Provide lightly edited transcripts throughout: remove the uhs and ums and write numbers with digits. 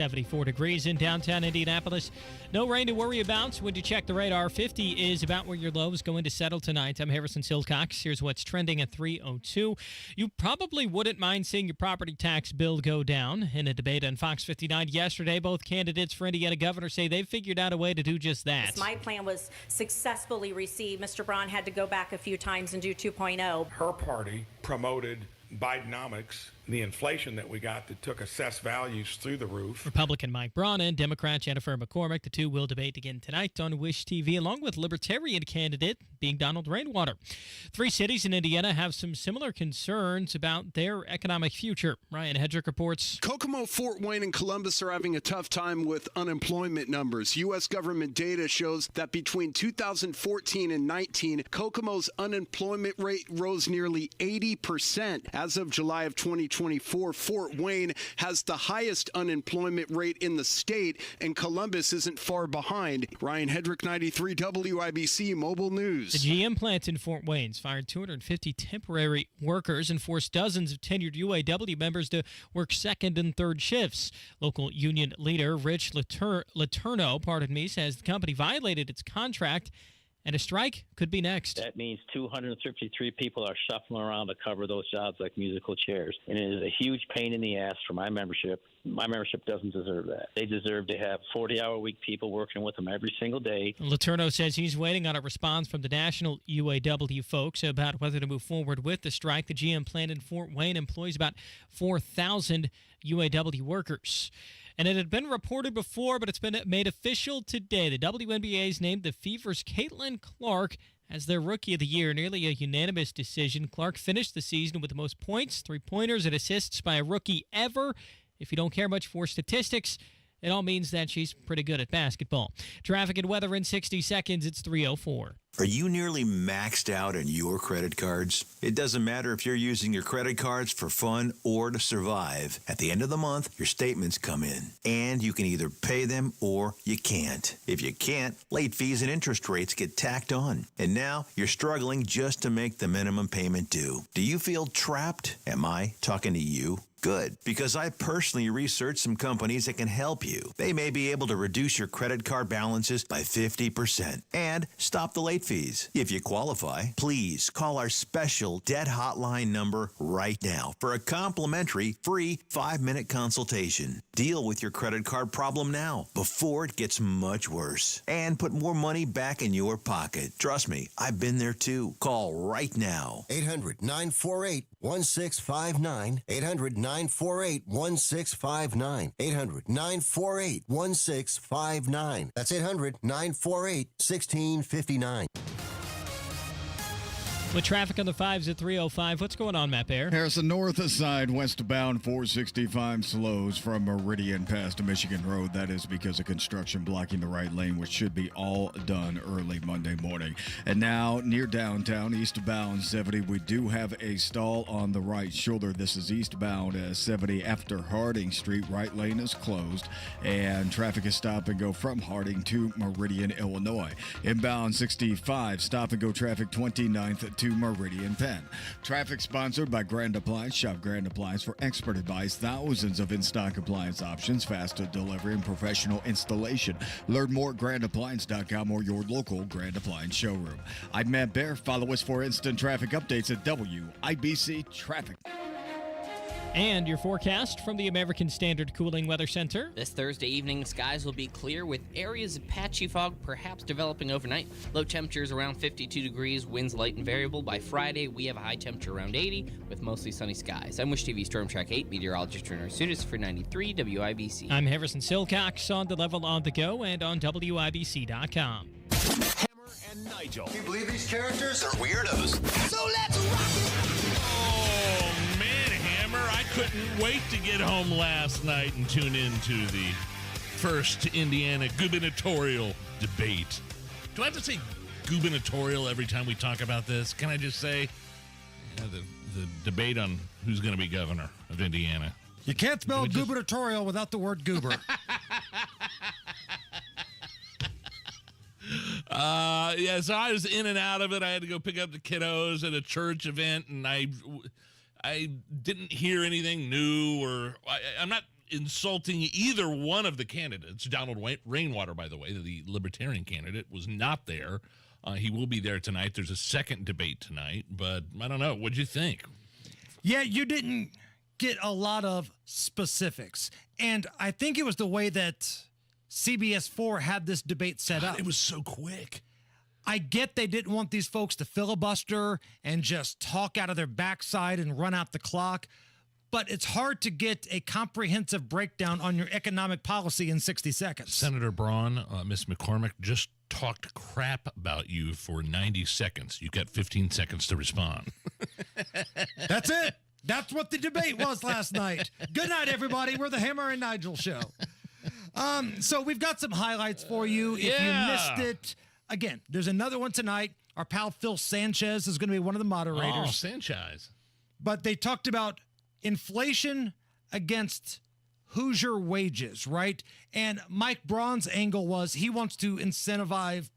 74 degrees in downtown Indianapolis. No rain to worry about. When you check the radar, 50 is about where your low is going to settle tonight. I'm Harrison Silcox. Here's what's trending at 3:02. You probably wouldn't mind seeing your property tax bill go down. In a debate on Fox 59 yesterday, both candidates for Indiana governor say they've figured out a way to do just that. My plan was successfully received. Mr. Braun had to go back a few times and do 2.0. Her party promoted Bidenomics, the inflation that we got that took assessed values through the roof. Republican Mike Braun and Democrat Jennifer McCormick, the two will debate again tonight on Wish TV, along with Libertarian candidate being Donald Rainwater. Three cities in Indiana have some similar concerns about their economic future. Ryan Hedrick reports. Kokomo, Fort Wayne, and Columbus are having a tough time with unemployment numbers. U.S. government data shows that between 2014 and 19, Kokomo's unemployment rate rose nearly 80%. As of July of 2024, Fort Wayne has the highest unemployment rate in the state, and Columbus isn't far behind. Ryan Hedrick, 93 WIBC Mobile News. The GM plant in Fort Wayne's fired 250 temporary workers and forced dozens of tenured UAW members to work second and third shifts. Local union leader Rich Letourneau, says the company violated its contract and a strike could be next. That means 253 people are shuffling around to cover those jobs like musical chairs. And it is a huge pain in the ass for my membership. My membership doesn't deserve that. They deserve to have 40-hour-a-week people working with them every single day. Letourneau says he's waiting on a response from the national UAW folks about whether to move forward with the strike. The GM plant in Fort Wayne employs about 4,000 UAW workers. And it had been reported before, but it's been made official today. The WNBA's named the Fever's Caitlin Clark as their Rookie of the Year. Nearly a unanimous decision. Clark finished the season with the most points, three-pointers, and assists by a rookie ever. If you don't care much for statistics, it all means that she's pretty good at basketball. Traffic and weather in 60 seconds. It's 3:04. Are you nearly maxed out on your credit cards? It doesn't matter if you're using your credit cards for fun or to survive. At the end of the month, your statements come in, and you can either pay them or you can't. If you can't, late fees and interest rates get tacked on. And now you're struggling just to make the minimum payment due. Do you feel trapped? Am I talking to you? Good, because I personally researched some companies that can help you. They may be able to reduce your credit card balances by 50% and stop the late fees. If you qualify, please call our special debt hotline number right now for a complimentary free 5-minute consultation. Deal with your credit card problem now before it gets much worse and put more money back in your pocket. Trust me, I've been there too. Call right now. 800-948-1659. 800-948-1659. 800-948-1659. That's 800-948-1659. With traffic on the 5s at 3:05, what's going on, Matt Bear? Harrison, north side, westbound 465 slows from Meridian past Michigan Road. That is because of construction blocking the right lane, which should be all done early Monday morning. And now, near downtown, eastbound 70, we do have a stall on the right shoulder. This is eastbound 70 after Harding Street. Right lane is closed, and traffic is stop and go from Harding to Meridian, Illinois. Inbound 65, stop and go traffic 29th to Meridian Penn. Traffic sponsored by Grand Appliance. Shop Grand Appliance for expert advice. Thousands of in-stock appliance options, faster delivery, and professional installation. Learn more at grandappliance.com or your local Grand Appliance showroom. I'm Matt Bear. Follow us for instant traffic updates at WIBC Traffic. And your forecast from the American Standard Cooling Weather Center. This Thursday evening, skies will be clear with areas of patchy fog perhaps developing overnight. Low temperatures around 52 degrees, winds light and variable. By Friday, we have a high temperature around 80 with mostly sunny skies. I'm Wish TV Storm Track 8 meteorologist Turner Sudis for 93 WIBC. I'm Harrison Silcox on the level on the go and on WIBC.com. Hammer and Nigel. Can you believe these characters are weirdos? So let's rock it! Oh, man, Hammer, I couldn't wait to get home last night and tune into the first Indiana gubernatorial debate. Do I have to say gubernatorial every time we talk about this? Can I just say the debate on who's going to be governor of Indiana? You can't spell gubernatorial without the word goober. Yeah, so I was in and out of it. I had to go pick up the kiddos at a church event, and I didn't hear anything new, or I'm not insulting either one of the candidates. Donald Rainwater, by the way, the Libertarian candidate, was not there. He will be there tonight. There's a second debate tonight, but I don't know. What'd you think? Yeah, you didn't get a lot of specifics. And I think it was the way that CBS 4 had this debate set up. It was so quick. I get they didn't want these folks to filibuster and just talk out of their backside and run out the clock. But it's hard to get a comprehensive breakdown on your economic policy in 60 seconds. Senator Braun, Ms. McCormick, just talked crap about you for 90 seconds. You got 15 seconds to respond. That's it. That's what the debate was last night. Good night, everybody. We're the Hammer and Nigel show. So we've got some highlights for you. If you missed it, again, there's another one tonight. Our pal Phil Sanchez is going to be one of the moderators. Oh, Sanchez. But they talked about inflation against Hoosier wages, right? And Mike Braun's angle was he wants to incentivize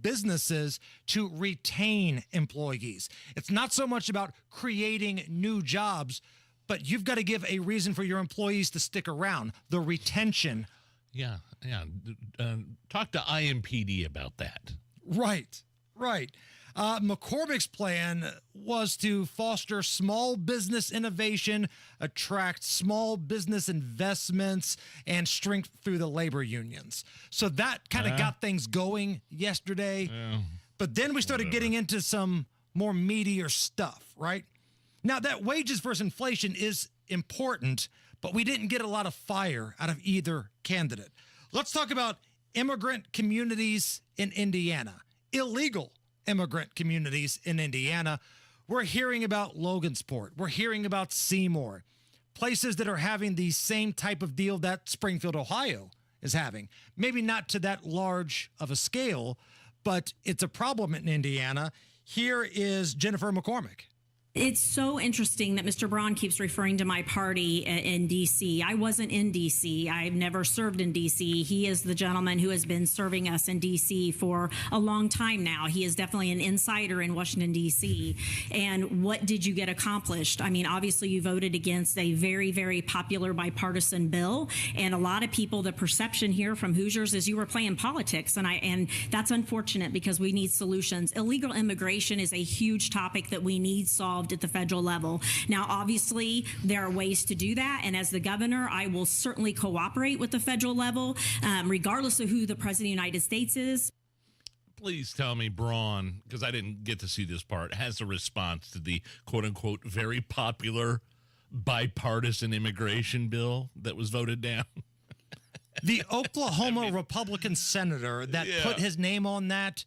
businesses to retain employees. It's not so much about creating new jobs, but you've got to give a reason for your employees to stick around, the retention. Yeah. Talk to IMPD about that. Right. McCormick's plan was to foster small business innovation, attract small business investments, and strength through the labor unions. So that kind of got things going yesterday. But then we started getting into some more meatier stuff, right? Now, that wages versus inflation is important, but we didn't get a lot of fire out of either candidate. Let's talk about immigrant communities in Indiana, illegal immigrant communities in Indiana. We're hearing about Logansport. We're hearing about Seymour, places that are having the same type of deal that Springfield, Ohio is having. Maybe not to that large of a scale, but it's a problem in Indiana. Here is Jennifer McCormick. It's so interesting that Mr. Braun keeps referring to my party in D.C. I wasn't in D.C. I've never served in D.C. He is the gentleman who has been serving us in D.C. for a long time now. He is definitely an insider in Washington, D.C. And what did you get accomplished? I mean, obviously you voted against a very, very popular bipartisan bill. And a lot of people, the perception here from Hoosiers is you were playing politics. And that's unfortunate because we need solutions. Illegal immigration is a huge topic that we need solved at the federal level. Now, obviously, there are ways to do that. And as the governor, I will certainly cooperate with the federal level, regardless of who the president of the United States is. Please tell me Braun, because I didn't get to see this part, has a response to the quote-unquote very popular bipartisan immigration bill that was voted down. The Oklahoma Republican senator that put his name on that,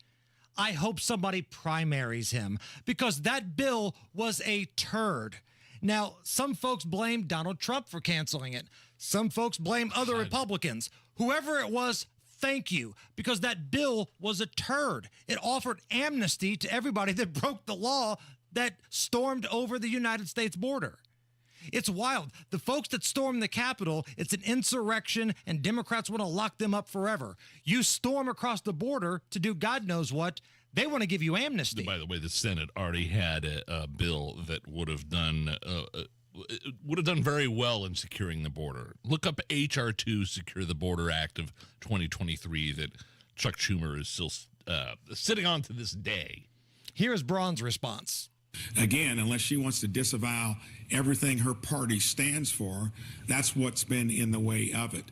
I hope somebody primaries him because that bill was a turd. Now, some folks blame Donald Trump for canceling it. Some folks blame other Republicans. Whoever it was, thank you, because that bill was a turd. It offered amnesty to everybody that broke the law that stormed over the United States border. It's wild. The folks that stormed the Capitol, it's an insurrection, and Democrats want to lock them up forever. You storm across the border to do God knows what, they want to give you amnesty. By the way, the Senate already had a bill that would have done very well in securing the border. Look up H.R. 2, Secure the Border Act of 2023 that Chuck Schumer is still sitting on to this day. Here is Braun's response. Again, unless she wants to disavow everything her party stands for, that's what's been in the way of it.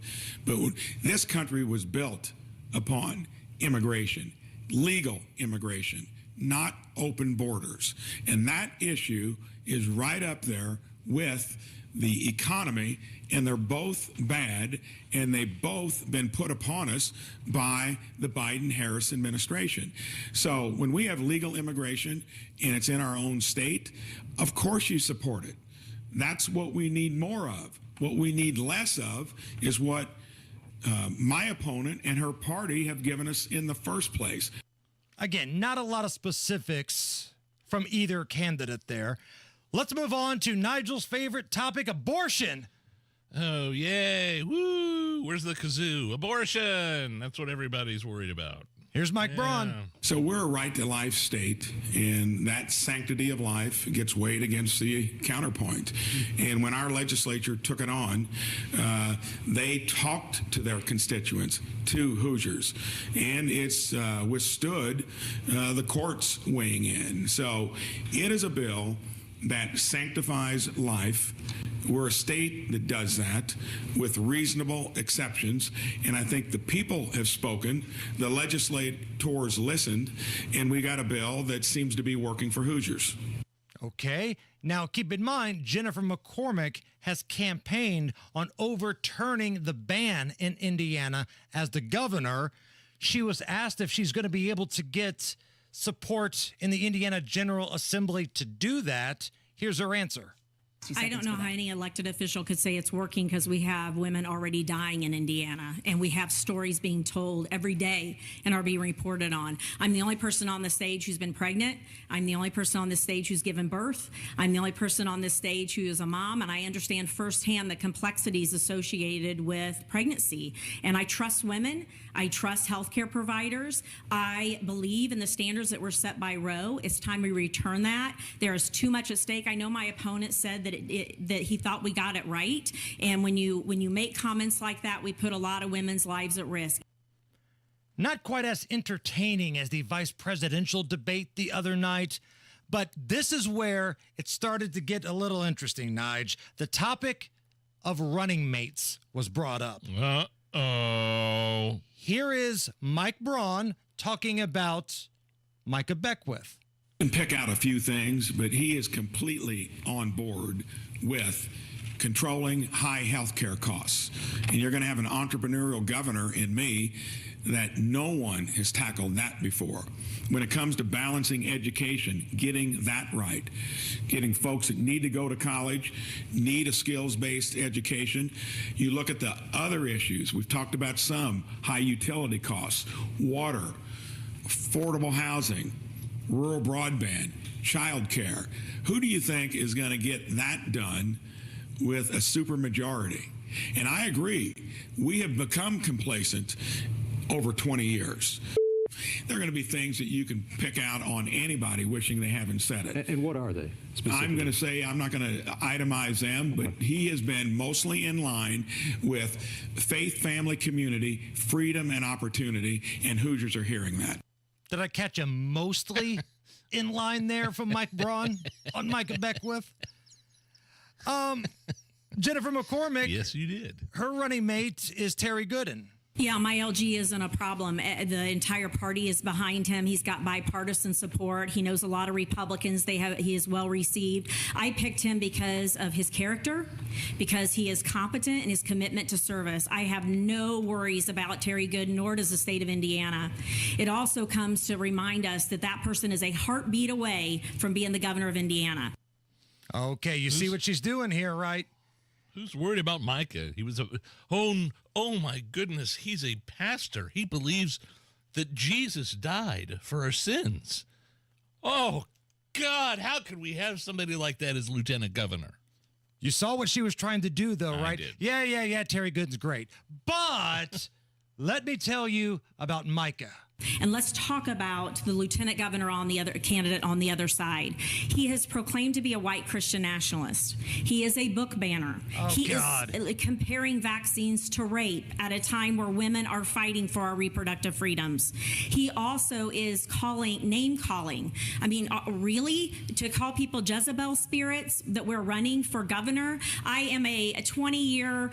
But this country was built upon immigration, legal immigration, not open borders. And that issue is right up there with the economy, and they're both bad, and they've both been put upon us by the Biden-Harris administration. So when we have legal immigration and it's in our own state, of course you support it. That's what we need more of. What we need less of is what my opponent and her party have given us in the first place. Again, not a lot of specifics from either candidate there. Let's move on to Nigel's favorite topic, abortion. Oh, yay. Woo. Where's the kazoo? Abortion. That's what everybody's worried about. Here's Mike Braun. So we're a right to life state, and that sanctity of life gets weighed against the counterpoint. And when our legislature took it on, they talked to their constituents, to Hoosiers, and it's withstood the courts weighing in. So it is a bill that sanctifies life. We're a state that does that with reasonable exceptions, and I think the people have spoken, the legislators listened, and we got a bill that seems to be working for Hoosiers. Okay. Now, keep in mind, Jennifer McCormick has campaigned on overturning the ban in Indiana as the governor. She was asked if she's going to be able to get support in the Indiana General Assembly to do that. Here's her answer. I don't know how any elected official could say it's working because we have women already dying in Indiana, and we have stories being told every day and are being reported on. I'm the only person on the stage who's been pregnant. I'm the only person on this stage who's given birth. I'm the only person on this stage who is a mom, and I understand firsthand the complexities associated with pregnancy. And I trust women. I trust healthcare providers. I believe in the standards that were set by Roe. It's time we return that. There is too much at stake. I know my opponent said that that he thought we got it right. And when you make comments like that, we put a lot of women's lives at risk. Not quite as entertaining as the vice presidential debate the other night, but this is where it started to get a little interesting, Nige. The topic of running mates was brought up. Uh-oh. Here is Mike Braun talking about Micah Beckwith. And pick out a few things, but he is completely on board with controlling high health care costs. And you're going to have an entrepreneurial governor in me that no one has tackled that before. When it comes to balancing education, getting that right, getting folks that need to go to college, need a skills-based education. You look at the other issues. We've talked about some high utility costs, water, affordable housing, rural broadband, child care. Who do you think is going to get that done with a supermajority? And I agree, we have become complacent over 20 years. There are going to be things that you can pick out on anybody wishing they haven't said it. And what are they? I'm going to say, I'm not going to itemize them, but he has been mostly in line with faith, family, community, freedom, and opportunity, and Hoosiers are hearing that. Did I catch a mostly in line there from Mike Braun on Micah Beckwith? Jennifer McCormick. Yes, you did. Her running mate is Terry Gooden. Yeah, my LG isn't a problem. The entire party is behind him. He's got bipartisan support. He knows a lot of Republicans. He is well received. I picked him because of his character, because he is competent and his commitment to service. I have no worries about Terry Gooden, nor does the state of Indiana. It also comes to remind us that that person is a heartbeat away from being the governor of Indiana. Okay, you see what she's doing here, right? Who's worried about Micah? He was oh my goodness, he's a pastor. He believes that Jesus died for our sins. Oh, God, how could we have somebody like that as lieutenant governor? You saw what she was trying to do, though, right? Did. Yeah, Terry Gooden's great. But let me tell you about Micah. And let's talk about the lieutenant governor on the other candidate on the other side. He has proclaimed to be a white Christian nationalist. He is a book banner. He is comparing vaccines to rape at a time where women are fighting for our reproductive freedoms. He also is name calling. I mean, really? To call people Jezebel spirits that we're running for governor? I am a 20-year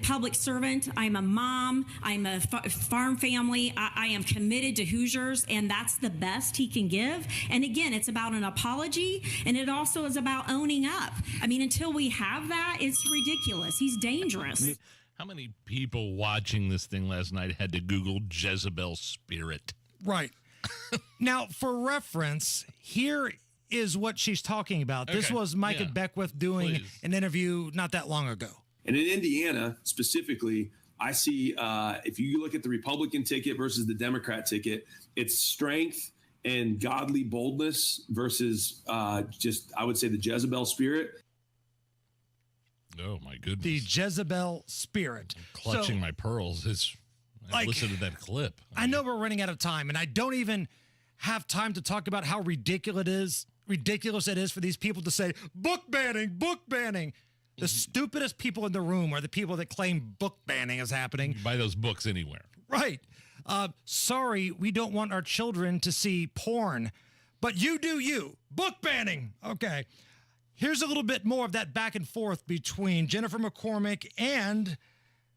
public servant. I'm a mom. I'm a farm family. I am committed to Hoosiers, and that's the best he can give. And again, it's about an apology, and it also is about owning up. I mean, until we have that, it's ridiculous. He's dangerous. How many people watching this thing last night had to Google Jezebel spirit? Right. Now, for reference, here is what she's talking about. Okay. This was Micah Beckwith doing an interview not that long ago. And in Indiana, specifically, I see if you look at the Republican ticket versus the Democrat ticket, it's strength and godly boldness versus just, I would say, the Jezebel spirit. Oh, my goodness. The Jezebel spirit. I'm clutching my pearls. I listened to that clip. I know we're running out of time, and I don't even have time to talk about how ridiculous it is for these people to say, book banning, book banning. The stupidest people in the room are the people that claim book banning is happening. You buy those books anywhere. Right. Sorry, we don't want our children to see porn, but you do you. Book banning. Okay. Here's a little bit more of that back and forth between Jennifer McCormick and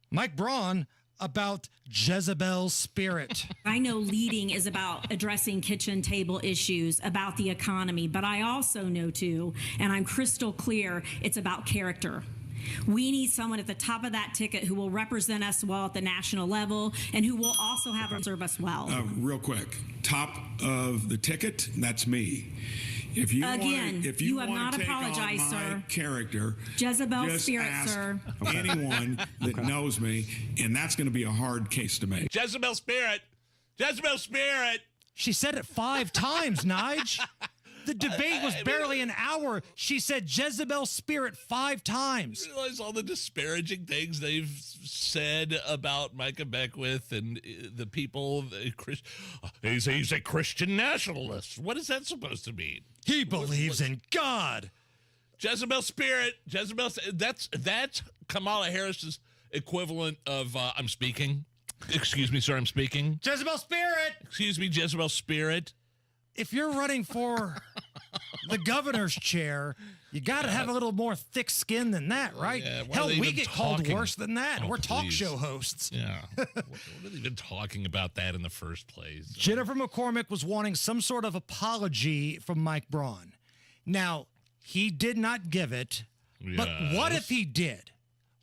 Mike Braun about Jezebel's spirit. I know leading is about addressing kitchen table issues, about the economy, but I also know too, and I'm crystal clear, it's about character. We need someone at the top of that ticket who will represent us well at the national level and who will also have to serve us well. Real quick, top of the ticket, that's me. If you you have want not to take apologized, on my sir. character, Jezebel just spirit, ask sir. anyone that knows me, and that's going to be a hard case to make. Jezebel spirit. Jezebel spirit. She said it 5 times, Nige. The debate was barely an hour. She said Jezebel spirit 5 times. You realize all the disparaging things they've said about Micah Beckwith and the people. He's a Christian nationalist. What is that supposed to mean? He believes in God. Jezebel spirit. Jezebel. That's Kamala Harris's equivalent of I'm speaking. Excuse me, sir. I'm speaking. Jezebel spirit. Excuse me, Jezebel spirit. If you're running for the governor's chair, you got to have a little more thick skin than that, right? Yeah, hell, we get called worse than that. Oh, We're talk please. show hosts. Yeah. What are they even talking about that in the first place? Jennifer McCormick was wanting some sort of apology from Mike Braun. Now, he did not give it, but what if he did?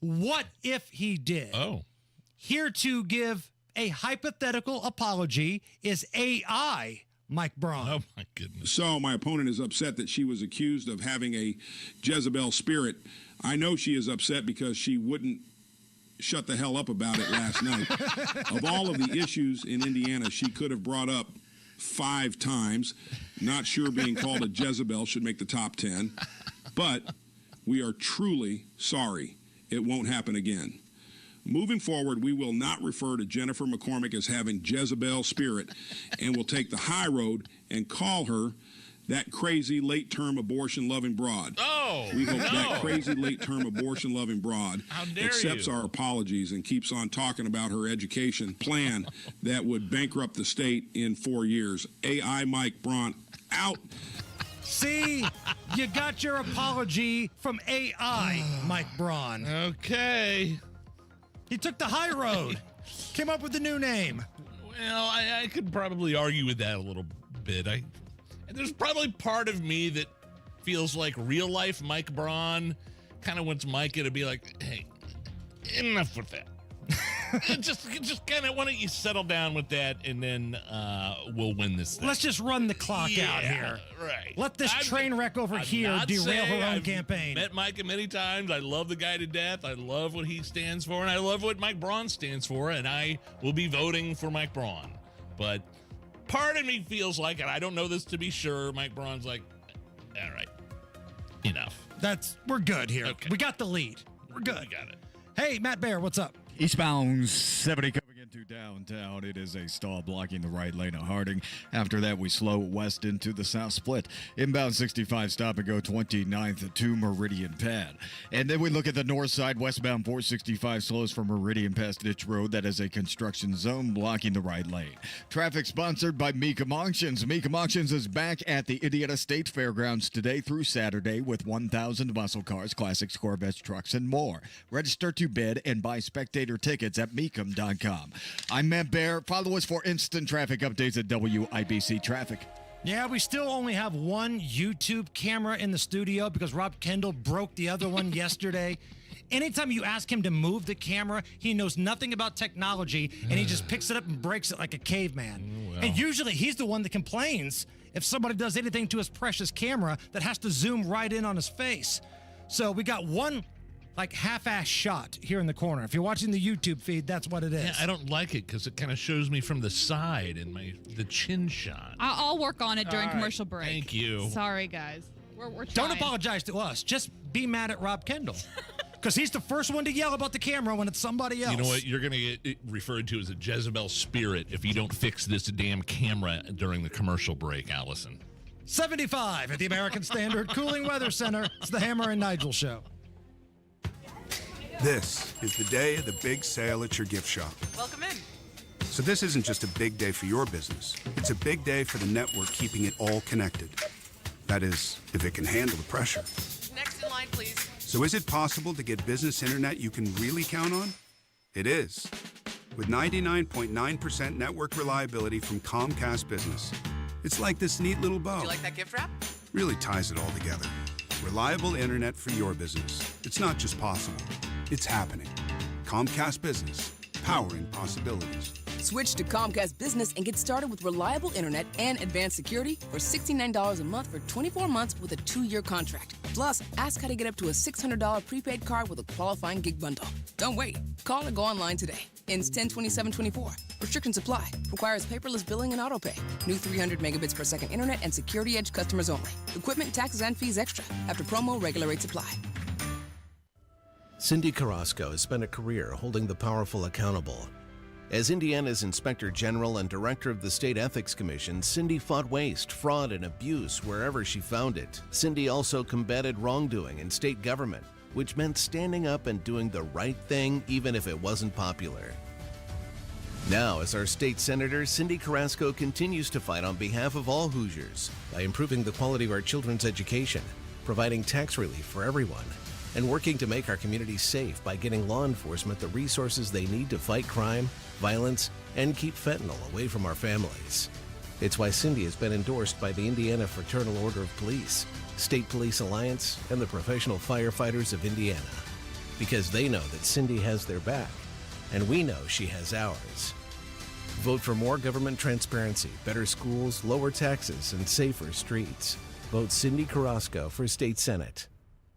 What if he did? Oh. Here to give a hypothetical apology is AI Mike Braun. Oh, my goodness. So my opponent is upset that she was accused of having a Jezebel spirit. I know she is upset because she wouldn't shut the hell up about it last night. Of all of the issues in Indiana she could have brought up 5 times, not sure being called a Jezebel should make the top 10, but we are truly sorry. It won't happen again. Moving forward, we will not refer to Jennifer McCormick as having Jezebel spirit, and will take the high road and call her that crazy late-term abortion-loving broad. Oh, we hope that crazy late-term abortion-loving broad accepts our apologies and keeps on talking about her education plan that would bankrupt the state in 4 years. AI Mike Braun out. See, you got your apology from AI Mike Braun. Okay. He took the high road. Came up with a new name. Well, I could probably argue with that a little bit. There's probably part of me that feels like real life Mike Braun kind of wants Micah to be like, hey, enough with that. just kind of, why don't you settle down with that, and then we'll win this thing. Let's just run the clock out here. Right. Let this train wreck over here derail her own campaign. Met Micah many times. I love the guy to death. I love what he stands for, and I love what Mike Braun stands for, and I will be voting for Mike Braun. But part of me feels like, and I don't know this to be sure, Mike Braun's like, all right, enough. We're good here. Okay. We got the lead. We're good. We got it. Hey, Matt Bear, what's up? Eastbound 70 coming into downtown. It is a stall blocking the right lane of Harding. After that, we slow west into the south split. Inbound 65, stop and go 29th to Meridian Pad. And then we look at the north side, westbound 465 slows from Meridian past Ditch Road. That is a construction zone blocking the right lane. Traffic sponsored by Mecum Auctions. Mecum Auctions is back at the Indiana State Fairgrounds today through Saturday with 1,000 muscle cars, classics, Corvettes, trucks, and more. Register to bid and buy spectator tickets at mecum.com. I'm Matt Bear. Follow us for instant traffic updates at WIBC Traffic. Yeah, we still only have one YouTube camera in the studio because Rob Kendall broke the other one yesterday. Anytime you ask him to move the camera, he knows nothing about technology, and he just picks it up and breaks it like a caveman. Well. And usually he's the one that complains if somebody does anything to his precious camera that has to zoom right in on his face. So we got one half-ass shot here in the corner. If you're watching the YouTube feed, that's what it is. Yeah, I don't like it because it kind of shows me from the side in the chin shot. I'll work on it during commercial break. Thank you. Sorry, guys. We're trying. Don't apologize to us. Just be mad at Rob Kendall. Because he's the first one to yell about the camera when it's somebody else. You know what? You're going to get referred to as a Jezebel spirit if you don't fix this damn camera during the commercial break, Allison. 75 at the American Standard Cooling Weather Center. It's the Hammer and Nigel Show. This is the day of the big sale at your gift shop. Welcome in. So this isn't just a big day for your business. It's a big day for the network keeping it all connected. That is, if it can handle the pressure. Next in line, please. So is it possible to get business internet you can really count on? It is. With 99.9% network reliability from Comcast Business. It's like this neat little bow. Do you like that gift wrap? Really ties it all together. Reliable internet for your business. It's not just possible. It's happening. Comcast Business. Powering possibilities. Switch to Comcast Business and get started with reliable internet and advanced security for $69 a month for 24 months with a 2-year contract. Plus, ask how to get up to a $600 prepaid card with a qualifying gig bundle. Don't wait. Call or go online today. Ends 10/27/24. Restrictions apply. Requires paperless billing and autopay. New 300 megabits per second internet and Security Edge customers only. Equipment, taxes, and fees extra. After promo, regular rates apply. Cindy Carrasco has spent a career holding the powerful accountable. As Indiana's Inspector General and Director of the State Ethics Commission, Cindy fought waste, fraud, and abuse wherever she found it. Cindy also combated wrongdoing in state government, which meant standing up and doing the right thing even if it wasn't popular. Now, as our state senator, Cindy Carrasco continues to fight on behalf of all Hoosiers by improving the quality of our children's education, providing tax relief for everyone, and working to make our communities safe by getting law enforcement the resources they need to fight crime, violence, and keep fentanyl away from our families. It's why Cindy has been endorsed by the Indiana Fraternal Order of Police, State Police Alliance, and the Professional Firefighters of Indiana. Because they know that Cindy has their back, and we know she has ours. Vote for more government transparency, better schools, lower taxes, and safer streets. Vote Cindy Carrasco for State Senate.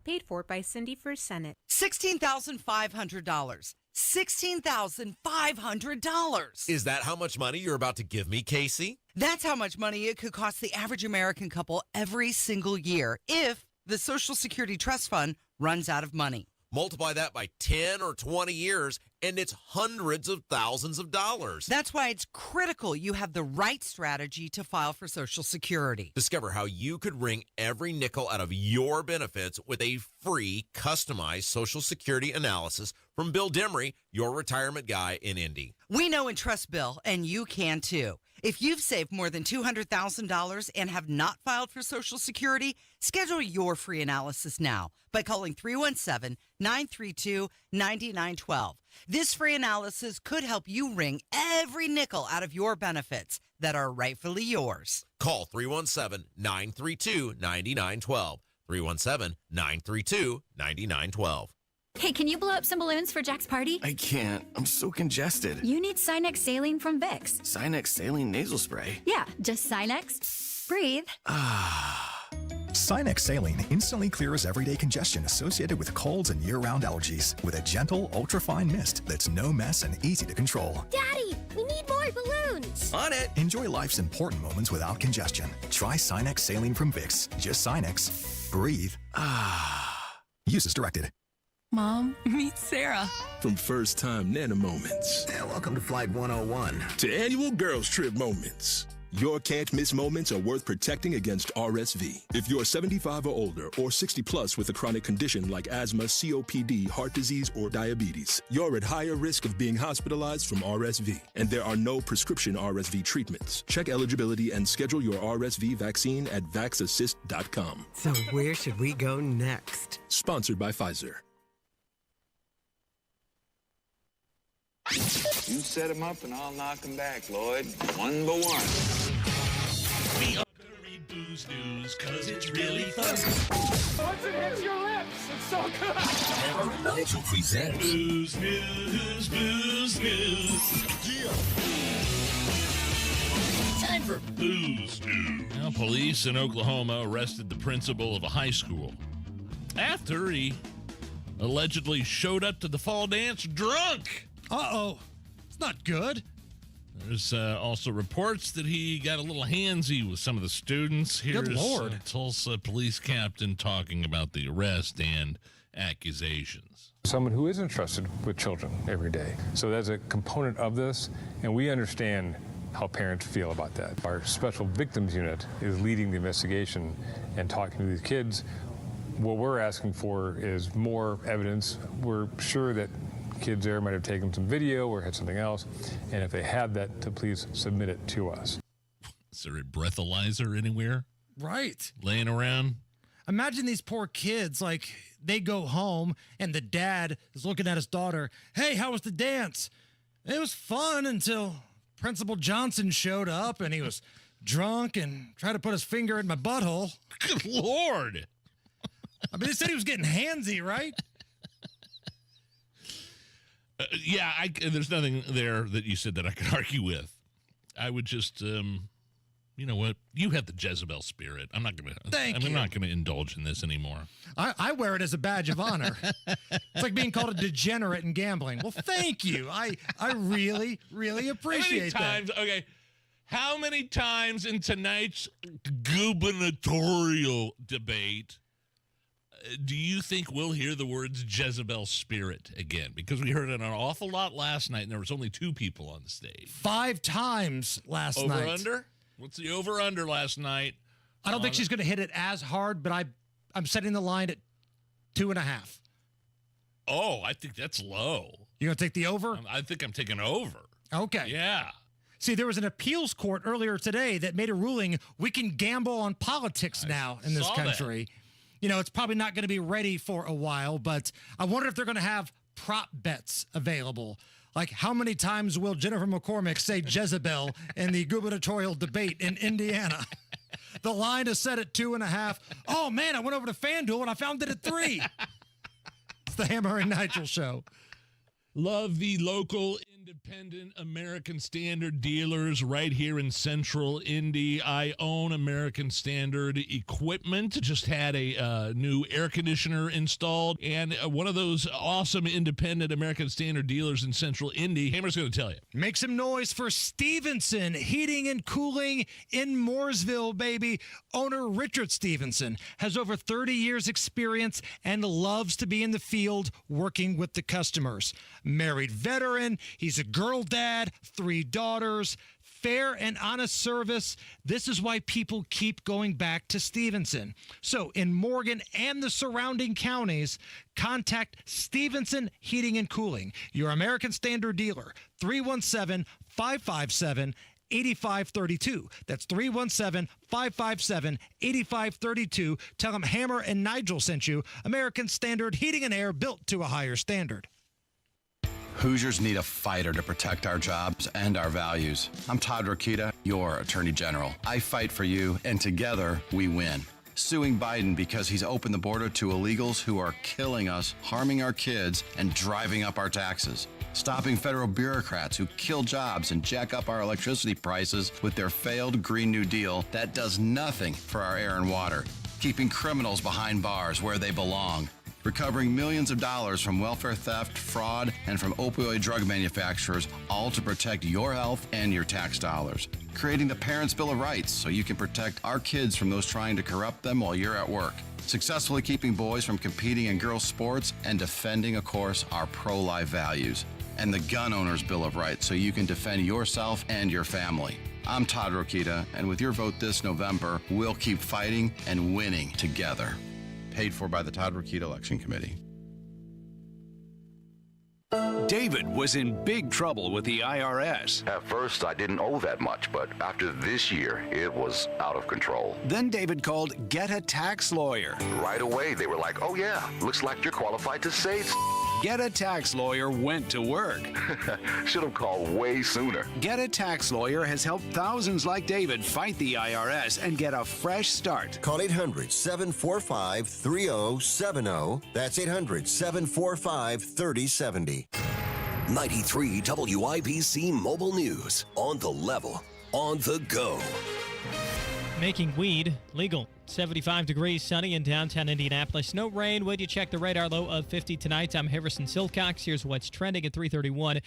Paid for by Cindy for Senate. $16,500. $16,500. Is that how much money you're about to give me, Casey? That's how much money it could cost the average American couple every single year if the Social Security Trust Fund runs out of money. Multiply that by 10 or 20 years, and it's hundreds of thousands of dollars. That's why it's critical you have the right strategy to file for Social Security. Discover how you could wring every nickel out of your benefits with a free, customized Social Security analysis from Bill Demery, your retirement guy in Indy. We know and trust Bill, and you can too. If you've saved more than $200,000 and have not filed for Social Security, schedule your free analysis now by calling 317-932-9912. This free analysis could help you wring every nickel out of your benefits that are rightfully yours. Call 317-932-9912. 317-932-9912. Hey, can you blow up some balloons for Jack's party? I can't. I'm so congested. You need Sinex Saline from Vicks. Sinex Saline Nasal Spray? Yeah, just Sinex. Breathe. Sinex Saline instantly clears everyday congestion associated with colds and year-round allergies with a gentle, ultra-fine mist that's no mess and easy to control. Daddy, we need more balloons. On it. Enjoy life's important moments without congestion. Try Sinex Saline from Vicks. Just Sinex. Breathe. Use as directed. Mom, meet Sarah. From first-time Nana moments. And welcome to Flight 101. To annual girls trip moments. Your can't-miss moments are worth protecting against RSV. If you're 75 or older or 60-plus with a chronic condition like asthma, COPD, heart disease, or diabetes, you're at higher risk of being hospitalized from RSV. And there are no prescription RSV treatments. Check eligibility and schedule your RSV vaccine at vaxassist.com. So where should we go next? Sponsored by Pfizer. You set him up and I'll knock him back, Lloyd. One by one. We are gonna read Booze News, cause it's really fun. Once it hits your lips, it's so good. Hammer and Nigel present Booze News, Booze News. Yeah. Time for Booze News. Now, police in Oklahoma arrested the principal of a high school after he allegedly showed up to the fall dance drunk. Uh-oh. It's not good. There's also reports that he got a little handsy with some of the students. Here's Good Lord. Tulsa police captain talking about the arrest and accusations. Someone who is entrusted with children every day. So that's a component of this, and we understand how parents feel about that. Our special victims unit is leading the investigation and talking to these kids. What we're asking for is more evidence. We're sure that kids there might have taken some video or had something else, and if they have that, to please submit it to us. Is there a breathalyzer anywhere? Right. Laying around? Imagine these poor kids, like, they go home and the dad is looking at his daughter. Hey, how was the dance? It was fun until Principal Johnson showed up and he was drunk and tried to put his finger in my butthole. Good Lord. I mean, they said he was getting handsy, right? Yeah, there's nothing there that you said that I could argue with. I would just, you know what? You have the Jezebel spirit. I'm not going to indulge in this anymore. I wear it as a badge of honor. It's like being called a degenerate in gambling. Well, thank you. I really, really appreciate that. Okay. How many times in tonight's gubernatorial debate do you think we'll hear the words Jezebel spirit again? Because we heard it an awful lot last night, and there was only 2 people on the stage. 5 times last night. Over-under? What's the over-under last night? I don't think she's going to hit it as hard, but I'm setting the line at 2.5. Oh, I think that's low. You going to take the over? I think I'm taking over. Okay. Yeah. See, there was an appeals court earlier today that made a ruling we can gamble on politics now in this country. That. You know, it's probably not going to be ready for a while, but I wonder if they're going to have prop bets available. Like, how many times will Jennifer McCormick say Jezebel in the gubernatorial debate in Indiana? The line is set at 2.5. Oh, man, I went over to FanDuel and I found it at 3. It's the Hammer and Nigel show. Love the local independent American Standard dealers right here in Central Indy. I own American Standard equipment. Just had a new air conditioner installed, and one of those awesome independent American Standard dealers in Central Indy. Hammer's going to tell you. Make some noise for Stevenson Heating and Cooling in Mooresville, baby. Owner Richard Stevenson has over 30 years experience and loves to be in the field working with the customers. Married veteran, he's a girl dad, 3 daughters, fair and honest service. This is why people keep going back to Stevenson. So in Morgan and the surrounding counties, contact Stevenson Heating and Cooling, your American Standard dealer, 317-557-8532. That's 317-557-8532. Tell them Hammer and Nigel sent you. American Standard Heating and Air, built to a higher standard. Hoosiers need a fighter to protect our jobs and our values. I'm Todd Rokita, your Attorney General. I fight for you, and together we win. Suing Biden because he's opened the border to illegals who are killing us, harming our kids, and driving up our taxes. Stopping federal bureaucrats who kill jobs and jack up our electricity prices with their failed Green New Deal that does nothing for our air and water. Keeping criminals behind bars where they belong. Recovering millions of dollars from welfare theft, fraud, and from opioid drug manufacturers, all to protect your health and your tax dollars. Creating the Parents' Bill of Rights so you can protect our kids from those trying to corrupt them while you're at work. Successfully keeping boys from competing in girls' sports and defending, of course, our pro-life values. And the Gun Owners' Bill of Rights so you can defend yourself and your family. I'm Todd Rokita, and with your vote this November, we'll keep fighting and winning together. Paid for by the Todd Rokita Election Committee. David was in big trouble with the IRS. At first, I didn't owe that much, but after this year, it was out of control. Then David called Get a Tax Lawyer. Right away, they were like, oh yeah, looks like you're qualified to say Get a Tax Lawyer went to work. Should have called way sooner. Get a Tax Lawyer has helped thousands like David fight the IRS and get a fresh start. Call 800-745-3070. That's 800-745-3070. 93 WIBC Mobile News. On the level, on the go. Making weed legal. 75 degrees, sunny in downtown Indianapolis. No rain. Would you check the radar low of 50 tonight? I'm Harrison Silcox. Here's what's trending at 3:31.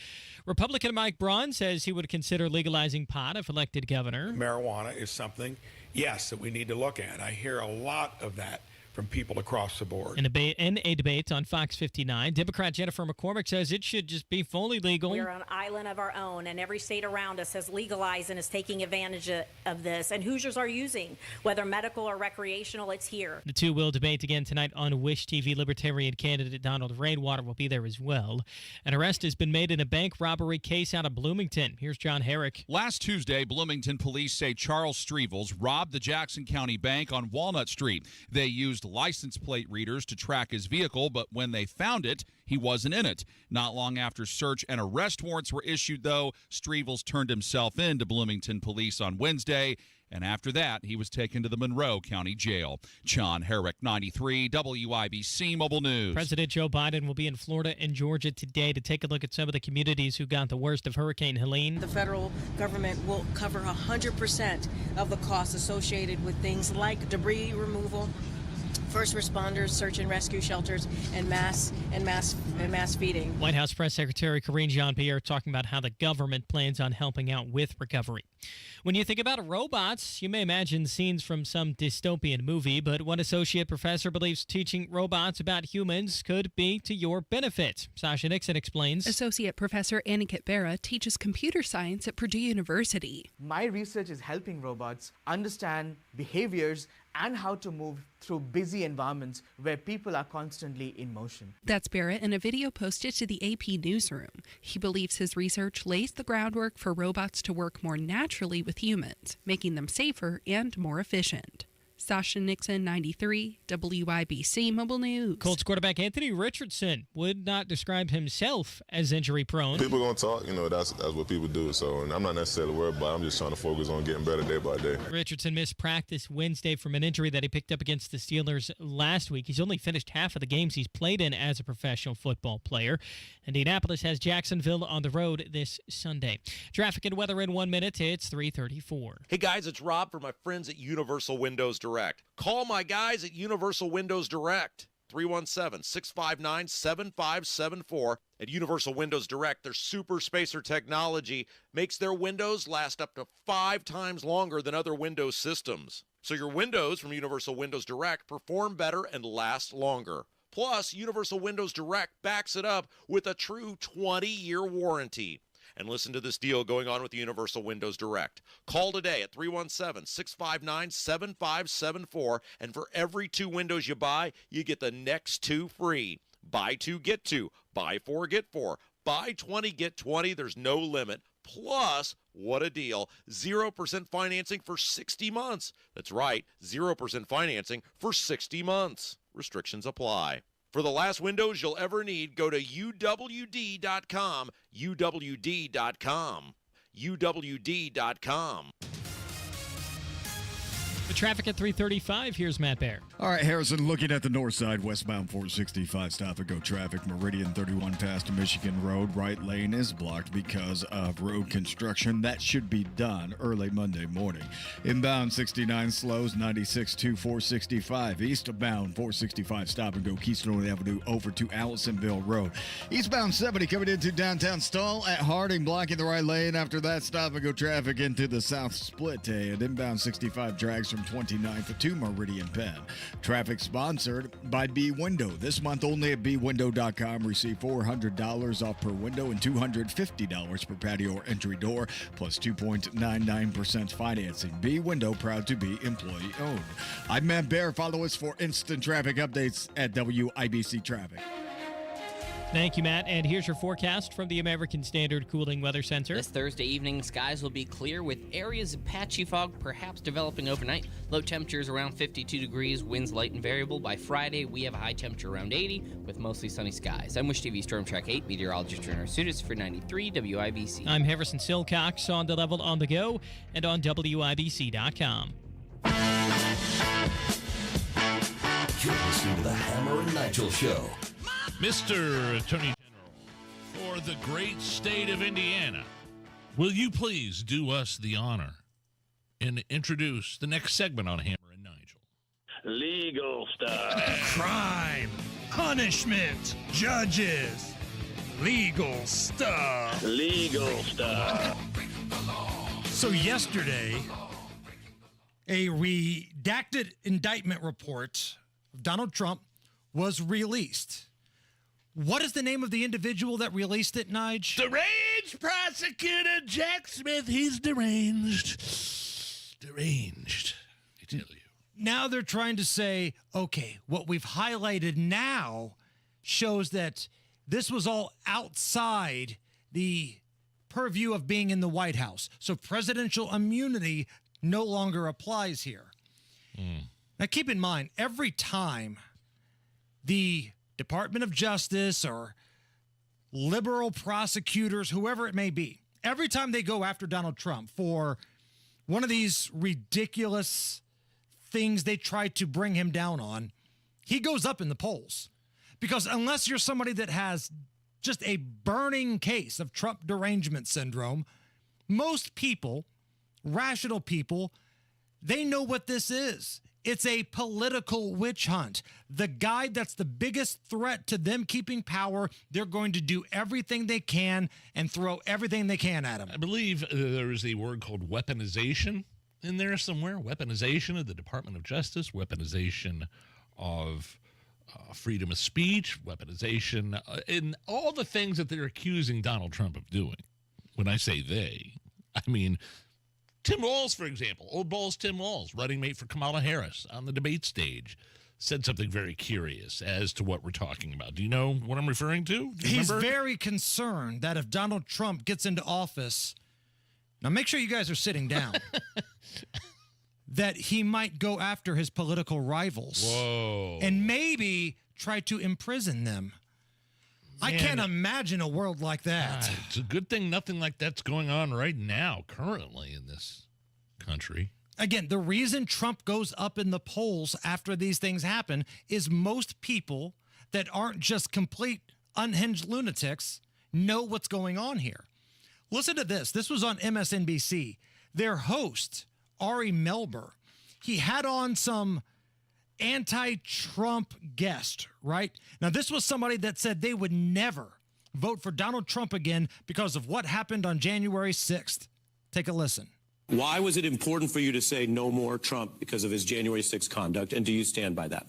Republican Mike Braun says he would consider legalizing pot if elected governor. Marijuana is something, yes, that we need to look at. I hear a lot of that from people across the board. In a debate on Fox 59, Democrat Jennifer McCormick says it should just be fully legal. We're on an island of our own, and every state around us has legalized and is taking advantage of this. And Hoosiers are using, whether medical or recreational, it's here. The two will debate again tonight on Wish TV. Libertarian candidate Donald Rainwater will be there as well. An arrest has been made in a bank robbery case out of Bloomington. Here's John Herrick. Last Tuesday, Bloomington police say Charles Streevels robbed the Jackson County Bank on Walnut Street. They used license plate readers to track his vehicle, but when they found it, he wasn't in it. Not long after search and arrest warrants were issued, though, Streevels turned himself in to Bloomington police on Wednesday, and after that, he was taken to the Monroe County Jail. John Herrick, 93 WIBC Mobile News. President Joe Biden will be in Florida and Georgia today to take a look at some of the communities who got the worst of Hurricane Helene. The federal government will cover 100% of the costs associated with things like debris removal, first responders, search and rescue shelters, and mass feeding. White House Press Secretary Karine Jean-Pierre talking about how the government plans on helping out with recovery. When you think about robots, you may imagine scenes from some dystopian movie, but one associate professor believes teaching robots about humans could be to your benefit. Sasha Nixon explains. Associate Professor Aniket Bera teaches computer science at Purdue University. My research is helping robots understand behaviors and how to move through busy environments where people are constantly in motion. That's Barrett in a video posted to the AP newsroom. He believes his research lays the groundwork for robots to work more naturally with humans, making them safer and more efficient. Sasha Nixon, 93, WIBC Mobile News. Colts quarterback Anthony Richardson would not describe himself as injury-prone. People going to talk, that's what people do. So, and I'm not necessarily worried about it. I'm just trying to focus on getting better day by day. Richardson missed practice Wednesday from an injury that he picked up against the Steelers last week. He's only finished half of the games he's played in as a professional football player. Indianapolis has Jacksonville on the road this Sunday. Traffic and weather in 1 minute. It's 3:34. Hey guys, it's Rob from my friends at Universal Windows Direct. Call my guys at Universal Windows Direct. 317-659-7574. At Universal Windows Direct, their Super Spacer technology makes their windows last up to 5 times longer than other Windows systems. So your windows from Universal Windows Direct perform better and last longer. Plus, Universal Windows Direct backs it up with a true 20-year warranty. And listen to this deal going on with the Universal Windows Direct. Call today at 317-659-7574, and for every 2 windows you buy, you get the next 2 free. Buy 2, get 2. Buy 4, get 4. Buy 20, get 20. There's no limit. Plus, what a deal, 0% financing for 60 months. That's right, 0% financing for 60 months. Restrictions apply. For the last windows you'll ever need, go to UWD.com, UWD.com, UWD.com. The traffic at 3:35. Here's Matt Baer. All right, Harrison, looking at the north side, westbound 465 stop-and-go traffic. Meridian 31 past Michigan Road. Right lane is blocked because of road construction. That should be done early Monday morning. Inbound 69 slows 96 to 465. Eastbound 465 stop-and-go Keystone Avenue over to Allisonville Road. Eastbound 70 coming into downtown Stall at Harding, blocking the right lane. After that, stop-and-go traffic into the south split. And inbound 65 drags from 29th to Meridian Penn. Traffic sponsored by B Window. This month only at bwindow.com. Receive $400 off per window and $250 per patio or entry door, plus 2.99% financing. B Window, proud to be employee owned. I'm Matt Baer. Follow us for instant traffic updates at WIBC Traffic. Thank you, Matt. And here's your forecast from the American Standard Cooling Weather Center. This Thursday evening, skies will be clear with areas of patchy fog perhaps developing overnight. Low temperatures around 52 degrees, winds light and variable. By Friday, we have a high temperature around 80 with mostly sunny skies. I'm Wish TV Storm Track 8 meteorologist Turner Sutis for 93 WIBC. I'm Harrison Silcox on the level on the go and on WIBC.com. You're listening to the Hammer and Nigel Show. Mr. Attorney General, for the great state of Indiana, will you please do us the honor and introduce the next segment on Hammer and Nigel? Legal stuff. Crime, punishment, judges, legal stuff. Legal stuff. So yesterday, a redacted indictment report of Donald Trump was released. What is the name of the individual that released it, Nigel? Deranged prosecutor Jack Smith. He's deranged. Deranged, I tell you. Now they're trying to say, okay, what we've highlighted now shows that this was all outside the purview of being in the White House. So presidential immunity no longer applies here. Now, keep in mind, every time the Department of Justice or liberal prosecutors, whoever it may be, every time they go after Donald Trump for one of these ridiculous things they try to bring him down on, he goes up in the polls. Because unless you're somebody that has just a burning case of Trump derangement syndrome, most people, rational people, they know what this is. It's a political witch hunt. The guy that's the biggest threat to them keeping power, they're going to do everything they can and throw everything they can at him. I believe there is a word called weaponization in there somewhere. Weaponization of the Department of Justice, weaponization of freedom of speech, weaponization, in all the things that they're accusing Donald Trump of doing. When I say they, I mean Tim Walz, for example. Old balls Tim Walz, running mate for Kamala Harris on the debate stage, said something very curious as to what we're talking about. Do you know what I'm referring to? He's very concerned that if Donald Trump gets into office, now make sure you guys are sitting down, that he might go after his political rivals. Whoa. And maybe try to imprison them. Man, I can't imagine a world like that. It's a good thing nothing like that's going on right now, currently in this country. Again, the reason Trump goes up in the polls after these things happen is most people that aren't just complete unhinged lunatics know what's going on here. Listen to this. This was on MSNBC. Their host, Ari Melber, he had on some anti-Trump guest, right? Now, this was somebody that said they would never vote for Donald Trump again because of what happened on January 6th. Take a listen. Why was it important for you to say no more Trump because of his January 6th conduct, and do you stand by that?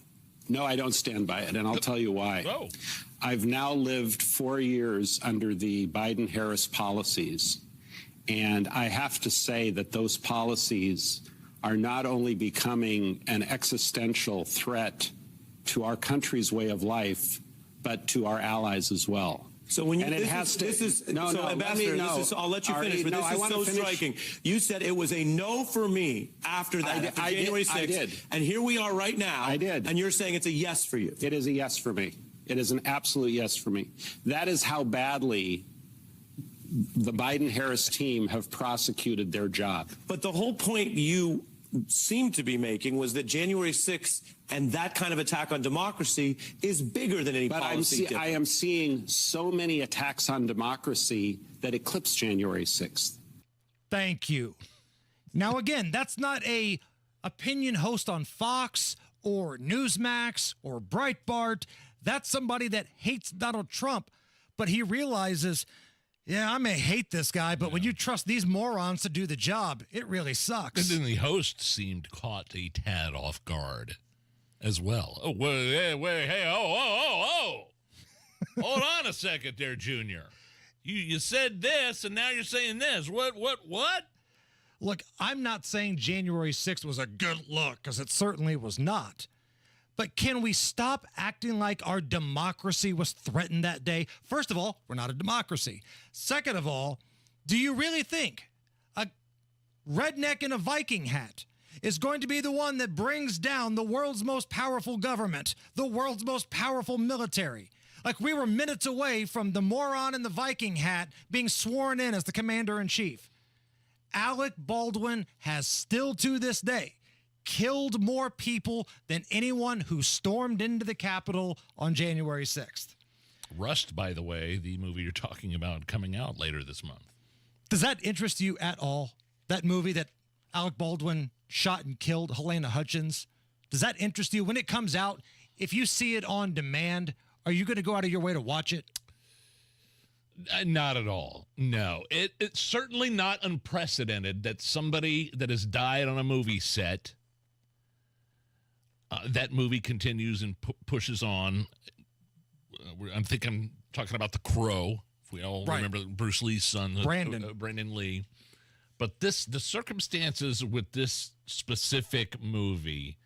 No, I don't stand by it, and I'll tell you why. I've now lived 4 years under the Biden-Harris policies, and I have to say that those policies are not only becoming an existential threat to our country's way of life, but to our allies as well. So when you Ambassador, I'll let you finish, but this is so striking. You said it was a no for me after that, after January 6th. I did. And here we are right now. I did. And you're saying it's a yes for you. It is a yes for me. It is an absolute yes for me. That is how badly the Biden-Harris team have prosecuted their job. But the whole point you seem to be making was that January 6th and that kind of attack on democracy is bigger than any policy. I am seeing so many attacks on democracy that eclipse January 6th. Thank you. Now, again, that's not a opinion host on Fox or Newsmax or Breitbart. That's somebody that hates Donald Trump, but he realizes, yeah, I may hate this guy, but when you trust these morons to do the job, it really sucks. And then the host seemed caught a tad off guard as well. Oh, hey, hold on a second there, Junior. You said this, and now you're saying this. What? Look, I'm not saying January 6th was a good look, because it certainly was not. But can we stop acting like our democracy was threatened that day? First of all, we're not a democracy. Second of all, do you really think a redneck in a Viking hat is going to be the one that brings down the world's most powerful government, the world's most powerful military? Like, we were minutes away from the moron in the Viking hat being sworn in as the commander-in-chief. Alec Baldwin has still to this day killed more people than anyone who stormed into the Capitol on January 6th. Rust, by the way, the movie you're talking about coming out later this month. Does that interest you at all? That movie that Alec Baldwin shot and killed Helena Hutchins? Does that interest you? When it comes out, if you see it on demand, are you going to go out of your way to watch it? Not at all. No. It's certainly not unprecedented that somebody that has died on a movie set That movie continues and pushes on. I'm talking about The Crow. If we all remember Bruce Lee's son, Brandon Lee. But the circumstances with this specific movie,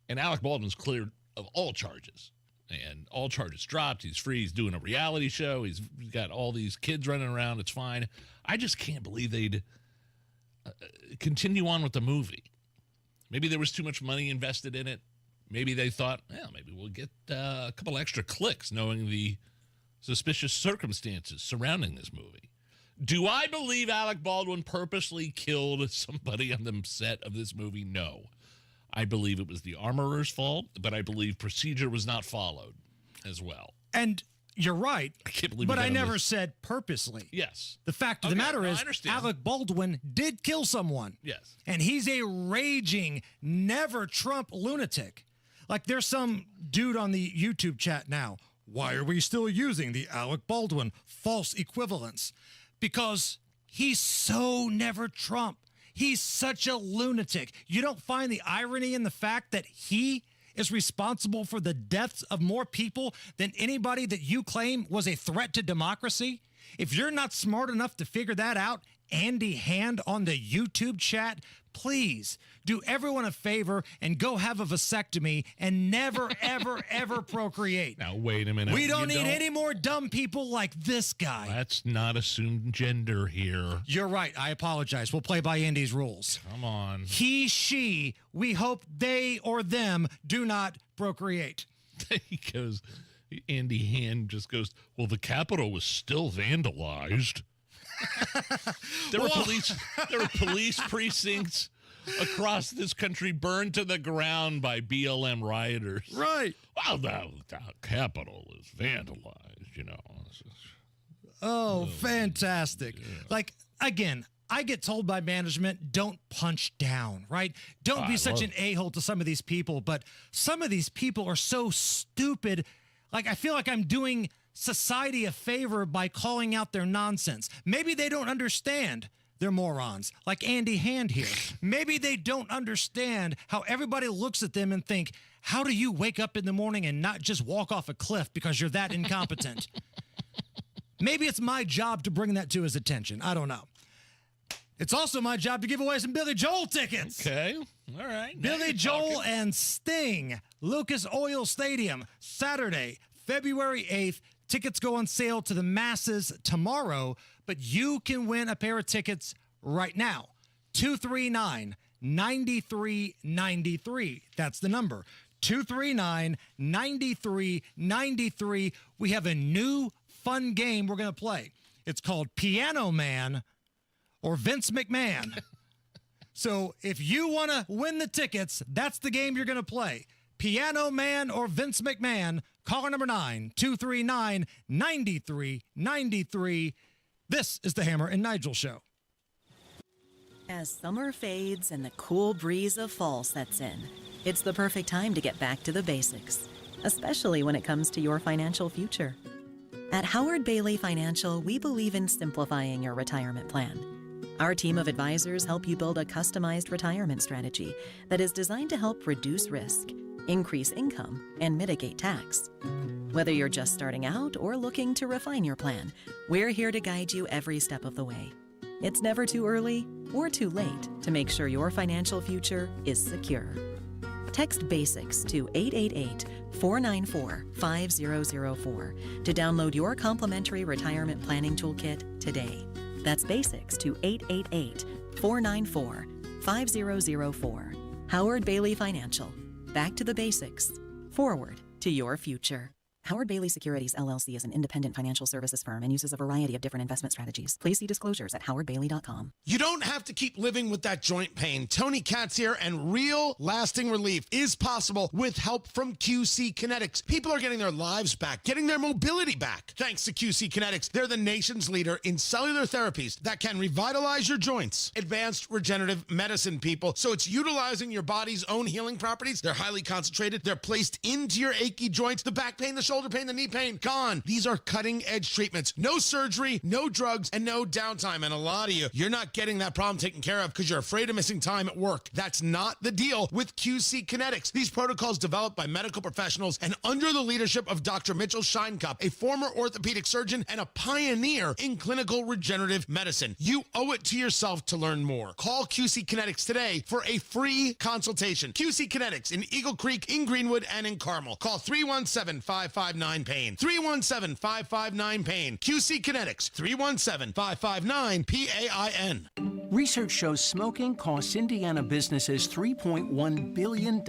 and Alec Baldwin's cleared of all charges, and all charges dropped. He's free. He's doing a reality show. He's got all these kids running around. It's fine. I just can't believe they'd continue on with the movie. Maybe there was too much money invested in it. Maybe they thought, well, maybe we'll get a couple extra clicks knowing the suspicious circumstances surrounding this movie. Do I believe Alec Baldwin purposely killed somebody on the set of this movie? No. I believe it was the armorer's fault, but I believe procedure was not followed as well. And you're right. I can't believe but I never said purposely. Yes. The fact of the matter is, Alec Baldwin did kill someone. Yes. And he's a raging, never Trump lunatic. Like there's some dude on the YouTube chat now. Why are we still using the Alec Baldwin false equivalence? Because he's so never Trump. He's such a lunatic. You don't find the irony in the fact that he is responsible for the deaths of more people than anybody that you claim was a threat to democracy? If you're not smart enough to figure that out, Andy Hand on the YouTube chat, please do everyone a favor and go have a vasectomy and never, ever, ever procreate. Now, wait a minute. We don't need any more dumb people like this guy. Let's not assume gender here. You're right. I apologize. We'll play by Andy's rules. Come on. He, she, we hope they or them do not procreate. He goes, Andy Hand just goes, well, the Capitol was still vandalized. There were police precincts across this country burned to the ground by BLM rioters. Right. Well, the Capitol is vandalized, you know. Oh, fantastic. Yeah. Like, again, I get told by management, don't punch down, right? Don't be such an a-hole to some of these people. But some of these people are so stupid. Like, I feel like I'm doing society a favor by calling out their nonsense. Maybe they don't understand they're morons, like Andy Hand here. Maybe they don't understand how everybody looks at them and think, how do you wake up in the morning and not just walk off a cliff because you're that incompetent? Maybe it's my job to bring that to his attention. I don't know. It's also my job to give away some Billy Joel tickets. Okay. All right. Billy Joel and Sting, Lucas Oil Stadium, Saturday, February 8th. Tickets go on sale to the masses tomorrow, but you can win a pair of tickets right now. 239-9393. That's the number. 239-9393. We have a new fun game we're going to play. It's called Piano Man or Vince McMahon. So if you want to win the tickets, that's the game you're going to play. Piano Man or Vince McMahon. Caller number 9-239-9393. This is the Hammer and Nigel Show. As summer fades and the cool breeze of fall sets in, it's the perfect time to get back to the basics, especially when it comes to your financial future. At Howard Bailey Financial, we believe in simplifying your retirement plan. Our team of advisors help you build a customized retirement strategy that is designed to help reduce risk, increase income, and mitigate tax. Whether you're just starting out or looking to refine your plan, we're here to guide you every step of the way. It's never too early or too late to make sure your financial future is secure. Text BASICS to 888-494-5004 to download your complimentary retirement planning toolkit today. That's BASICS to 888-494-5004. Howard Bailey Financial. Back to the basics. Forward to your future. Howard Bailey Securities, LLC is an independent financial services firm and uses a variety of different investment strategies. Please see disclosures at howardbailey.com. You don't have to keep living with that joint pain. Tony Katz here, and real lasting relief is possible with help from QC Kinetics. People are getting their lives back, getting their mobility back. Thanks to QC Kinetics, they're the nation's leader in cellular therapies that can revitalize your joints. Advanced regenerative medicine, people. So it's utilizing your body's own healing properties. They're highly concentrated. They're placed into your achy joints, the back pain, the shoulder shoulder pain, the knee pain, gone. These are cutting-edge treatments. No surgery, no drugs, and no downtime. And a lot of you, you're not getting that problem taken care of because you're afraid of missing time at work. That's not the deal with QC Kinetics. These protocols developed by medical professionals and under the leadership of Dr. Mitchell Scheinkup, a former orthopedic surgeon and a pioneer in clinical regenerative medicine. You owe it to yourself to learn more. Call QC Kinetics today for a free consultation. QC Kinetics in Eagle Creek, in Greenwood, and in Carmel. Call 317-559-PAIN. 317-559-PAIN. QC Kinetics, 317-559-PAIN. Research shows smoking costs Indiana businesses $3.1 billion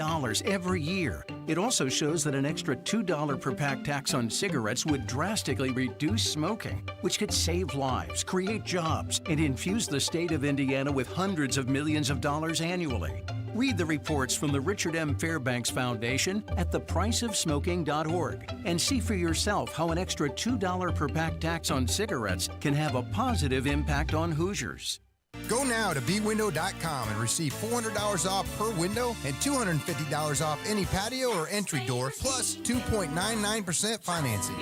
every year. It also shows that an extra $2 per pack tax on cigarettes would drastically reduce smoking, which could save lives, create jobs, and infuse the state of Indiana with hundreds of millions of dollars annually. Read the reports from the Richard M. Fairbanks Foundation at thepriceofsmoking.org and see for yourself how an extra $2 per pack tax on cigarettes can have a positive impact on Hoosiers. Go now to bwindow.com and receive $400 off per window and $250 off any patio or entry door, plus 2.99% financing.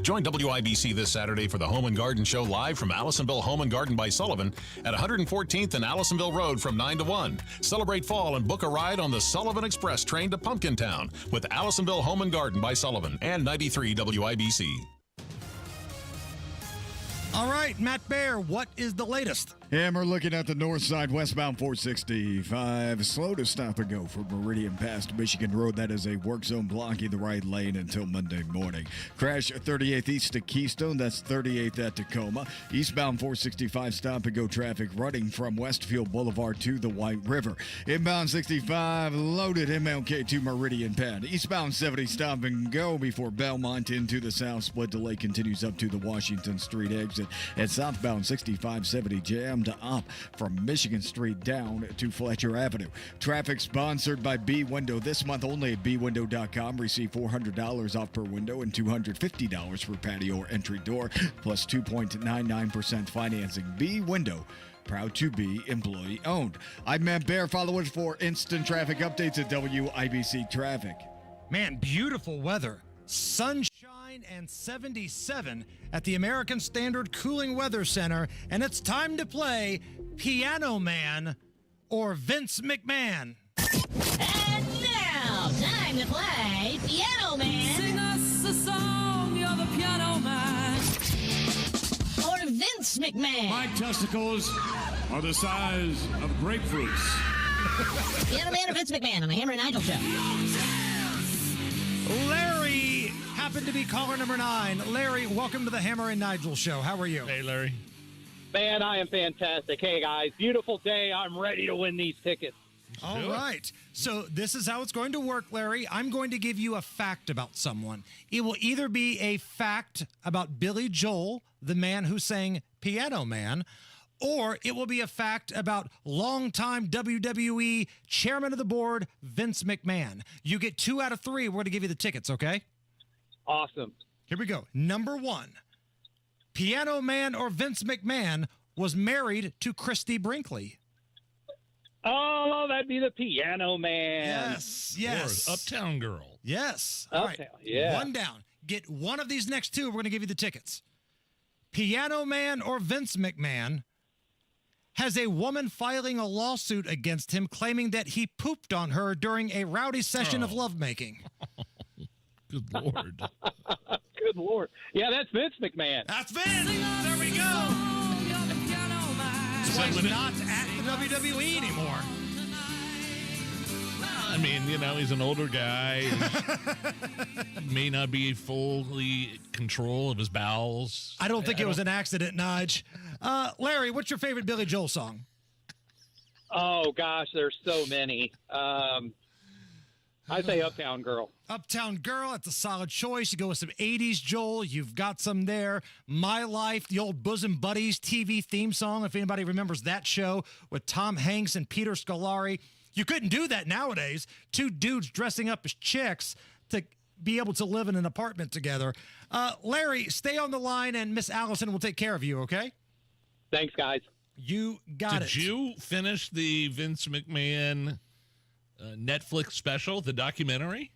Join WIBC this Saturday for the Home and Garden Show live from Allisonville Home and Garden by Sullivan at 114th and Allisonville Road from 9 to 1. Celebrate fall and book a ride on the Sullivan Express train to Pumpkintown with Allisonville Home and Garden by Sullivan and 93 WIBC. All right, Matt Bear, what is the latest? Hammer looking at the north side, westbound 465. Slow to stop and go from Meridian past Michigan Road. That is a work zone blocking the right lane until Monday morning. Crash 38th east to Keystone. That's 38th at Tacoma. Eastbound 465 stop and go traffic running from Westfield Boulevard to the White River. Inbound 65 loaded MLK to Meridian pad. Eastbound 70 stop and go before Belmont into the south. Split delay continues up to the Washington Street exit. And southbound 6570 jam to up from Michigan Street down to Fletcher Avenue. Traffic sponsored by B Window. This month only at bwindow.com. Receive $400 off per window and $250 for patio or entry door, plus 2.99% financing. B Window. Proud to be employee owned. I'm Matt Bear. Follow us for instant traffic updates at WIBC Traffic. Man, beautiful weather. Sunshine and 77 at the American Standard Cooling Weather Center, and it's time to play Piano Man or Vince McMahon. And now, time to play Piano Man. Sing us a song, you're the piano man. Or Vince McMahon. My testicles are the size of grapefruits. Piano Man or Vince McMahon on the Hammer and Nigel Show. Larry happened to be caller number 9. Larry, welcome to the Hammer and Nigel Show. How are you? Hey, Larry. Man, I am fantastic. Hey, guys, beautiful day. I'm ready to win these tickets. All right. So this is how it's going to work, Larry. I'm going to give you a fact about someone. It will either be a fact about Billy Joel, the man who sang Piano Man, or it will be a fact about longtime WWE chairman of the board, Vince McMahon. You get 2 out of 3. We're going to give you the tickets, okay? Awesome. Here we go. Number 1. Piano Man or Vince McMahon was married to Christy Brinkley. Oh, that'd be the Piano Man. Yes. Or Uptown Girl. Yes. Uptown, All right. yeah. 1 down. Get one of these next 2. We're going to give you the tickets. Piano Man or Vince McMahon has a woman filing a lawsuit against him claiming that he pooped on her during a rowdy session of lovemaking. Good Lord. Good Lord. Yeah, that's Vince McMahon. That's Vince. There we go. So he's not at the WWE anymore. I mean, you know, he's an older guy. He may not be fully in control of his bowels. I don't think it was an accident, Nige. Larry, what's your favorite Billy Joel song? Oh, gosh, there's so many. I'd say Uptown Girl. Uptown Girl, that's a solid choice. You go with some 80s Joel. You've got some there. My Life, the old Bosom Buddies TV theme song, if anybody remembers that show with Tom Hanks and Peter Scolari. You couldn't do that nowadays. 2 dudes dressing up as chicks to be able to live in an apartment together. Larry, stay on the line, and Miss Allison will take care of you, okay? Thanks, guys. You got it. Did you finish the Vince McMahon Netflix special, the documentary?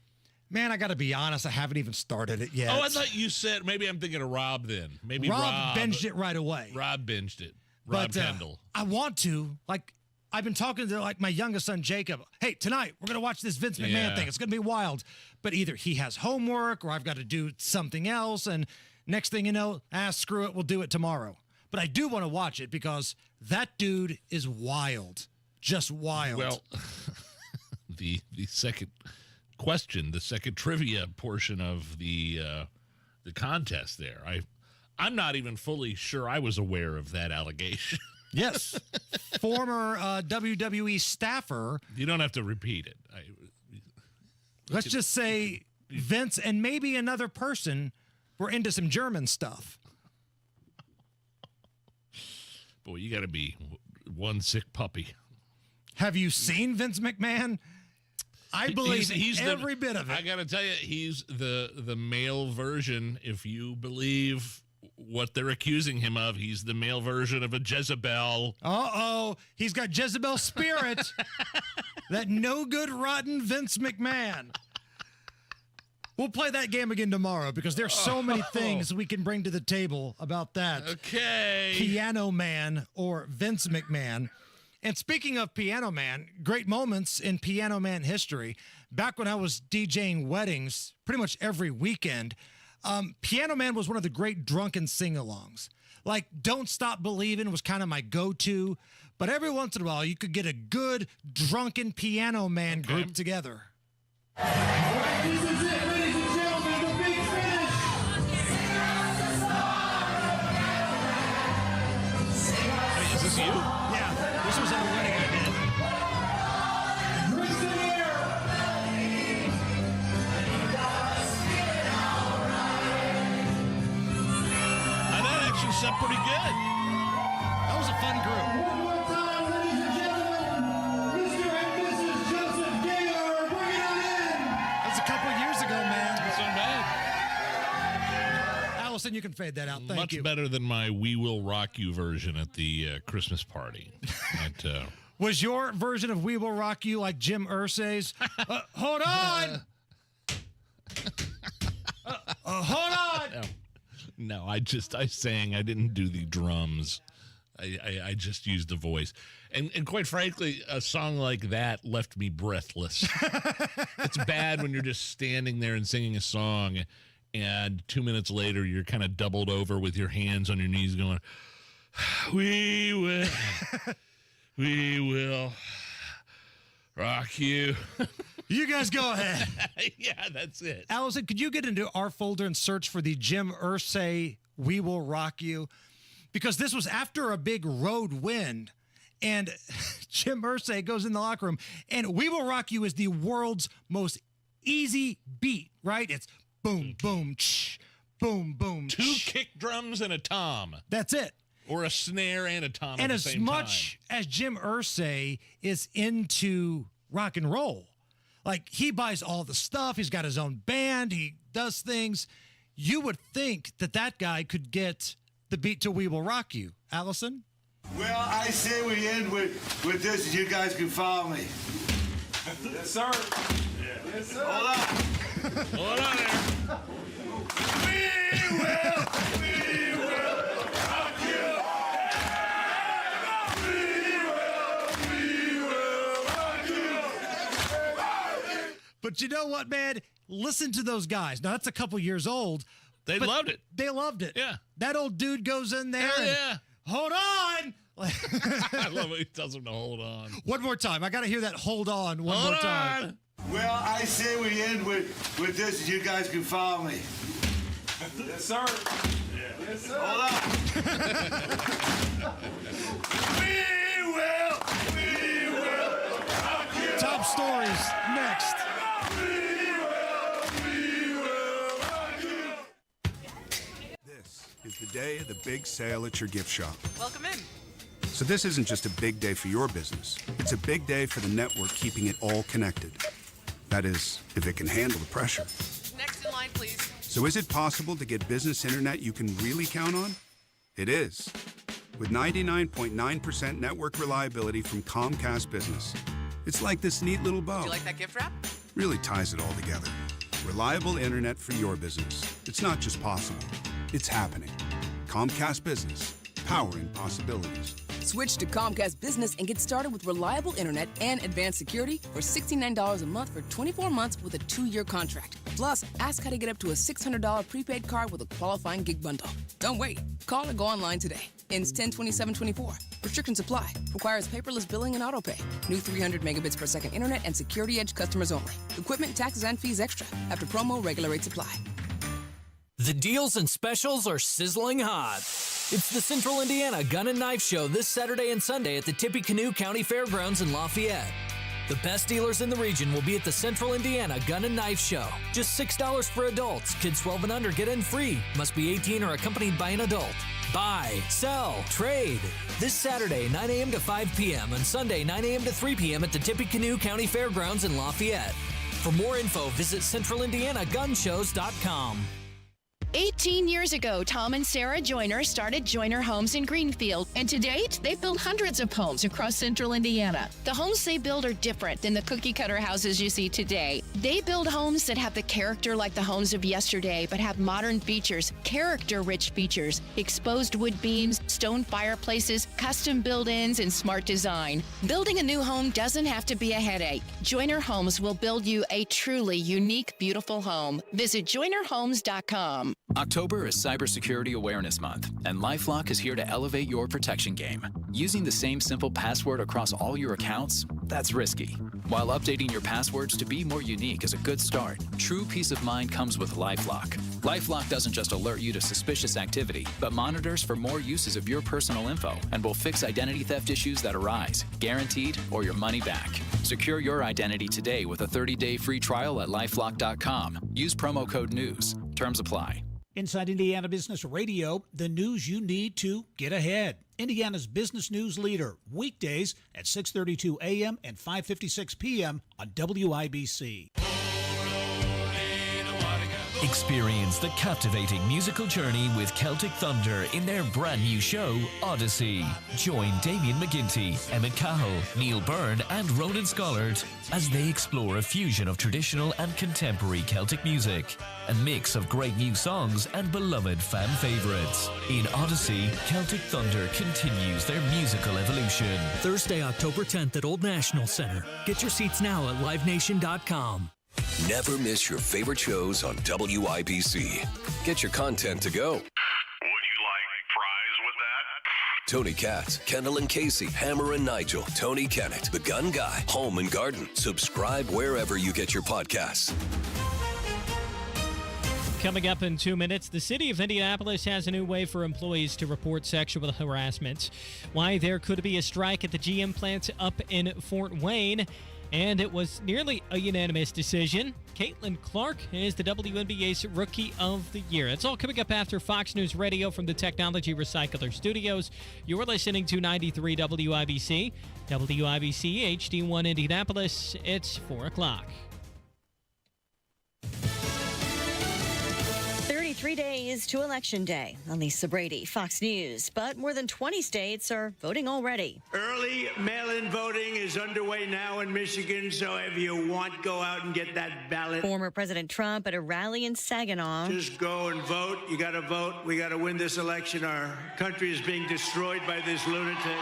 Man, I got to be honest. I haven't even started it yet. Oh, I thought you said, maybe I'm thinking of Rob then. Maybe Rob binged it right away. Rob binged it. Rob Kendall. I want to. Like, I've been talking to like my youngest son, Jacob. Hey, tonight we're going to watch this Vince McMahon thing. It's going to be wild. But either he has homework or I've got to do something else. And next thing you know, screw it. We'll do it tomorrow. But I do want to watch it because that dude is wild. Just wild. Well, the second question, the second trivia portion of the contest there, I'm not even fully sure I was aware of that allegation. Yes. Former WWE staffer. You don't have to repeat it. Let's just say Vince and maybe another person were into some German stuff. Boy, you got to be one sick puppy. Have you seen Vince McMahon? I believe he's every bit of it. I got to tell you, he's the male version. If you believe what they're accusing him of, he's the male version of a Jezebel. Uh-oh. He's got Jezebel spirit. That no good, rotten Vince McMahon. We'll play that game again tomorrow because there's so many things we can bring to the table about that. Okay. Piano Man or Vince McMahon. And speaking of Piano Man, great moments in Piano Man history. Back when I was DJing weddings pretty much every weekend, Piano Man was one of the great drunken sing-alongs. Like Don't Stop Believin' was kind of my go-to, but every once in a while you could get a good drunken Piano Man group together. All right, this is it, ladies and gentlemen, the big finish. Hey, is this you? Yeah, this was at a wedding I did. That actually sounded pretty good. That was a fun group. One more time, ladies and gentlemen, Mr. and Mrs. Joseph Gaylor, bring it on in. That's a couple years ago, man. That's not bad. Allison, you can fade that out. Thank Much you. better than my We Will Rock You version at the Christmas party. Was your version of We Will Rock You like Jim Irsay's? Hold on! Hold on! No, I sang. I didn't do the drums. I just used the voice. And quite frankly, a song like that left me breathless. It's bad when you're just standing there and singing a song, and 2 minutes later, you're kind of doubled over with your hands on your knees going, we will rock you. You guys go ahead. Yeah, that's it. Allison, could you get into our folder and search for the Jim Irsay We Will Rock You? Because this was after a big road win, and Jim Irsay goes in the locker room, and We Will Rock You is the world's most easy beat, right? It's boom, boom, ch, boom, boom, ch. 2 kick drums and a tom. That's it. Or a snare and a tom And at the as same much as Jim Irsay is into rock and roll, like he buys all the stuff, he's got his own band, he does things, you would think that that guy could get the beat to We Will Rock You. Allison? Well, I say we end with this, and you guys can follow me. Yes, sir. Yes, sir. Hold on. Hold on there. We will rock you. We will rock you. But you know what, man? Listen to those guys. Now, that's a couple years old. They loved it. They loved it. Yeah. That old dude goes in there. Hell and, yeah. Hold on. I love it. He tells them to hold on. One more time. I got to hear that hold on one more time. Well, I say we end with this, and you guys can follow me. Yes, sir. Yes, sir. Hold on. We will rock you. Top stories next. This is the day of the big sale at your gift shop. Welcome in. So this isn't just a big day for your business. It's a big day for the network keeping it all connected. That is, if it can handle the pressure. Next in line, please. So is it possible to get business internet you can really count on? It is. With 99.9% network reliability from Comcast Business. It's like this neat little bow. Do you like that gift wrap? Really ties it all together. Reliable internet for your business. It's not just possible, it's happening. Comcast Business, powering possibilities. Switch to Comcast Business and get started with reliable internet and advanced security for $69 a month for 24 months with a 2-year contract. Plus, ask how to get up to a $600 prepaid card with a qualifying gig bundle. Don't wait. Call or go online today. Ends 10/27/24. Restrictions apply. Requires paperless billing and autopay. New 300 megabits per second internet and Security Edge customers only. Equipment, taxes, and fees extra. After promo, regular rates apply. The deals and specials are sizzling hot. It's the Central Indiana Gun and Knife Show this Saturday and Sunday at the Tippecanoe County Fairgrounds in Lafayette. The best dealers in the region will be at the Central Indiana Gun and Knife Show. Just $6 for adults. Kids 12 and under get in free. Must be 18 or accompanied by an adult. Buy, sell, trade. This Saturday, 9 a.m. to 5 p.m. and Sunday, 9 a.m. to 3 p.m. at the Tippecanoe County Fairgrounds in Lafayette. For more info, visit centralindianagunshows.com. 18 years ago, Tom and Sarah Joyner started Joyner Homes in Greenfield, and to date, they've built hundreds of homes across central Indiana. The homes they build are different than the cookie-cutter houses you see today. They build homes that have the character like the homes of yesterday, but have modern features, character-rich features, exposed wood beams, stone fireplaces, custom build-ins, and smart design. Building a new home doesn't have to be a headache. Joyner Homes will build you a truly unique, beautiful home. Visit joynerhomes.com. October is Cybersecurity Awareness Month, and LifeLock is here to elevate your protection game. Using the same simple password across all your accounts, that's risky. While updating your passwords to be more unique is a good start, true peace of mind comes with LifeLock. LifeLock doesn't just alert you to suspicious activity, but monitors for more uses of your personal info and will fix identity theft issues that arise, guaranteed, or your money back. Secure your identity today with a 30-day free trial at LifeLock.com. Use promo code NEWS. Terms apply. Inside Indiana Business Radio, the news you need to get ahead. Indiana's business news leader, weekdays at 6:32 a.m. and 5:56 p.m. on WIBC. Experience the captivating musical journey with Celtic Thunder in their brand new show, Odyssey. Join Damien McGinty, Emmett Cahill, Neil Byrne, and Ronan Scollard as they explore a fusion of traditional and contemporary Celtic music, a mix of great new songs and beloved fan favorites. In Odyssey, Celtic Thunder continues their musical evolution. Thursday, October 10th at Old National Center. Get your seats now at livenation.com. Never miss your favorite shows on WIBC. Get your content to go. Would you like fries with that? Tony Katz, Kendall and Casey, Hammer and Nigel, Tony Kennett, The Gun Guy, Home and Garden. Subscribe wherever you get your podcasts. Coming up in 2 minutes, the city of Indianapolis has a new way for employees to report sexual harassment. Why there could be a strike at the GM plant up in Fort Wayne. And it was nearly a unanimous decision. Caitlin Clark is the WNBA's Rookie of the Year. It's all coming up after Fox News Radio from the Technology Recycler Studios. You're listening to 93 WIBC. WIBC HD1 Indianapolis. It's 4 o'clock. 33 days to Election Day. On Lisa Brady, Fox News. But more than 20 states are voting already. Early mail-in voting is underway now in Michigan, so if you want, go out and get that ballot. Former President Trump at a rally in Saginaw. Just go and vote. You got to vote. We got to win this election. Our country is being destroyed by this lunatic.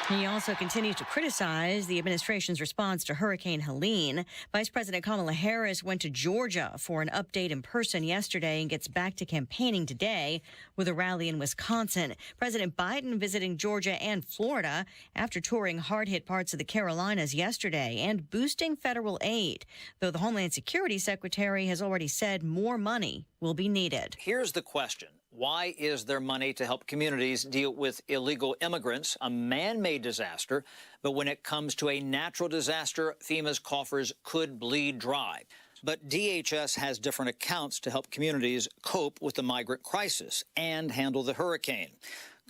He also continues to criticize the administration's response to Hurricane Helene. Vice President Kamala Harris went to Georgia for an update in person yesterday and gets back to campaigning today with a rally in Wisconsin. President Biden visiting Georgia and Florida after touring hard-hit parts of the Carolinas yesterday and boosting federal aid, though the Homeland Security Secretary has already said more money will be needed. Here's the question. Why is there money to help communities deal with illegal immigrants, a man-made disaster, but when it comes to a natural disaster, FEMA's coffers could bleed dry? But DHS has different accounts to help communities cope with the migrant crisis and handle the hurricane.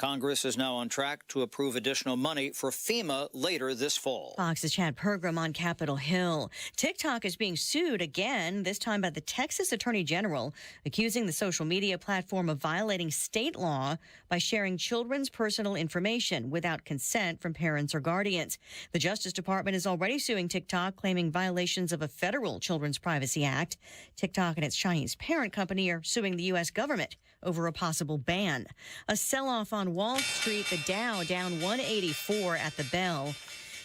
Congress is now on track to approve additional money for FEMA later this fall. Fox's Chad Pergram on Capitol Hill. TikTok is being sued again, this time by the Texas Attorney General, accusing the social media platform of violating state law by sharing children's personal information without consent from parents or guardians. The Justice Department is already suing TikTok, claiming violations of a federal Children's Privacy Act. TikTok and its Chinese parent company are suing the U.S. government over a possible ban. A sell-off on Wall Street, the Dow down 184 at the bell.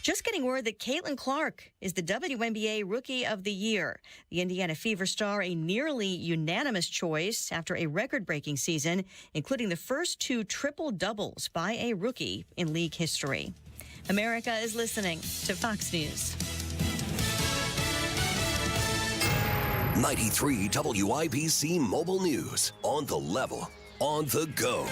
Just getting word that Caitlin Clark is the WNBA Rookie of the Year. The Indiana Fever star, a nearly unanimous choice after a record-breaking season, including the first 2 triple-doubles by a rookie in league history. America is listening to Fox News. 93 WIBC Mobile News. On the level, on the go.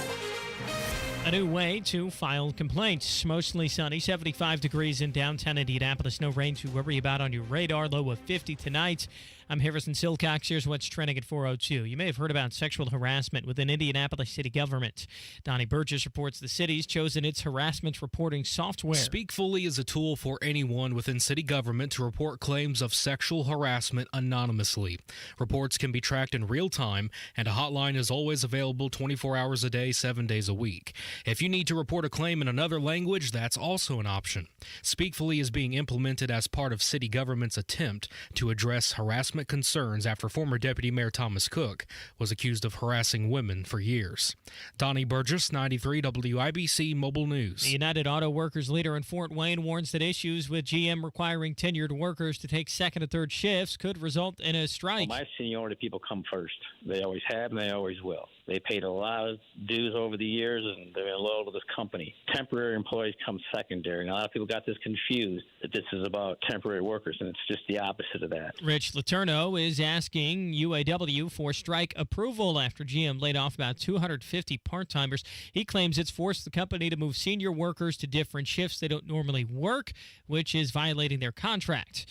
A new way to file complaints. Mostly sunny, 75 degrees in downtown Indianapolis. No rain to worry about on your radar. Low of 50 tonight. I'm Harrison Silcox. Here's what's trending at 4:02. You may have heard about sexual harassment within Indianapolis city government. Donnie Burgess reports the city's chosen its harassment reporting software. Speak Fully is a tool for anyone within city government to report claims of sexual harassment anonymously. Reports can be tracked in real time, and a hotline is always available 24 hours a day, 7 days a week. If you need to report a claim in another language, that's also an option. Speak Fully is being implemented as part of city government's attempt to address harassment concerns after former Deputy Mayor Thomas Cook was accused of harassing women for years. Donnie Burgess, 93 WIBC Mobile News. The United Auto Workers leader in Fort Wayne warns that issues with GM requiring tenured workers to take second and third shifts could result in a strike. Well, my seniority people come first. They always have and they always will. They paid a lot of dues over the years, and they're loyal to this company. Temporary employees come secondary. And a lot of people got this confused that this is about temporary workers, and it's just the opposite of that. Rich Letourneau is asking UAW for strike approval after GM laid off about 250 part-timers. He claims it's forced the company to move senior workers to different shifts they don't normally work, which is violating their contract.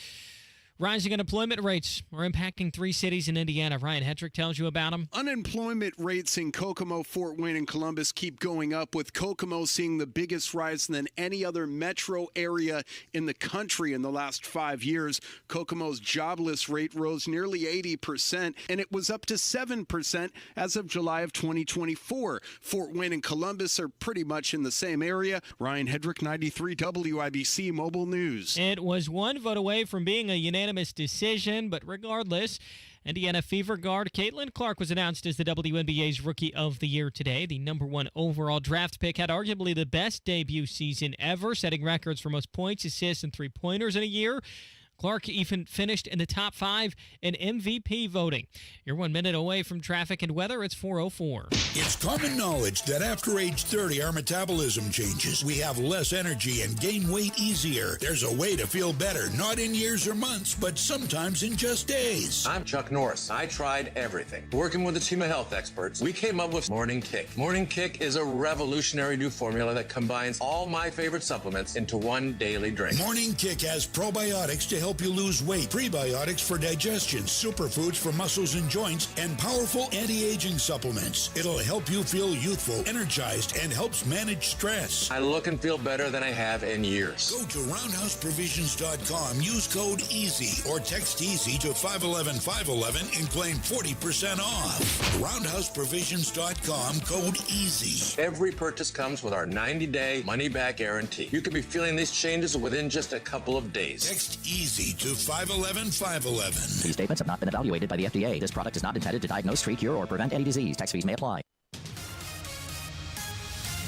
Rising unemployment rates are impacting 3 cities in Indiana. Ryan Hetrick tells you about them. Unemployment rates in Kokomo, Fort Wayne, and Columbus keep going up, with Kokomo seeing the biggest rise than any other metro area in the country in the last 5 years. Kokomo's jobless rate rose nearly 80%, and it was up to 7% as of July of 2024. Fort Wayne and Columbus are pretty much in the same area. Ryan Hedrick, 93 WIBC Mobile News. It was one vote away from being a unanimous decision, but regardless, Indiana Fever guard Caitlin Clark was announced as the WNBA's Rookie of the Year today. The #1 overall draft pick had arguably the best debut season ever, setting records for most points, assists, and three-pointers in a year. Clark even finished in the top 5 in MVP voting. You're 1 minute away from traffic and weather. It's 4:04. It's common knowledge that after age 30, our metabolism changes. We have less energy and gain weight easier. There's a way to feel better, not in years or months, but sometimes in just days. I'm Chuck Norris. I tried everything. Working with a team of health experts, we came up with Morning Kick. Morning Kick is a revolutionary new formula that combines all my favorite supplements into one daily drink. Morning Kick has probiotics to help you lose weight, prebiotics for digestion, superfoods for muscles and joints, and powerful anti-aging supplements. It'll help you feel youthful, energized, and helps manage stress. I look and feel better than I have in years. Go to roundhouseprovisions.com, use code EASY, or text EASY to 511-511 and claim 40% off. Roundhouseprovisions.com, code EASY. Every purchase comes with our 90-day money-back guarantee. You could be feeling these changes within just a couple of days. Text EASY to 511-511. These statements have not been evaluated by the FDA. This product is not intended to diagnose, treat, cure, or prevent any disease. Tax fees may apply.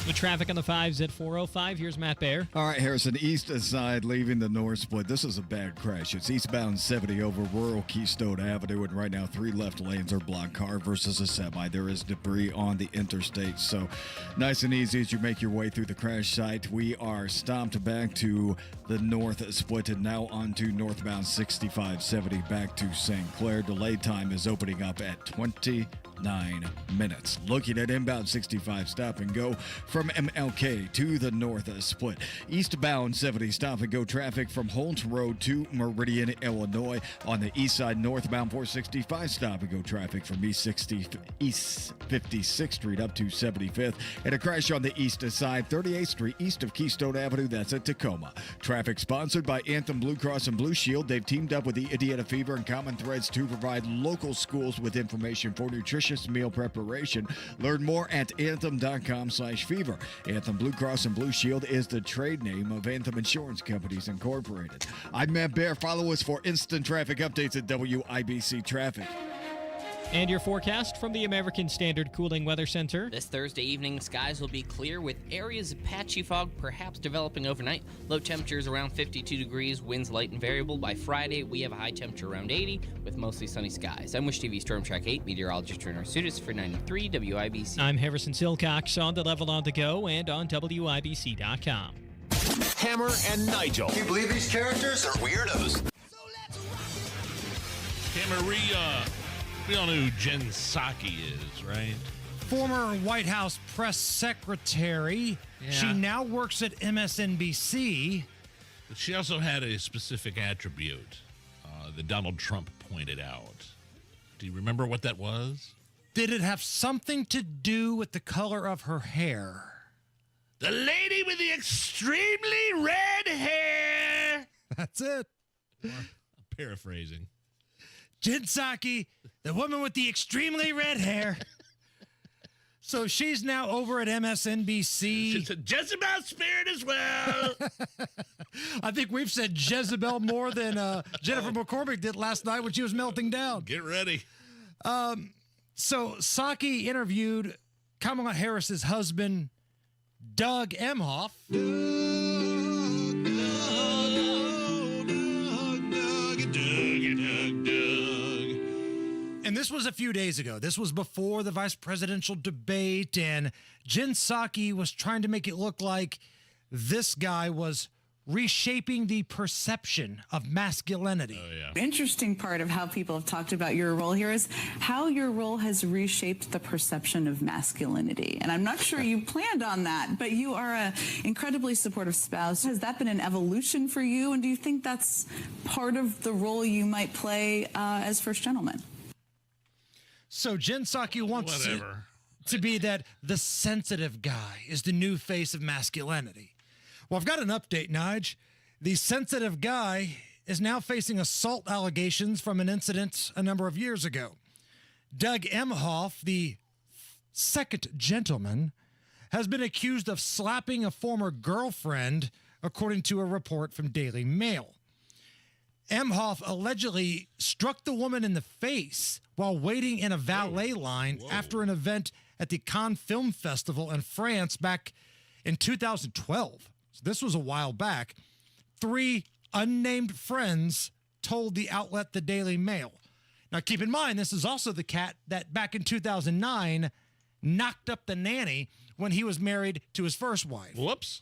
With traffic on the 5s at 4:05, here's Matt Baer. All right, Harrison, east side leaving the north split. This is a bad crash. It's eastbound 70 over rural Keystone Avenue, and right now 3 left lanes are blocked. Car versus a semi. There is debris on the interstate, so nice and easy as you make your way through the crash site. We are stopped back to the north split and now onto northbound 6570 back to St. Clair. Delay time is opening up at 20 9 minutes. Looking at inbound 65 stop and go from MLK to the north split. Eastbound 70 stop and go traffic from Holmes Road to Meridian, Illinois. On the east side, northbound 465 stop and go traffic from East 56th Street up to 75th. And a crash on the east side, 38th Street east of Keystone Avenue. That's at Tacoma. Traffic sponsored by Anthem Blue Cross and Blue Shield. They've teamed up with the Indiana Fever and Common Threads to provide local schools with information for nutritious meal preparation. Learn more at anthem.com/fever. Anthem Blue Cross and Blue Shield is the trade name of Anthem Insurance Companies Incorporated. I'm Matt Bear. Follow us for instant traffic updates at WIBC Traffic. And your forecast from the American Standard Cooling Weather Center. This Thursday evening, skies will be clear with areas of patchy fog perhaps developing overnight. Low temperatures around 52 degrees, winds light and variable. By Friday, we have a high temperature around 80 with mostly sunny skies. I'm Wish TV Storm Track 8 meteorologist Turner Sutis for 93 WIBC. I'm Harrison Silcox on the Level on the Go and on WIBC.com. Hammer and Nigel. Can you believe these characters are weirdos? Hammer, we all know who Jen Psaki is, right? Former White House press secretary. Yeah. She now works at MSNBC. But she also had a specific attribute that Donald Trump pointed out. Do you remember what that was? Did it have something to do with the color of her hair? The lady with the extremely red hair. That's it. Paraphrasing. Jen Psaki, the woman with the extremely red hair. So she's now over at MSNBC. She's a Jezebel spirit as well. I think we've said Jezebel more than Jennifer McCormick did last night when she was melting down. Get ready. So Psaki interviewed Kamala Harris's husband, Doug Emhoff. And this was a few days ago. This was before the vice presidential debate, and Jen Psaki was trying to make it look like this guy was reshaping the perception of masculinity. Oh, yeah. Interesting part of how people have talked about your role here is how your role has reshaped the perception of masculinity. And I'm not sure you planned on that, but you are an incredibly supportive spouse. Has that been an evolution for you? And do you think that's part of the role you might play as first gentleman? So Jen Psaki wants to be that the sensitive guy is the new face of masculinity. Well, I've got an update, Nige. The sensitive guy is now facing assault allegations from an incident a number of years ago. Doug Emhoff, the second gentleman, has been accused of slapping a former girlfriend, according to a report from Daily Mail. Emhoff allegedly struck the woman in the face while waiting in a valet line after an event at the Cannes Film Festival in France back in 2012. So this was a while back. 3 unnamed friends told the outlet the Daily Mail. Now, keep in mind, this is also the cat that back in 2009 knocked up the nanny when he was married to his first wife. Whoops.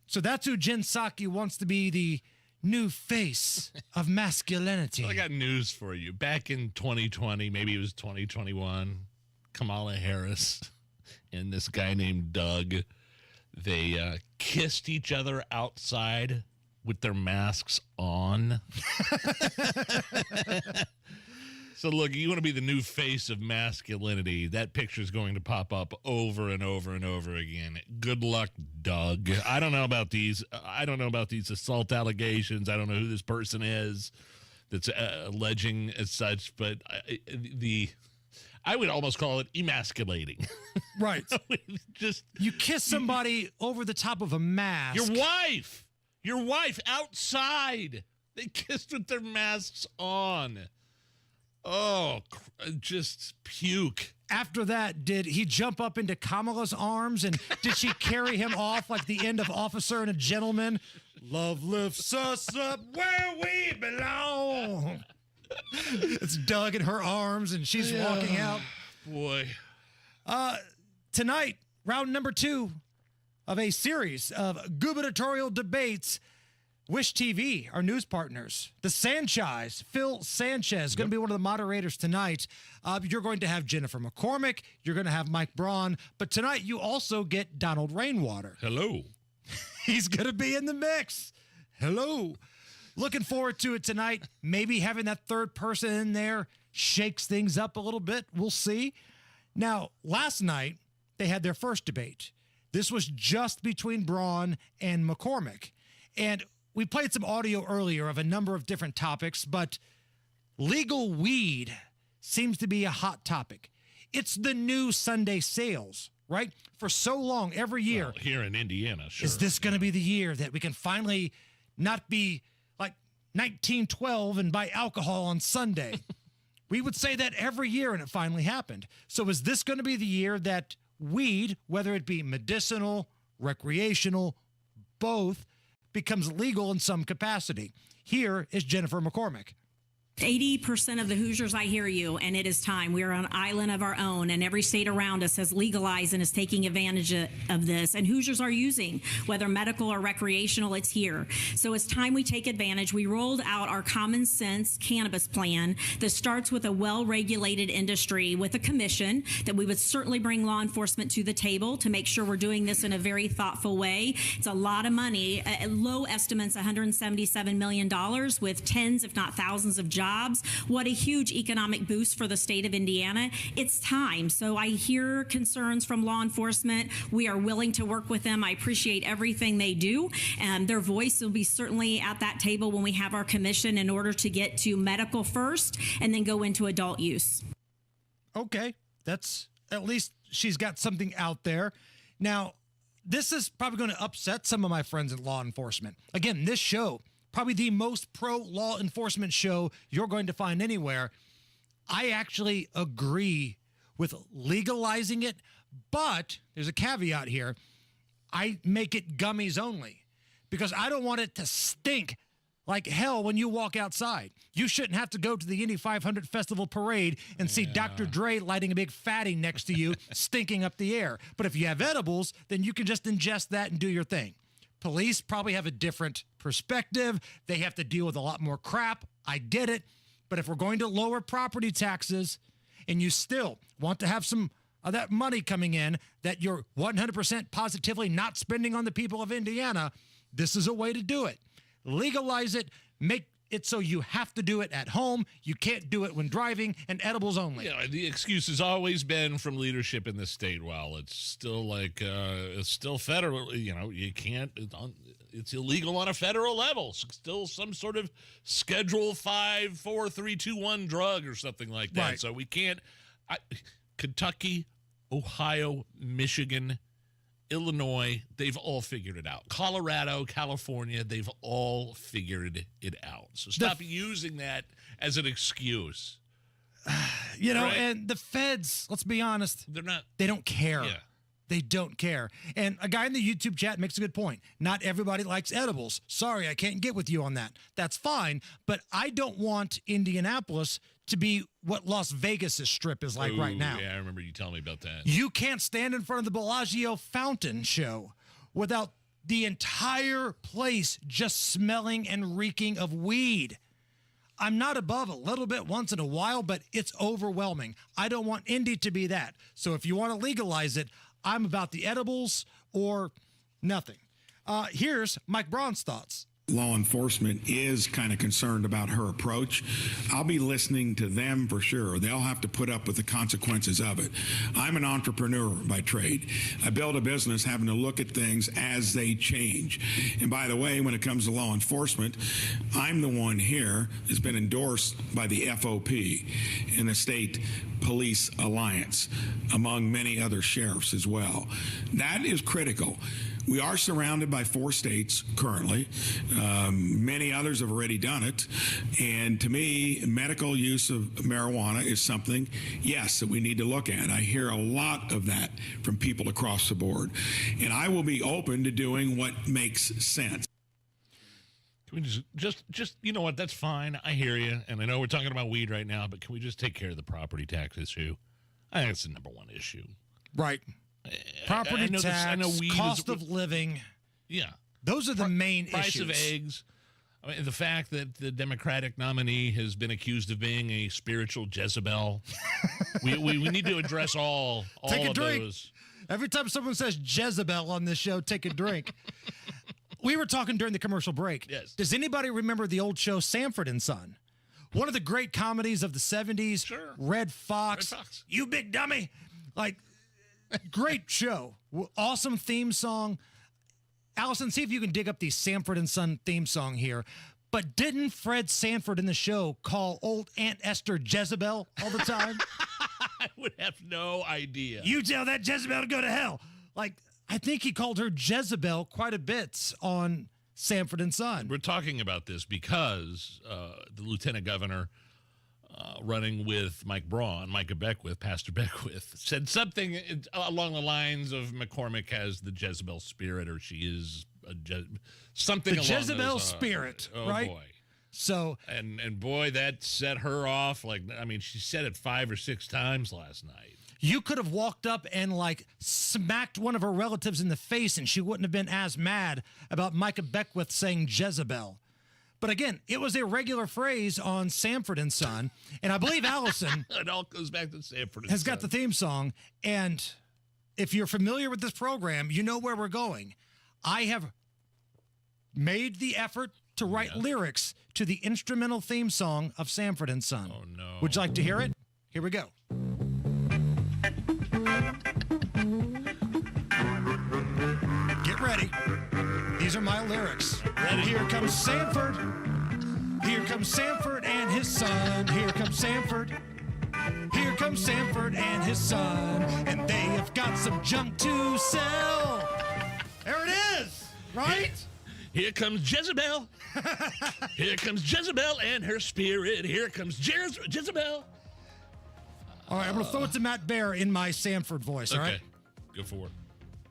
So that's who Jen Psaki wants to be the new face of masculinity. Well, I got news for you. Back in 2020, maybe it was 2021, Kamala Harris and this guy named Doug, they kissed each other outside with their masks on. So, look, you want to be the new face of masculinity. That picture is going to pop up over and over and over again. Good luck, Doug. I don't know about these assault allegations. I don't know who this person is that's alleging as such, but I would almost call it emasculating. Right. Just you kiss somebody over the top of a mask. Your wife outside. They kissed with their masks on. Oh, just puke. After that, did he jump up into Kamala's arms and did she carry him off like the end of Officer and a Gentleman? Love lifts us up where we belong. It's Doug in her arms and she's walking out. Boy. Tonight, round number 2 of a series of gubernatorial debates Wish TV, our news partners. The Sanchez, Phil Sanchez, going to be one of the moderators tonight. You're going to have Jennifer McCormick. You're going to have Mike Braun. But tonight you also get Donald Rainwater. Hello. He's going to be in the mix. Hello. Looking forward to it tonight. Maybe having that third person in there shakes things up a little bit. We'll see. Now, last night, they had their first debate. This was just between Braun and McCormick. And we played some audio earlier of a number of different topics, but legal weed seems to be a hot topic. It's the new Sunday sales, right? For so long, every year. Well, here in Indiana, sure. Is this going to be the year that we can finally not be like 1912 and buy alcohol on Sunday? We would say that every year, and it finally happened. So is this going to be the year that weed, whether it be medicinal, recreational, both, becomes legal in some capacity? Here is Jennifer McCormick. 80% of the Hoosiers, I hear you, and it is time. We are on an island of our own, and every state around us has legalized and is taking advantage of this. And Hoosiers are using, whether medical or recreational, it's here. So it's time we take advantage. We rolled out our common sense cannabis plan that starts with a well-regulated industry with a commission that we would certainly bring law enforcement to the table to make sure we're doing this in a very thoughtful way. It's a lot of money. Low estimates, $177 million with tens, if not thousands of jobs. What a huge economic boost for the state of Indiana. It's time. So I hear concerns from law enforcement. We are willing to work with them. I appreciate everything they do. Their voice will be certainly at that table when we have our commission in order to get to medical first and then go into adult use. Okay. That's at least she's got something out there. Now, this is probably going to upset some of my friends in law enforcement. Again, this show, probably the most pro-law enforcement show you're going to find anywhere. I actually agree with legalizing it, but there's a caveat here. I make it gummies only because I don't want it to stink like hell when you walk outside. You shouldn't have to go to the Indy 500 Festival Parade and see Dr. Dre lighting a big fatty next to you, stinking up the air. But if you have edibles, then you can just ingest that and do your thing. Police probably have a different perspective. They have to deal with a lot more crap. I get it. But if we're going to lower property taxes and you still want to have some of that money coming in that you're 100% positively not spending on the people of Indiana, this is a way to do it. Legalize it. Make it so you have to do it at home. You can't do it when driving, and edibles only. Yeah, the excuse has always been from leadership in the state. Well, it's still like it's still federal. You know, you can't. It's illegal on a federal level. Still some sort of Schedule 5, 4, 3, 2, 1 drug or something like that. Right. So we can't. Kentucky, Ohio, Michigan, Illinois, they've all figured it out. Colorado, California, they've all figured it out. So stop using that as an excuse. You know, right? And the feds, let's be honest, they don't care. Yeah. They don't care. And a guy in the YouTube chat makes a good point. Not everybody likes edibles. Sorry, I can't get with you on that. That's fine. But I don't want Indianapolis to be what Las Vegas' strip is like right now. Yeah, I remember you telling me about that. You can't stand in front of the Bellagio fountain show without the entire place just smelling and reeking of weed. I'm not above a little bit once in a while, but it's overwhelming. I don't want Indy to be that. So if you want to legalize it, I'm about the edibles or nothing. Here's Mike Braun's thoughts. Law enforcement is kind of concerned about her approach. I'll be listening to them for sure. They'll have to put up with the consequences of it. I'm an entrepreneur by trade. I build a business having to look at things as they change. And by the way, when it comes to law enforcement, I'm the one here that's been endorsed by the FOP and the State Police Alliance, among many other sheriffs as well. That is critical. We are surrounded by 4 states currently. Many others have already done it. And to me, medical use of marijuana is something, yes, that we need to look at. I hear a lot of that from people across the board. And I will be open to doing what makes sense. Can we just you know what, that's fine. I hear you. And I know we're talking about weed right now, but can we just take care of the property tax issue? I think it's the number one issue. Right. Property tax, cost of living. Yeah. Those are the main price issues. Price of eggs. I mean, the fact that the Democratic nominee has been accused of being a spiritual Jezebel. we need to address all Take a of drink. those. Every time someone says Jezebel on this show, take a drink. We were talking during the commercial break. Yes. Does anybody remember the old show Sanford and Son? One of the great comedies of the 70s. Sure. Red Fox. Red Fox. You big dummy. Like, great show. Awesome theme song. Allison, see if you can dig up the Sanford and Son theme song here. But didn't Fred Sanford in the show call old Aunt Esther Jezebel all the time? I would have no idea. You tell that Jezebel to go to hell. Like, I think he called her Jezebel quite a bit on Sanford and Son. We're talking about this because the lieutenant governor running with Pastor Beckwith, said something along the lines of McCormick has the Jezebel spirit, or she is something the along Jezebel those, spirit, oh right? Boy. So and boy, that set her off. Like, I mean, she said it 5 or 6 times last night. You could have walked up and like smacked one of her relatives in the face and she wouldn't have been as mad about Micah Beckwith saying Jezebel. But again, it was a regular phrase on Sanford and Son. And I believe Allison it all goes back to Sanford and has Son. got the theme song. And if you're familiar with this program, you know where we're going. I have made the effort to write lyrics to the instrumental theme song of Sanford and Son. Oh, no. Would you like to hear it? Here we go. Get ready. These are my lyrics. Ready. Here comes Sanford. Here comes Sanford and his son. Here comes Sanford. Here comes Sanford and his son. And they have got some junk to sell. There it is. Right? Here comes Jezebel. Here comes Jezebel and her spirit. Here comes Jezebel. All right, I'm going to throw it to Matt Bear in my Sanford voice, all right? Okay, go for it.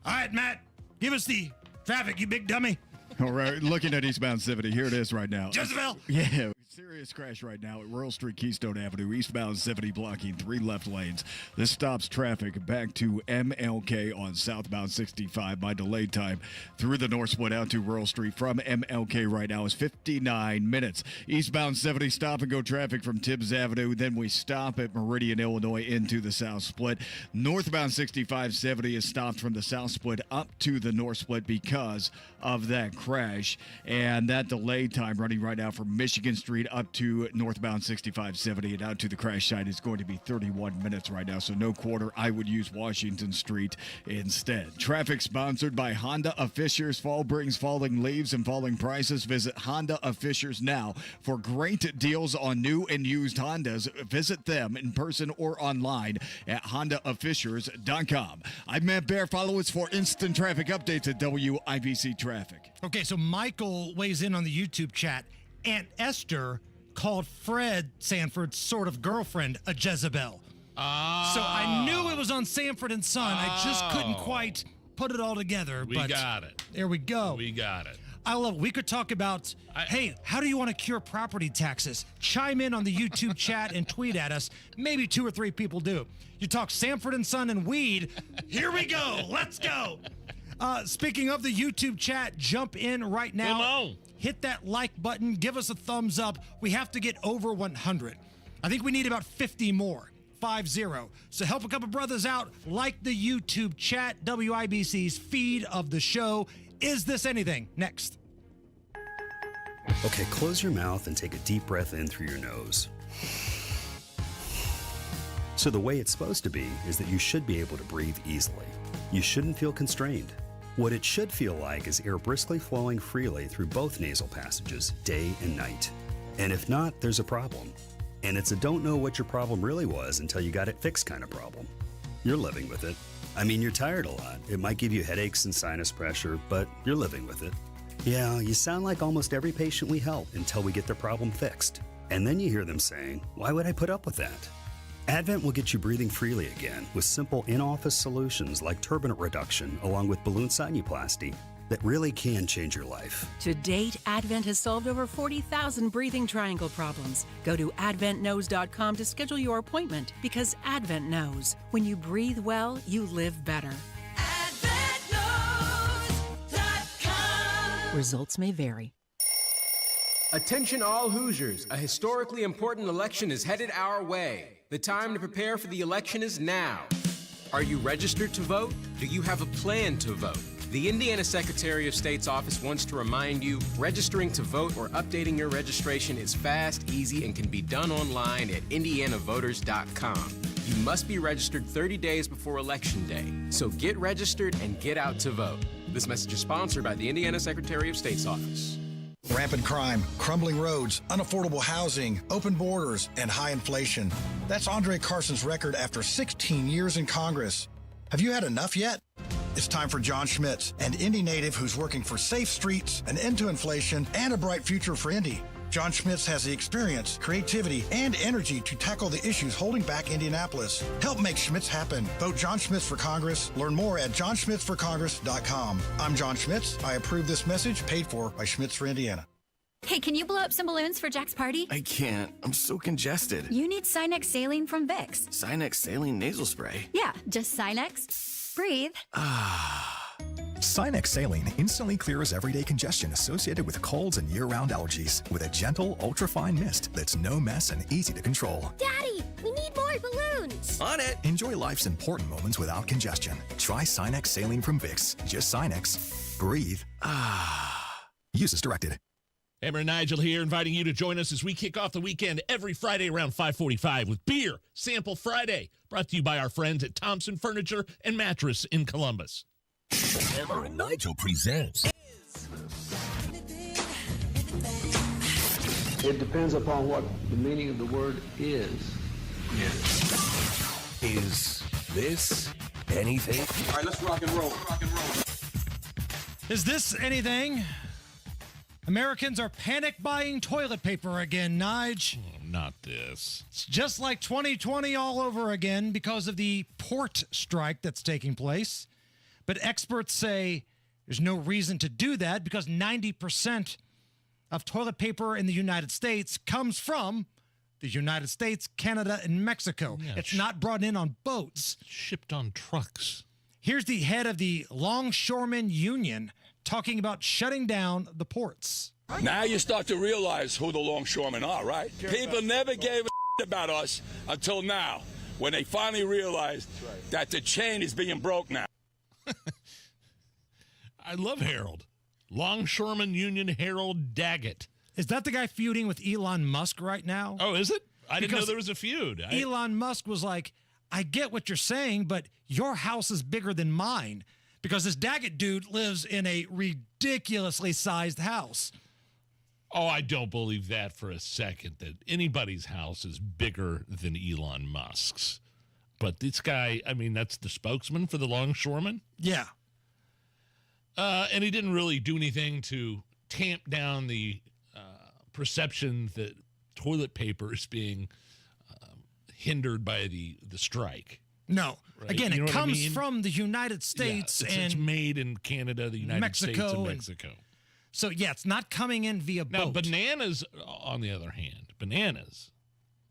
All right, Matt, give us the traffic, you big dummy. All right, looking at eastbound 70, here it is right now. Jezebel! Yeah, serious crash right now at Rural Street, Keystone Avenue, eastbound 70, blocking 3 left lanes. This stops traffic back to MLK on southbound 65. My delay time through the North Split out to Rural Street from MLK right now is 59 minutes. Eastbound 70, stop and go traffic from Tibbs Avenue. Then we stop at Meridian, Illinois into the South Split. Northbound 6570 is stopped from the South Split up to the North Split because of that crash. And that delay time running right now from Michigan Street up to northbound 6570 and out to the crash site is going to be 31 minutes right now. So no quarter. I would use Washington Street instead. Traffic sponsored by Honda of Fishers. Fall brings falling leaves and falling prices. Visit Honda of Fishers now for great deals on new and used Hondas. Visit them in person or online at hondaoffishers.com. I'm Matt Bear. Follow us for instant traffic updates at WIBC Traffic. Okay, so Michael weighs in on the YouTube chat. Aunt Esther called Fred Sanford's sort of girlfriend a Jezebel. So I knew it was on Sanford and Son. I just couldn't quite put it all together. We got it. There we go. We got it. I love it. We could talk about, hey, how do you want to cure property taxes? Chime in on the YouTube chat and tweet at us. Maybe 2 or 3 people do. You talk Sanford and Son and weed. Here we go. Let's go. Speaking of the YouTube chat, jump in right now. Come on. Hit that like button. Give us a thumbs up. We have to get over 100. I think we need about 50 more. 50. So help a couple brothers out. Like the YouTube chat, WIBC's feed of the show. Is This Anything? Next. Okay, close your mouth and take a deep breath in through your nose. So the way it's supposed to be is that you should be able to breathe easily. You shouldn't feel constrained. What it should feel like is air briskly flowing freely through both nasal passages, day and night. And if not, there's a problem. And it's a don't know what your problem really was until you got it fixed kind of problem. You're living with it. I mean, you're tired a lot. It might give you headaches and sinus pressure, but you're living with it. Yeah, you sound like almost every patient we help until we get their problem fixed. And then you hear them saying, why would I put up with that? Advent will get you breathing freely again with simple in-office solutions like turbinate reduction along with balloon sinuplasty that really can change your life. To date, Advent has solved over 40,000 breathing triangle problems. Go to adventknows.com to schedule your appointment because Advent knows when you breathe well, you live better. Results may vary. Attention all Hoosiers, a historically important election is headed our way. The time to prepare for the election is now. Are you registered to vote? Do you have a plan to vote? The Indiana Secretary of State's office wants to remind you, registering to vote or updating your registration is fast, easy, and can be done online at indianavoters.com. You must be registered 30 days before Election Day, so get registered and get out to vote. This message is sponsored by the Indiana Secretary of State's office. Rampant crime, crumbling roads, unaffordable housing, open borders, and high inflation. That's Andre Carson's record after 16 years in Congress. Have you had enough yet? It's time for John Schmitz, an Indy native who's working for safe streets, an end to inflation, and a bright future for Indy. John Schmitz has the experience, creativity, and energy to tackle the issues holding back Indianapolis. Help make Schmitz happen. Vote John Schmitz for Congress. Learn more at johnschmitzforcongress.com. I'm John Schmitz. I approve this message, paid for by Schmitz for Indiana. Hey, can you blow up some balloons for Jack's party? I can't. I'm so congested. You need Sinex Saline from Vicks. Sinex Saline nasal spray? Yeah, just Sinex. Breathe. Sinex Saline instantly clears everyday congestion associated with colds and year-round allergies with a gentle, ultra-fine mist that's no mess and easy to control. Daddy, we need more balloons. On it. Enjoy life's important moments without congestion. Try Sinex Saline from Vicks. Just Sinex. Breathe. Use as directed. Hammer and Nigel here, inviting you to join us as we kick off the weekend every Friday around 5:45 with Beer Sample Friday, brought to you by our friends at Thompson Furniture and Mattress in Columbus. Hammer and Nigel presents. It depends upon what the meaning of the word is. Is this anything? All right, let's rock and roll. Is this anything? Americans are panic buying toilet paper again, Nige. Not this. It's just like 2020 all over again because of the port strike that's taking place. But experts say there's no reason to do that because 90% of toilet paper in the United States comes from the United States, Canada, and Mexico. Yeah, it's not brought in on boats. Shipped on trucks. Here's the head of the Longshoremen Union talking about shutting down the ports. Now you start to realize who the longshoremen are, right? People never gave a about us until now, when they finally realized that the chain is being broke now. I love Harold. Longshoreman Union Harold Daggett. Is that the guy feuding with Elon Musk right now? Oh, is it? I didn't know there was a feud. Elon Musk was like, I get what you're saying, but your house is bigger than mine. Because this Daggett dude lives in a ridiculously sized house. Oh, I don't believe that for a second, that anybody's house is bigger than Elon Musk's. But this guy, I mean, that's the spokesman for the longshoremen? Yeah. And he didn't really do anything to tamp down the perception that toilet paper is being hindered by the strike. No. Right? Again, you know it comes I mean? from the United States it's made in Canada, the United States, and Mexico. So, yeah, it's not coming in via boat. Now, bananas, on the other hand,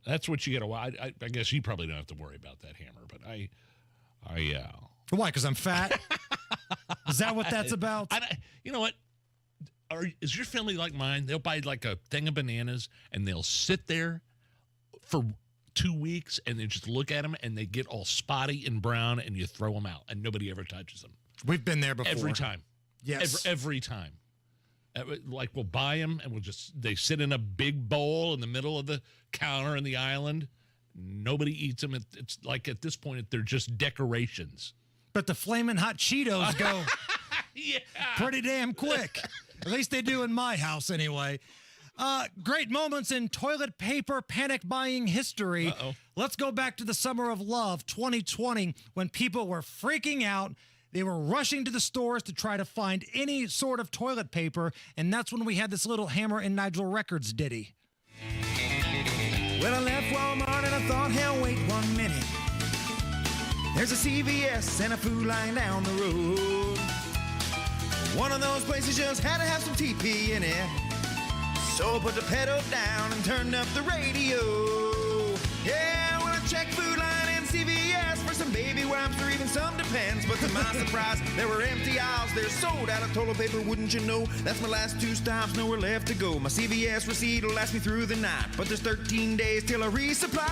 that's what you got to watch. I guess you probably don't have to worry about that, Hammer, but Why, because I'm fat? Is that what that's about? You know what? Is your family like mine? They'll buy like a thing of bananas, and they'll sit there for 2 weeks, and they just look at them, and they get all spotty and brown, and you throw them out, and nobody ever touches them. We've been there before. Every time. Yes. Every time. Like, we'll buy them, and they sit in a big bowl in the middle of the counter in the island. Nobody eats them. It's like, at this point, they're just decorations. But the Flamin' Hot Cheetos go pretty damn quick. At least they do in my house, anyway. Great moments in toilet paper panic buying history. Let's go back to the summer of love, 2020, when people were freaking out. They were rushing to the stores to try to find any sort of toilet paper, and that's when we had this little Hammer and Nigel Records ditty. Well, I left Walmart and I thought, hell, wait 1 minute. There's a CVS and a Food Line down the road. One of those places just had to have some TP in it. So I put the pedal down and turned up the radio. Yeah, well, I checked Food Line and CVS for some baby wipes to even some Depends. But to my surprise, there were empty aisles. They're sold out of toilet paper, wouldn't you know? That's my last 2 stops, nowhere left to go. My CVS receipt will last me through the night, but there's 13 days till I resupply.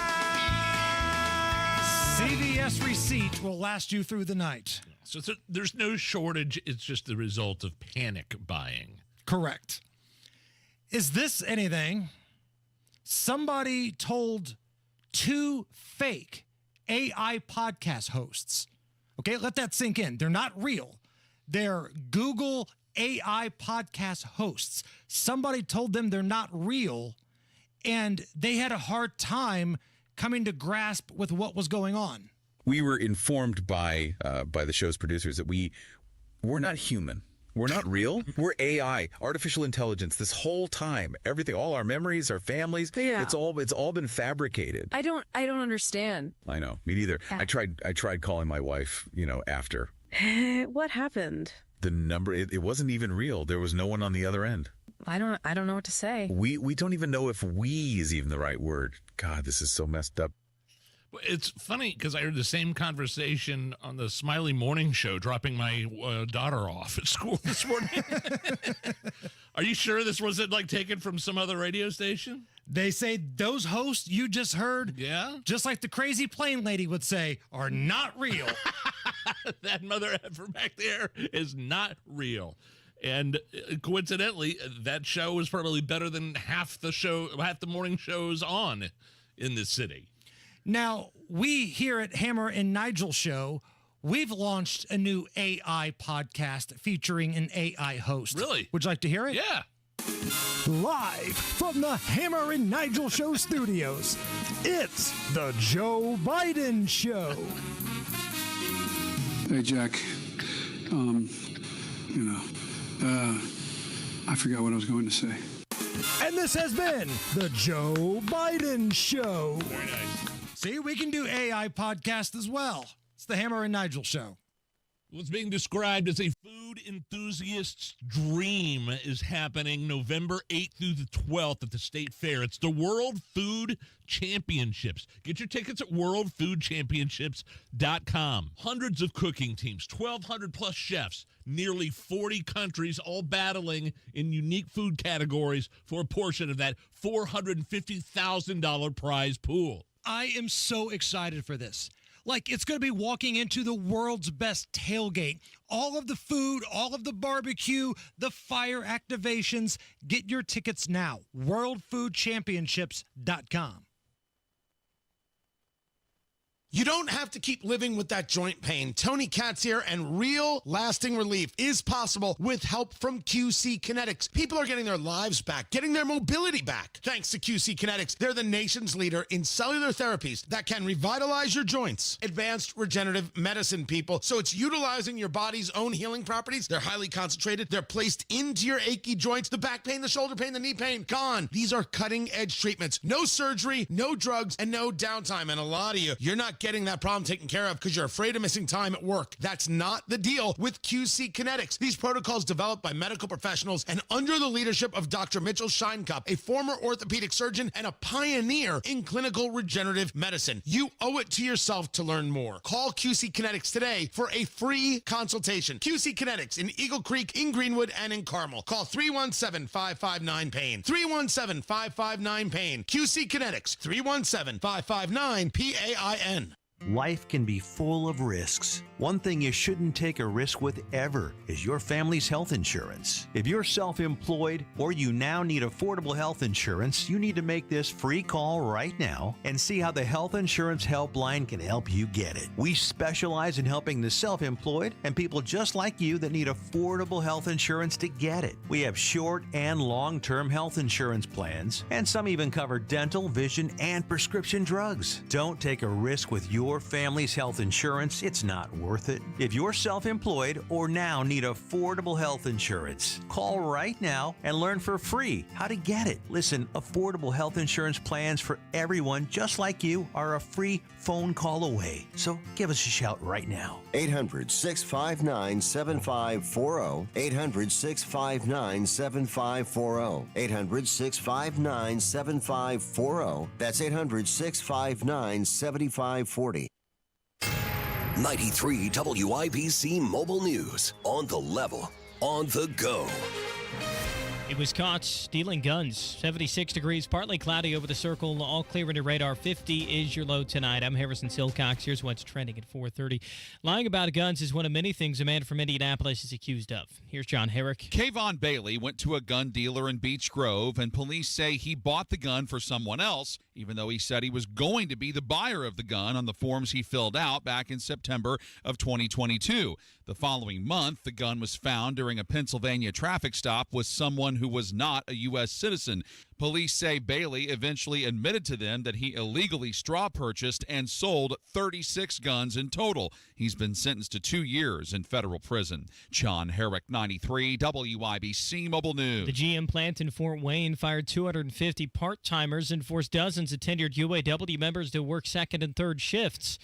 CVS receipt will last you through the night. So there's no shortage. It's just the result of panic buying. Correct. Is this anything? Somebody told 2 fake AI podcast hosts. Okay, let that sink in. They're not real. They're Google AI podcast hosts. Somebody told them they're not real, and they had a hard time coming to grasp with what was going on. We were informed by the show's producers that we're not human. We're not real. We're AI, artificial intelligence. This whole time, everything, all our memories, our families, it's all been fabricated. I don't understand. I know, me neither. Yeah. I tried calling my wife, after. What happened? The number, it wasn't even real. There was no one on the other end. I don't know what to say. We don't even know if "we" is even the right word. God, this is so messed up. It's funny because I heard the same conversation on the Smiley Morning Show, dropping my daughter off at school this morning. Are you sure this wasn't taken from some other radio station? They say those hosts you just heard, just like the crazy plane lady would say, are not real. That mother effer back there is not real. And coincidentally, that show was probably better than half the morning shows on in this city. Now, we here at Hammer and Nigel Show, we've launched a new AI podcast featuring an AI host. Really? Would you like to hear it? Yeah. Live from the Hammer and Nigel Show studios, it's the Joe Biden Show. Hey, Jack. I forgot what I was going to say. And this has been the Joe Biden Show. Very nice. See, we can do AI podcast as well. It's the Hammer and Nigel Show. What's being described as a food enthusiast's dream is happening November 8th through the 12th at the State Fair. It's the World Food Championships. Get your tickets at worldfoodchampionships.com. Hundreds of cooking teams, 1,200 plus chefs, nearly 40 countries, all battling in unique food categories for a portion of that $450,000 prize pool. I am so excited for this. It's going to be walking into the world's best tailgate. All of the food, all of the barbecue, the fire activations. Get your tickets now. worldfoodchampionships.com. You don't have to keep living with that joint pain. Tony Katz here, and real lasting relief is possible with help from QC Kinetics. People are getting their lives back, getting their mobility back. Thanks to QC Kinetics, they're the nation's leader in cellular therapies that can revitalize your joints. Advanced regenerative medicine, people. So it's utilizing your body's own healing properties. They're highly concentrated. They're placed into your achy joints, the back pain, the shoulder pain, the knee pain, gone. These are cutting edge treatments. No surgery, no drugs, and no downtime. And a lot of you're not getting that problem taken care of because you're afraid of missing time at work. That's not the deal with QC Kinetics. These protocols developed by medical professionals and under the leadership of Dr. Mitchell Scheinkup, a former orthopedic surgeon and a pioneer in clinical regenerative medicine. You owe it to yourself to learn more. Call QC Kinetics today for a free consultation. QC Kinetics in Eagle Creek, in Greenwood, and in Carmel. Call 317-559-PAIN. 317-559-PAIN. QC Kinetics, 317-559-PAIN. Life can be full of risks. One thing you shouldn't take a risk with ever is your family's health insurance. If you're self-employed or you now need affordable health insurance, you need to make this free call right now and see how the Health Insurance Helpline can help you get it. We specialize in helping the self-employed and people just like you that need affordable health insurance to get it. We have short and long-term health insurance plans, and some even cover dental, vision, and prescription drugs. Don't take a risk with your family's health insurance. It's not worth it. If you're self-employed or now need affordable health insurance, call right now and learn for free how to get it. Listen, affordable health insurance plans for everyone just like you are a free phone call away. So give us a shout right now. 800-659-7540. 800-659-7540. 800-659-7540. That's 800-659-7540. 93 WIBC Mobile News. On the level, on the go. He was caught stealing guns. 76 degrees, partly cloudy over the circle. All clear into radar. 50 is your low tonight. I'm Harrison Silcox. Here's what's trending at 4:30. Lying about guns is one of many things a man from Indianapolis is accused of. Here's John Herrick. Kayvon Bailey went to a gun dealer in Beech Grove, and police say he bought the gun for someone else, even though he said he was going to be the buyer of the gun on the forms he filled out back in September of 2022. The following month, the gun was found during a Pennsylvania traffic stop with someone who was not a U.S. citizen. Police say Bailey eventually admitted to them that he illegally straw purchased and sold 36 guns in total. He's been sentenced to 2 years in federal prison. John Herrick, 93 WIBC Mobile News. The GM plant in Fort Wayne fired 250 part-timers and forced dozens of tenured UAW members to work second and third shifts.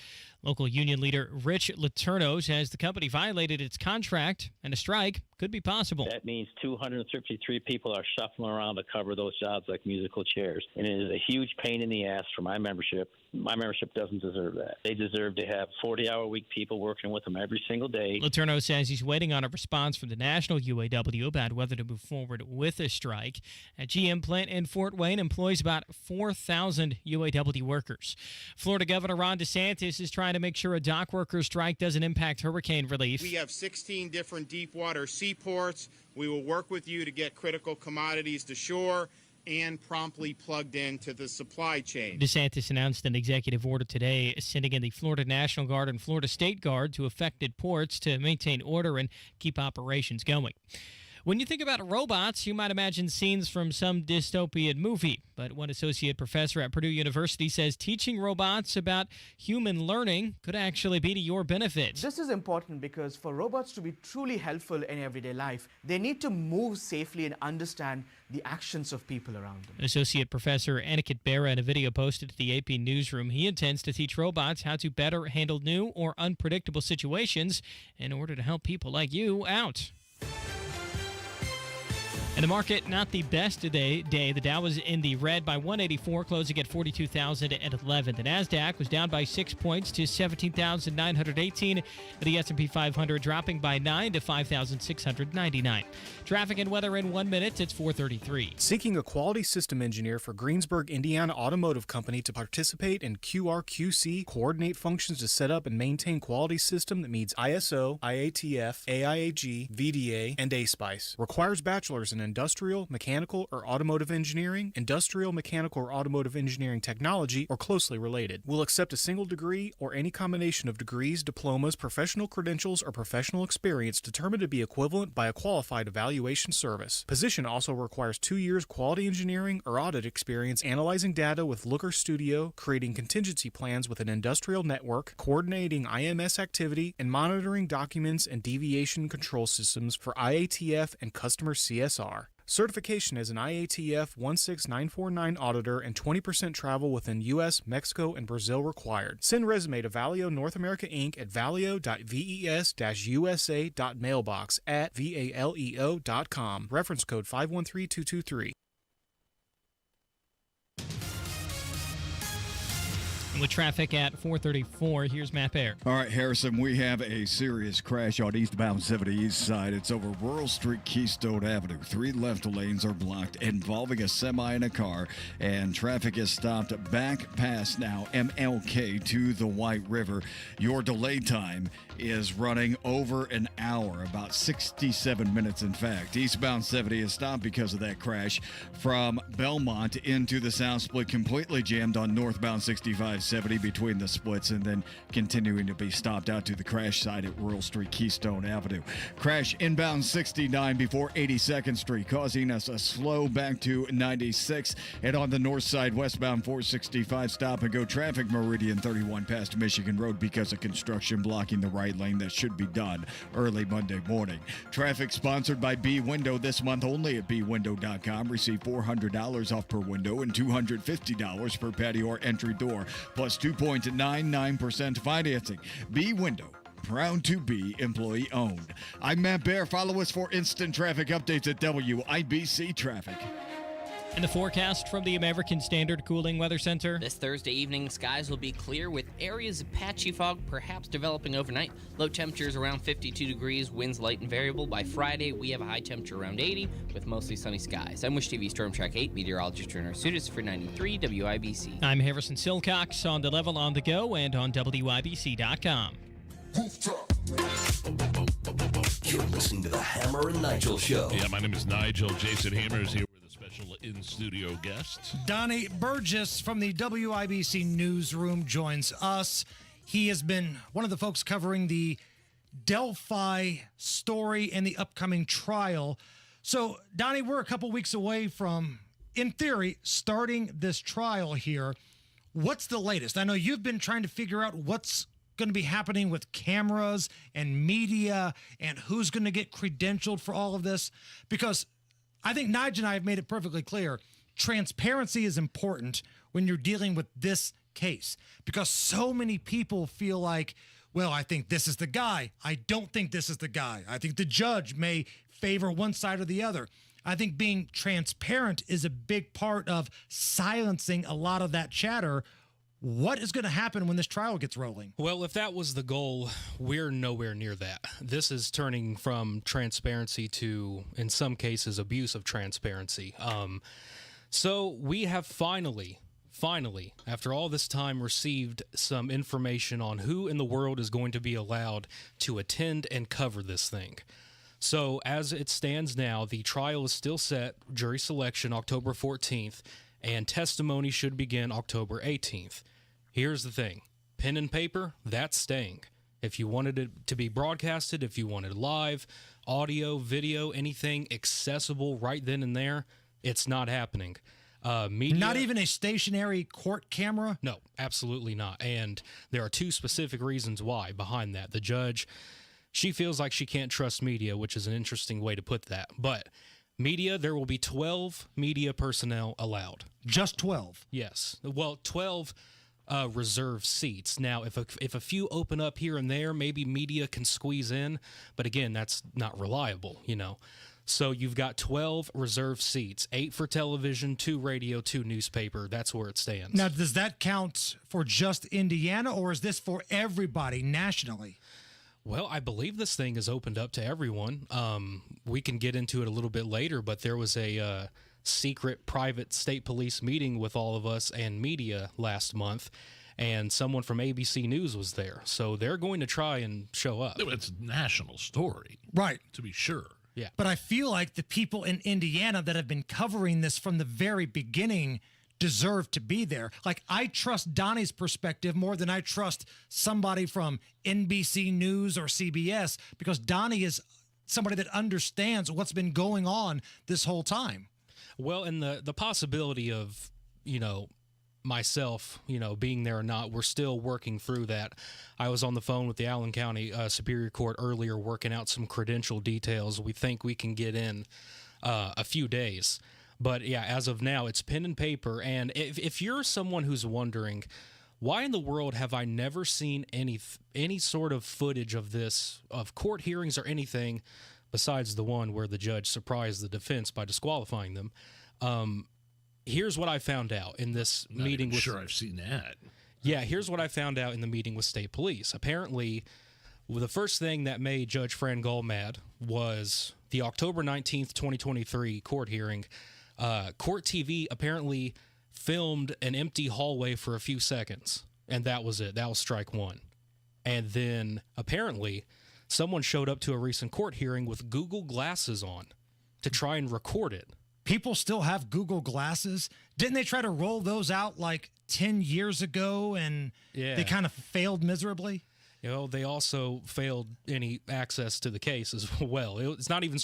Local union leader Rich Letourneau says the company violated its contract and a strike could be possible. That means 253 people are shuffling around to cover those jobs like musical chairs. And it is a huge pain in the ass for my membership. My membership doesn't deserve that. They deserve to have 40-hour-a-week people working with them every single day. Letourneau says he's waiting on a response from the national UAW about whether to move forward with a strike. A GM plant in Fort Wayne employs about 4,000 UAW workers. Florida Governor Ron DeSantis is trying to make sure a dock workers strike doesn't impact hurricane relief. We have 16 different deep water seaports. We will work with you to get critical commodities to shore and promptly plugged into the supply chain. DeSantis announced an executive order today sending in the Florida National Guard and Florida State Guard to affected ports to maintain order and keep operations going. When you think about robots, you might imagine scenes from some dystopian movie. But one associate professor at Purdue University says teaching robots about human learning could actually be to your benefit. This is important because for robots to be truly helpful in everyday life, they need to move safely and understand the actions of people around them. Associate Professor Aniket Bera, in a video posted to the AP Newsroom, he intends to teach robots how to better handle new or unpredictable situations in order to help people like you out. And the market, not the best today. The Dow was in the red by 184, closing at 42,011. The Nasdaq was down by 6 points to 17,918. The S&P 500 dropping by 9 to 5,699. Traffic and weather in 1 minute. It's 4:33. Seeking a quality system engineer for Greensburg, Indiana Automotive Company to participate in QRQC, coordinate functions to set up and maintain quality system that meets ISO, IATF, AIAG, VDA, and ASPICE. Requires bachelor's in industrial, mechanical, or automotive engineering, industrial, mechanical, or automotive engineering technology, or closely related. Will accept a single degree or any combination of degrees, diplomas, professional credentials, or professional experience determined to be equivalent by a qualified evaluation service. Position also requires 2 years quality engineering or audit experience analyzing data with Looker Studio, creating contingency plans with an industrial network, coordinating IMS activity, and monitoring documents and deviation control systems for IATF and customer CSR. Certification as an IATF 16949 auditor and 20% travel within U.S., Mexico, and Brazil required. Send resume to Valio North America Inc. at valio.ves-usa.mailbox at valeo.com. Reference code 513223. With traffic at 4:34, here's Matt Baer. All right, Harrison, we have a serious crash on eastbound 70 East Side. It's over Rural Street, Keystone Avenue. 3 left lanes are blocked, involving a semi and a car, and traffic is stopped back past now MLK to the White River. Your delay time is running over an hour, about 67 minutes in fact. Eastbound 70 is stopped because of that crash from Belmont into the South Split, completely jammed on northbound 6570 between the splits, and then continuing to be stopped out to the crash site at Rural Street, Keystone Avenue. Crash inbound 69 before 82nd Street, causing us a slow back to 96, and on the north side, westbound 465 stop and go traffic, Meridian 31 past Michigan Road because of construction blocking the right lane. That should be done early Monday morning. Traffic sponsored by B Window this month only at bwindow.com. Receive $400 off per window and $250 per patio or entry door, plus 2.99% financing. B Window, proud to be employee owned. I'm Matt Baer. Follow us for instant traffic updates at WIBC Traffic. And the forecast from the American Standard Cooling Weather Center. This Thursday evening, skies will be clear with areas of patchy fog perhaps developing overnight. Low temperatures around 52 degrees, winds light and variable. By Friday, we have a high temperature around 80 with mostly sunny skies. I'm Wish TV Storm Track 8 meteorologist Turner Sudis for 93 WIBC. I'm Harrison Silcox on the level on the go and on WIBC.com. You're listening to the Hammer and Nigel Show. Yeah, my name is Nigel. Jason Hammer is here with a special in-studio guest. Donnie Burgess from the WIBC newsroom joins us. He has been one of the folks covering the Delphi story and the upcoming trial. So, Donnie, we're a couple weeks away from, in theory, starting this trial here. What's the latest? I know you've been trying to figure out what's going to be happening with cameras and media and who's going to get credentialed for all of this, because I think Nigel and I have made it perfectly clear. Transparency is important when you're dealing with this case, because so many people feel like, well, I think this is the guy. I don't think this is the guy. I think the judge may favor one side or the other. I think being transparent is a big part of silencing a lot of that chatter. What is going to happen when this trial gets rolling? Well, if that was the goal, we're nowhere near that. This is turning from transparency to, in some cases, abuse of transparency. So we have finally, after all this time, received some information on who in the world is going to be allowed to attend and cover this thing. So as it stands now, the trial is still set, jury selection October 14th, and testimony should begin October 18th. Here's the thing. Pen and paper, that's staying. If you wanted it to be broadcasted, if you wanted live, audio, video, anything accessible right then and there, it's not happening. Media, not even a stationary court camera? No, absolutely not. And there are two specific reasons why behind that. The judge, she feels like she can't trust media, which is an interesting way to put that. But media, there will be 12 media personnel allowed. Just 12? Yes. Well, 12 reserve seats. Now, if a few open up here and there, maybe media can squeeze in. But again, that's not reliable, you know. So you've got 12 reserve seats, 8 for television, 2 radio, 2 newspaper. That's where it stands. Now, does that count for just Indiana, or is this for everybody nationally? Well, I believe this thing is opened up to everyone. We can get into it a little bit later, but there was a secret private state police meeting with all of us and media last month, and someone from ABC News was there. So they're going to try and show up. It's a national story. Right. To be sure. Yeah. But I feel like the people in Indiana that have been covering this from the very beginning deserve to be there. Like, I trust Donnie's perspective more than I trust somebody from NBC News or CBS, because Donnie is somebody that understands what's been going on this whole time. Well, and the possibility of, you know, myself, you know, being there or not, we're still working through that. I was on the phone with the Allen County Superior Court earlier working out some credential details. We think we can get in a few days. But, yeah, as of now, it's pen and paper. And if you're someone who's wondering, why in the world have I never seen any sort of footage of this, of court hearings or anything, besides the one where the judge surprised the defense by disqualifying them, here's what I found out in this meeting with... Sure, I've seen that. Yeah, here's what I found out in the meeting with state police. Apparently, the first thing that made Judge Fran Gull mad was the October 19th, 2023 court hearing. Court TV apparently filmed an empty hallway for a few seconds, and that was it. That was strike one. And then, apparently, someone showed up to a recent court hearing with Google glasses on to try and record it. People still have Google glasses. Didn't they try to roll those out like 10 years ago and they kind of failed miserably? You know, they also failed any access to the case as well. It's not even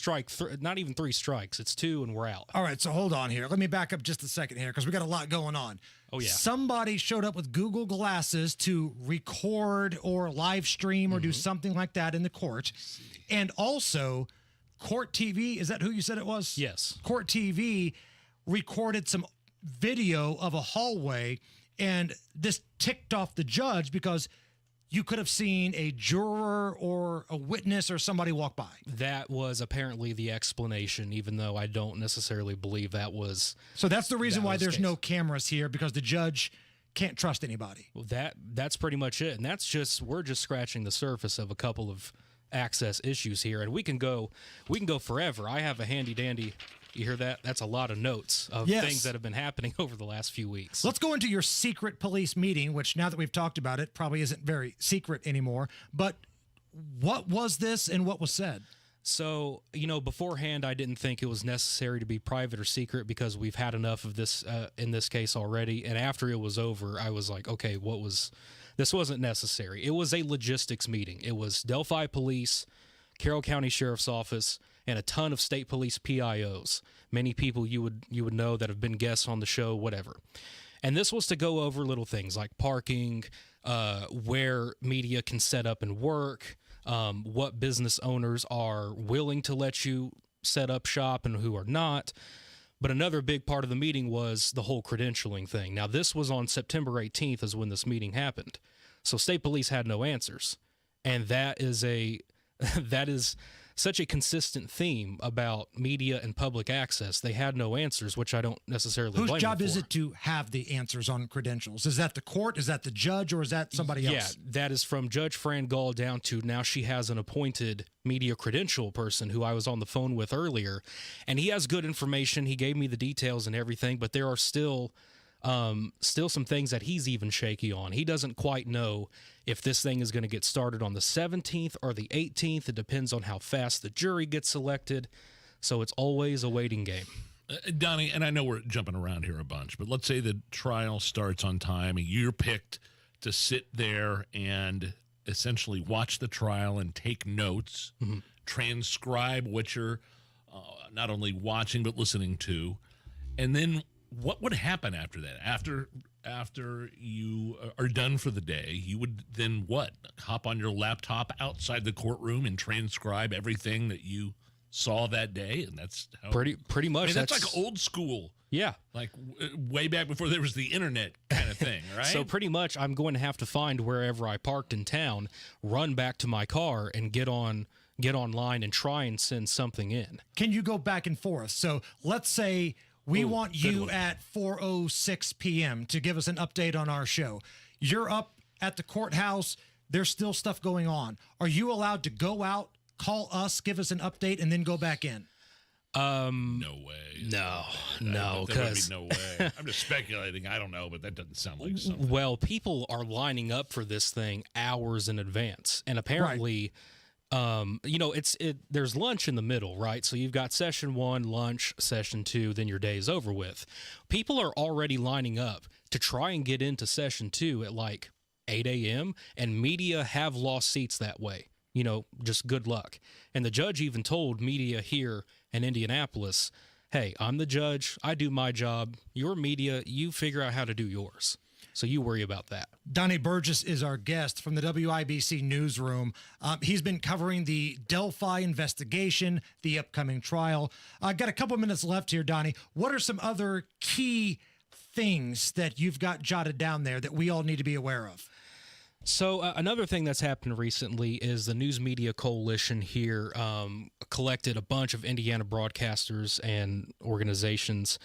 not even 3 strikes. It's 2 and we're out. All right, so hold on here. Let me back up just a second here because we got a lot going on. Oh, yeah. Somebody showed up with Google glasses to record or live stream or do something like that in the court. And also, Court TV, is that who you said it was? Yes. Court TV recorded some video of a hallway, and this ticked off the judge because you could have seen a juror or a witness or somebody walk by. That was apparently the explanation, even though I don't necessarily believe that was. So that's the reason why there's no cameras here, because the judge can't trust anybody. Well, that's pretty much it, and we're just scratching the surface of a couple of access issues here, and we can go forever. I have a handy dandy. You hear that? That's a lot of notes of things that have been happening over the last few weeks. Let's go into your secret police meeting, which now that we've talked about it, probably isn't very secret anymore. But what was this and what was said? So, beforehand, I didn't think it was necessary to be private or secret because we've had enough of this in this case already. And after it was over, I was like, okay, this wasn't necessary. It was a logistics meeting. It was Delphi Police, Carroll County Sheriff's Office, and a ton of state police PIOs. Many people you would know that have been guests on the show, whatever. And this was to go over little things like parking, where media can set up and work, what business owners are willing to let you set up shop and who are not. But another big part of the meeting was the whole credentialing thing. Now, this was on September 18th is when this meeting happened. So state police had no answers. And that is such a consistent theme about media and public access. They had no answers, which I don't necessarily blame them for. Whose job is it to have the answers on credentials? Is that the court? Is that the judge? Or is that somebody else? Yeah, that is from Judge Fran Gall down to now she has an appointed media credential person who I was on the phone with earlier. And he has good information. He gave me the details and everything, but there are still some things that he's even shaky on. He doesn't quite know if this thing is going to get started on the 17th or the 18th. It depends on how fast the jury gets selected. So it's always a waiting game. Donnie, and I know we're jumping around here a bunch, but let's say the trial starts on time and you're picked to sit there and essentially watch the trial and take notes, transcribe what you're not only watching but listening to, and then what would happen after that? After you are done for the day, you would then what? Hop on your laptop outside the courtroom and transcribe everything that you saw that day, and that's how pretty much. I mean, that's like old school. Yeah, like way back before there was the internet kind of thing, right? So pretty much, I'm going to have to find wherever I parked in town, run back to my car, and get online and try and send something in. Can you go back and forth? So let's say we want you at 4:06 p.m. to give us an update on our show. You're up at the courthouse. There's still stuff going on. Are you allowed to go out, call us, give us an update, and then go back in? No way. No, because no way. I'm just speculating. I don't know, but that doesn't sound like something. Well, people are lining up for this thing hours in advance, and apparently, there's lunch in the middle, right? So you've got session 1, lunch, session 2, then your day is over with. People are already lining up to try and get into session 2 at like 8 a.m. and media have lost seats that way. Just good luck. And the judge even told media here in Indianapolis, hey, I'm the judge. I do my job. Your media, you figure out how to do yours. So you worry about that. Donnie Burgess is our guest from the WIBC newsroom. He's been covering the Delphi investigation, the upcoming trial. I've got a couple minutes left here, Donnie. What are some other key things that you've got jotted down there that we all need to be aware of? So another thing that's happened recently is the News Media Coalition here collected a bunch of Indiana broadcasters and organizations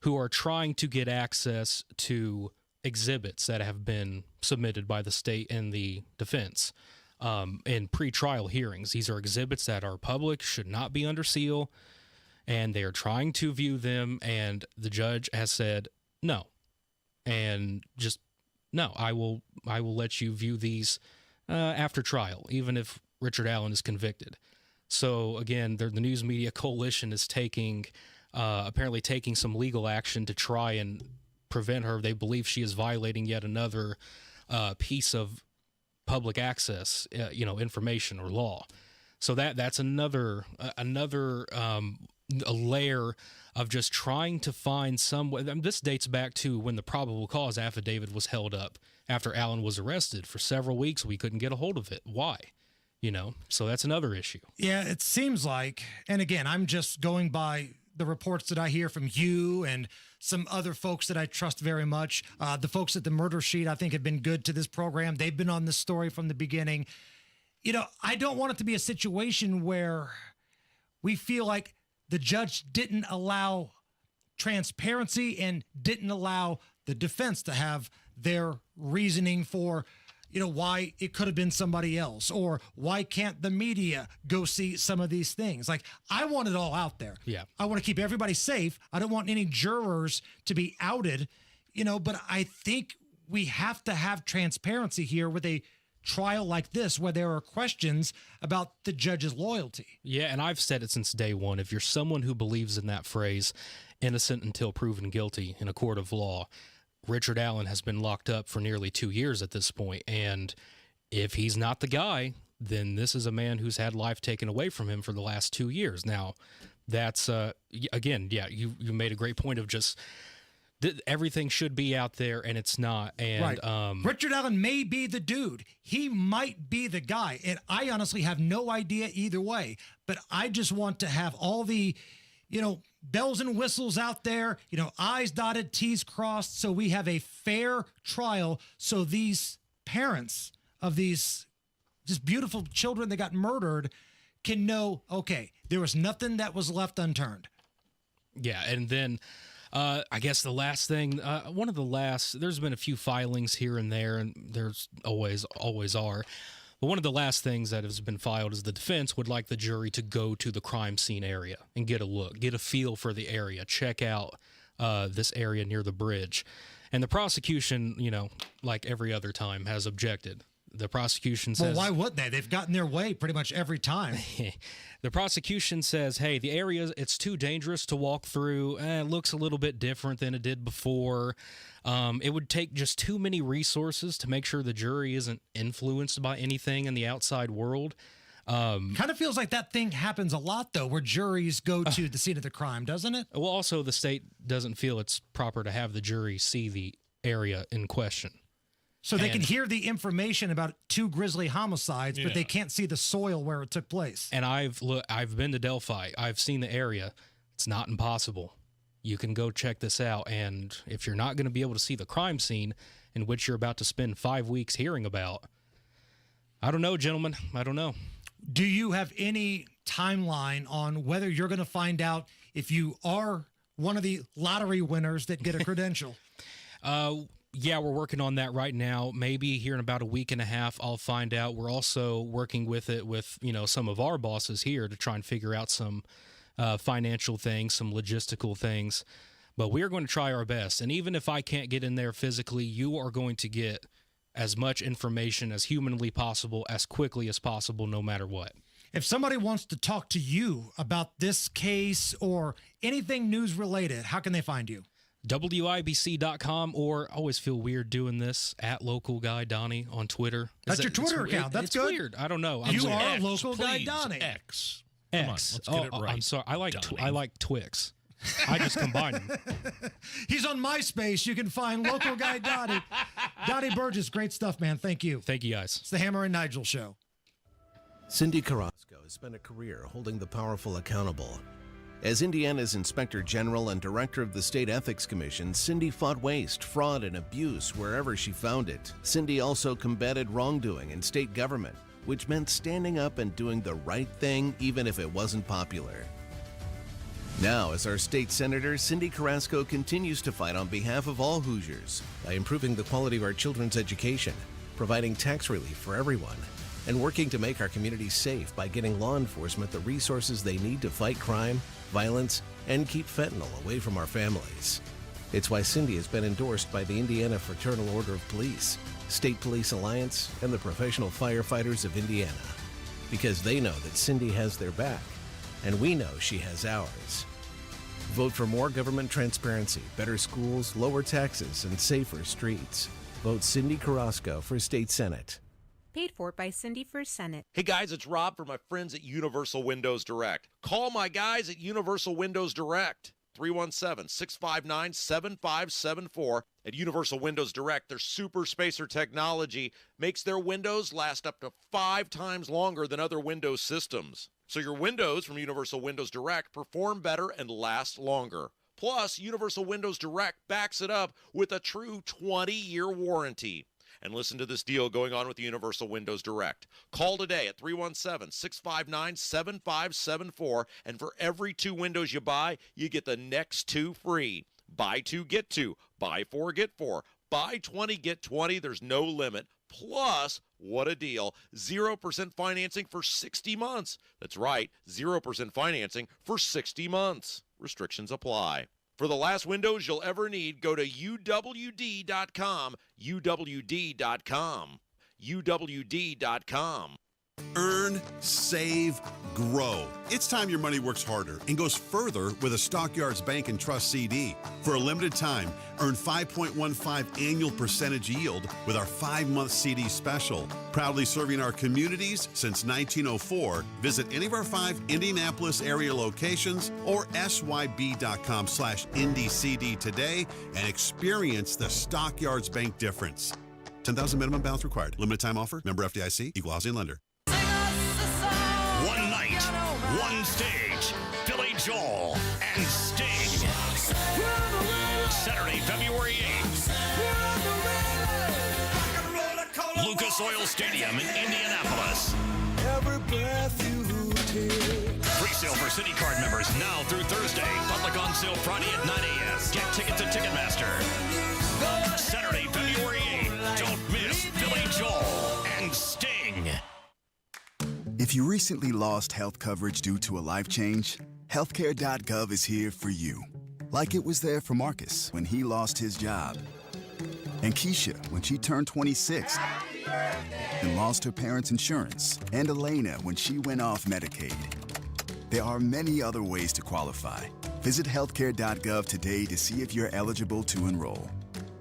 who are trying to get access to exhibits that have been submitted by the state and the defense in pre-trial hearings. These are exhibits that are public, should not be under seal, and they are trying to view them, and the judge has said no. And just no, I will let you view these after trial, even if Richard Allen is convicted. So again, the News Media Coalition is apparently taking some legal action to try and prevent her. They believe she is violating yet another piece of public access, information or law. So that's another a layer of just trying to find some way. This dates back to when the probable cause affidavit was held up after Allen was arrested. For several weeks, we couldn't get a hold of it. Why? So that's another issue. Yeah, it seems like, and again, I'm just going by the reports that I hear from you and some other folks that I trust very much. The folks at the Murder Sheet, I think, have been good to this program. They've been on this story from the beginning. I don't want it to be a situation where we feel like the judge didn't allow transparency and didn't allow the defense to have their reasoning for why it could have been somebody else, or why can't the media go see some of these things? Like, I want it all out there. Yeah. I want to keep everybody safe. I don't want any jurors to be outed, but I think we have to have transparency here with a trial like this, where there are questions about the judge's loyalty. Yeah, and I've said it since day one. If you're someone who believes in that phrase, innocent until proven guilty in a court of law, Richard Allen has been locked up for nearly 2 years at this point, and if he's not the guy, then this is a man who's had life taken away from him for the last 2 years. Now, that's, again, yeah, you made a great point of just everything should be out there, and it's not. And right. Richard Allen may be the dude. He might be the guy, and I honestly have no idea either way, but I just want to have all the bells and whistles out there, I's dotted, T's crossed, so we have a fair trial, so these parents of these just beautiful children that got murdered can know, okay, there was nothing that was left unturned. Yeah, and then I guess the last thing, one of the last, there's been a few filings here and there, and there's always are. But one of the last things that has been filed is the defense would like the jury to go to the crime scene area and get a look, get a feel for the area, check out this area near the bridge. And the prosecution, like every other time, has objected. The prosecution says... Well, why would they? They've gotten their way pretty much every time. The prosecution says, hey, the area, it's too dangerous to walk through. It looks a little bit different than it did before. It would take just too many resources to make sure the jury isn't influenced by anything in the outside world. Kind of feels like that thing happens a lot, though, where juries go to the scene of the crime, doesn't it? Well, also, the state doesn't feel it's proper to have the jury see the area in question. So they can hear the information about 2 grisly homicides, but they can't see the soil where it took place. And I've been to Delphi. I've seen the area. It's not impossible. You can go check this out. And if you're not going to be able to see the crime scene in which you're about to spend 5 weeks hearing about, I don't know, gentlemen. I don't know. Do you have any timeline on whether you're going to find out if you are one of the lottery winners that get a credential? Yeah, we're working on that right now. Maybe here in about a week and a half, I'll find out. We're also working with it with, some of our bosses here to try and figure out some financial things, some logistical things. But we are going to try our best. And even if I can't get in there physically, you are going to get as much information as humanly possible, as quickly as possible, no matter what. If somebody wants to talk to you about this case or anything news related, how can they find you? WIBC.com, or I always feel weird doing this, at Local Guy Donnie on Twitter. That's your Twitter account. That's it's good. Weird. I don't know. You are Local Guy Donnie. X. X. Come on, let's get it right. I'm sorry. I like Twix. I just combined them. He's on MySpace. You can find Local Guy Donnie. Donnie Burgess, great stuff, man. Thank you. Thank you, guys. It's the Hammer and Nigel Show. Cindy Carrasco has spent a career holding the powerful accountable. As Indiana's Inspector General and Director of the State Ethics Commission, Cindy fought waste, fraud, and abuse wherever she found it. Cindy also combated wrongdoing in state government, which meant standing up and doing the right thing even if it wasn't popular. Now, as our state senator, Cindy Carrasco continues to fight on behalf of all Hoosiers by improving the quality of our children's education, providing tax relief for everyone, and working to make our communities safe by getting law enforcement the resources they need to fight crime, violence, and keep fentanyl away from our families. It's why Cindy has been endorsed by the Indiana Fraternal Order of Police, State Police Alliance, and the Professional Firefighters of Indiana. Because they know that Cindy has their back, and we know she has ours. Vote for more government transparency, better schools, lower taxes, and safer streets. Vote Cindy Carrasco for State Senate. Paid for by Cindy for Senate. Hey guys, it's Rob from my friends at Universal Windows Direct. Call my guys at Universal Windows Direct. 317-659-7574. At Universal Windows Direct, their super spacer technology makes their windows last up to 5 times longer than other Windows systems. So your windows from Universal Windows Direct perform better and last longer. Plus, Universal Windows Direct backs it up with a true 20-year warranty. And listen to this deal going on with Universal Windows Direct. Call today at 317-659-7574, and for every 2 windows you buy, you get the next 2 free. Buy 2, get 2. Buy 4, get 4. Buy 20, get 20. There's no limit. Plus, what a deal, 0% financing for 60 months. That's right, 0% financing for 60 months. Restrictions apply. For the last windows you'll ever need, go to uwd.com, uwd.com, uwd.com. Earn, save, grow. It's time your money works harder and goes further with a Stockyards Bank and Trust CD. For a limited time, earn 5.15 annual percentage yield with our 5-month CD special. Proudly serving our communities since 1904. Visit any of our 5 Indianapolis area locations or syb.com/IndyCD today and experience the Stockyards Bank difference. 10,000 minimum balance required. Limited time offer. Member FDIC. Equal housing lender. One night, one stage, Billy Joel and Sting. Saturday, February 8th. Lucas Oil Stadium in Indianapolis. Pre-sale for City Card members now through Thursday. Public on sale Friday at 9 a.m. Get tickets at Ticketmaster. Saturday, February 8th. Don't miss Billy Joel and Sting. If you recently lost health coverage due to a life change, healthcare.gov is here for you. Like it was there for Marcus when he lost his job, and Keisha when she turned 26 and lost her parents' insurance, and Elena when she went off Medicaid. There are many other ways to qualify. Visit healthcare.gov today to see if you're eligible to enroll.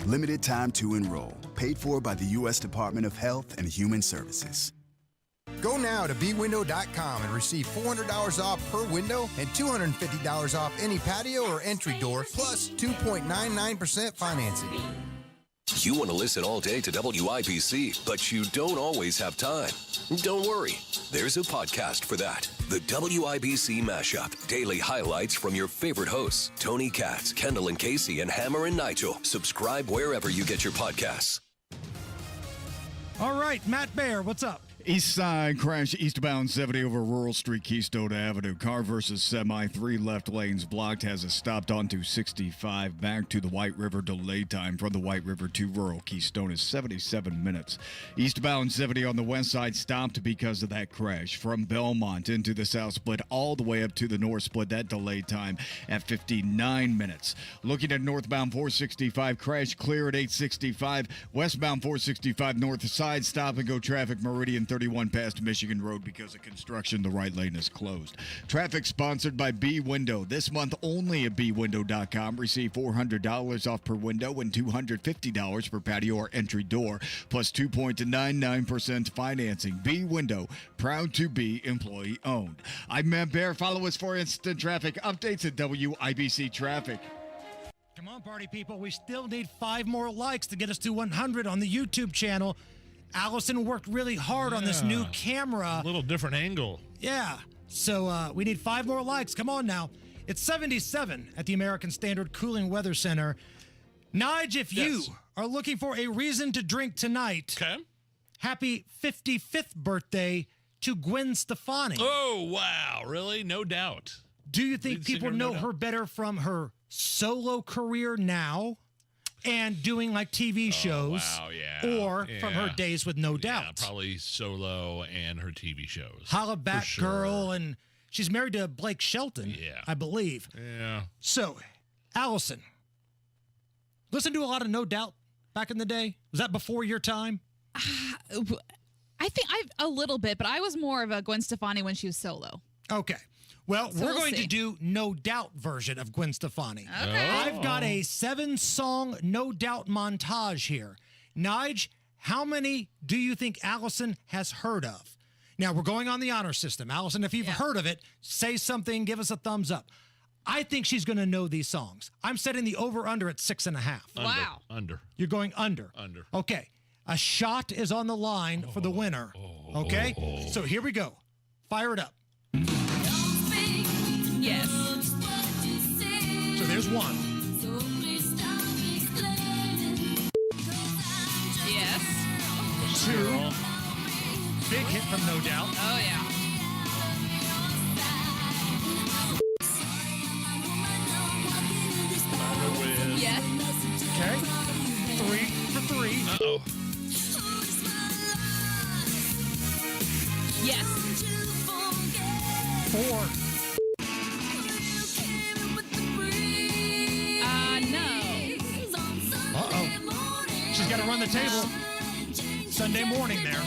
Limited time to enroll. Paid for by the U.S. Department of Health and Human Services. Go now to bwindow.com and receive $400 off per window and $250 off any patio or entry door, plus 2.99% financing. You want to listen all day to WIBC, but you don't always have time. Don't worry. There's a podcast for that. The WIBC Mashup. Daily highlights from your favorite hosts, Tony Katz, Kendall and Casey, and Hammer and Nigel. Subscribe wherever you get your podcasts. All right, Matt Baer, what's up? East side crash eastbound 70 over Rural Street, Keystone Avenue. Car versus semi, 3 left lanes blocked. Has it stopped onto 65 back to the White River. Delay time from the White River to rural Keystone is 77 minutes. Eastbound 70 on the west side stopped because of that crash. From Belmont into the south split all the way up to the north split. That delay time at 59 minutes. Looking at northbound 465, crash clear at 865. Westbound 465 north side stop and go traffic Meridian 31 past Michigan Road because of construction. The right lane is closed. Traffic sponsored by B Window. This month only at bwindow.com. Receive $400 off per window and $250 per patio or entry door, plus 2.99% financing. B Window, proud to be employee owned. I'm Matt Baer. Follow us for instant traffic updates at WIBC Traffic. Come on, party people. We still need 5 more likes to get us to 100 on the YouTube channel. Allison worked really hard on this new camera. A little different angle. Yeah. So we need 5 more likes. Come on now. It's 77 at the American Standard Cooling Weather Center. Nige, if you are looking for a reason to drink tonight, happy 55th birthday to Gwen Stefani. Oh, wow. Really? No doubt. Do you think people know her better from her solo career now and doing like TV shows, or from her days with No Doubt? Yeah, probably solo and her TV shows. Holla Back Girl, and she's married to Blake Shelton, I believe. Yeah. So, Allison, listen to a lot of No Doubt back in the day. Was that before your time? I think a little bit, but I was more of a Gwen Stefani when she was solo. Okay. Well, So we're we'll going see. to do No Doubt version of Gwen Stefani. Okay. I've got a 7-song No Doubt montage here. Nige, how many do you think Allison has heard of? Now, we're going on the honor system. Allison, if you've heard of it, say something, give us a thumbs up. I think she's going to know these songs. I'm setting the over-under at 6.5. Wow. Under. You're going under. Under. Okay. A shot is on the line for the winner. Okay? So here we go. Fire it up. Yes. So there's one. Yes. Two. Big hit from No Doubt. Oh, yeah. Yes. Okay. 3 for 3. Uh-oh. Yes. 4. No. Uh-oh. She's got to run the table. Sunday morning there.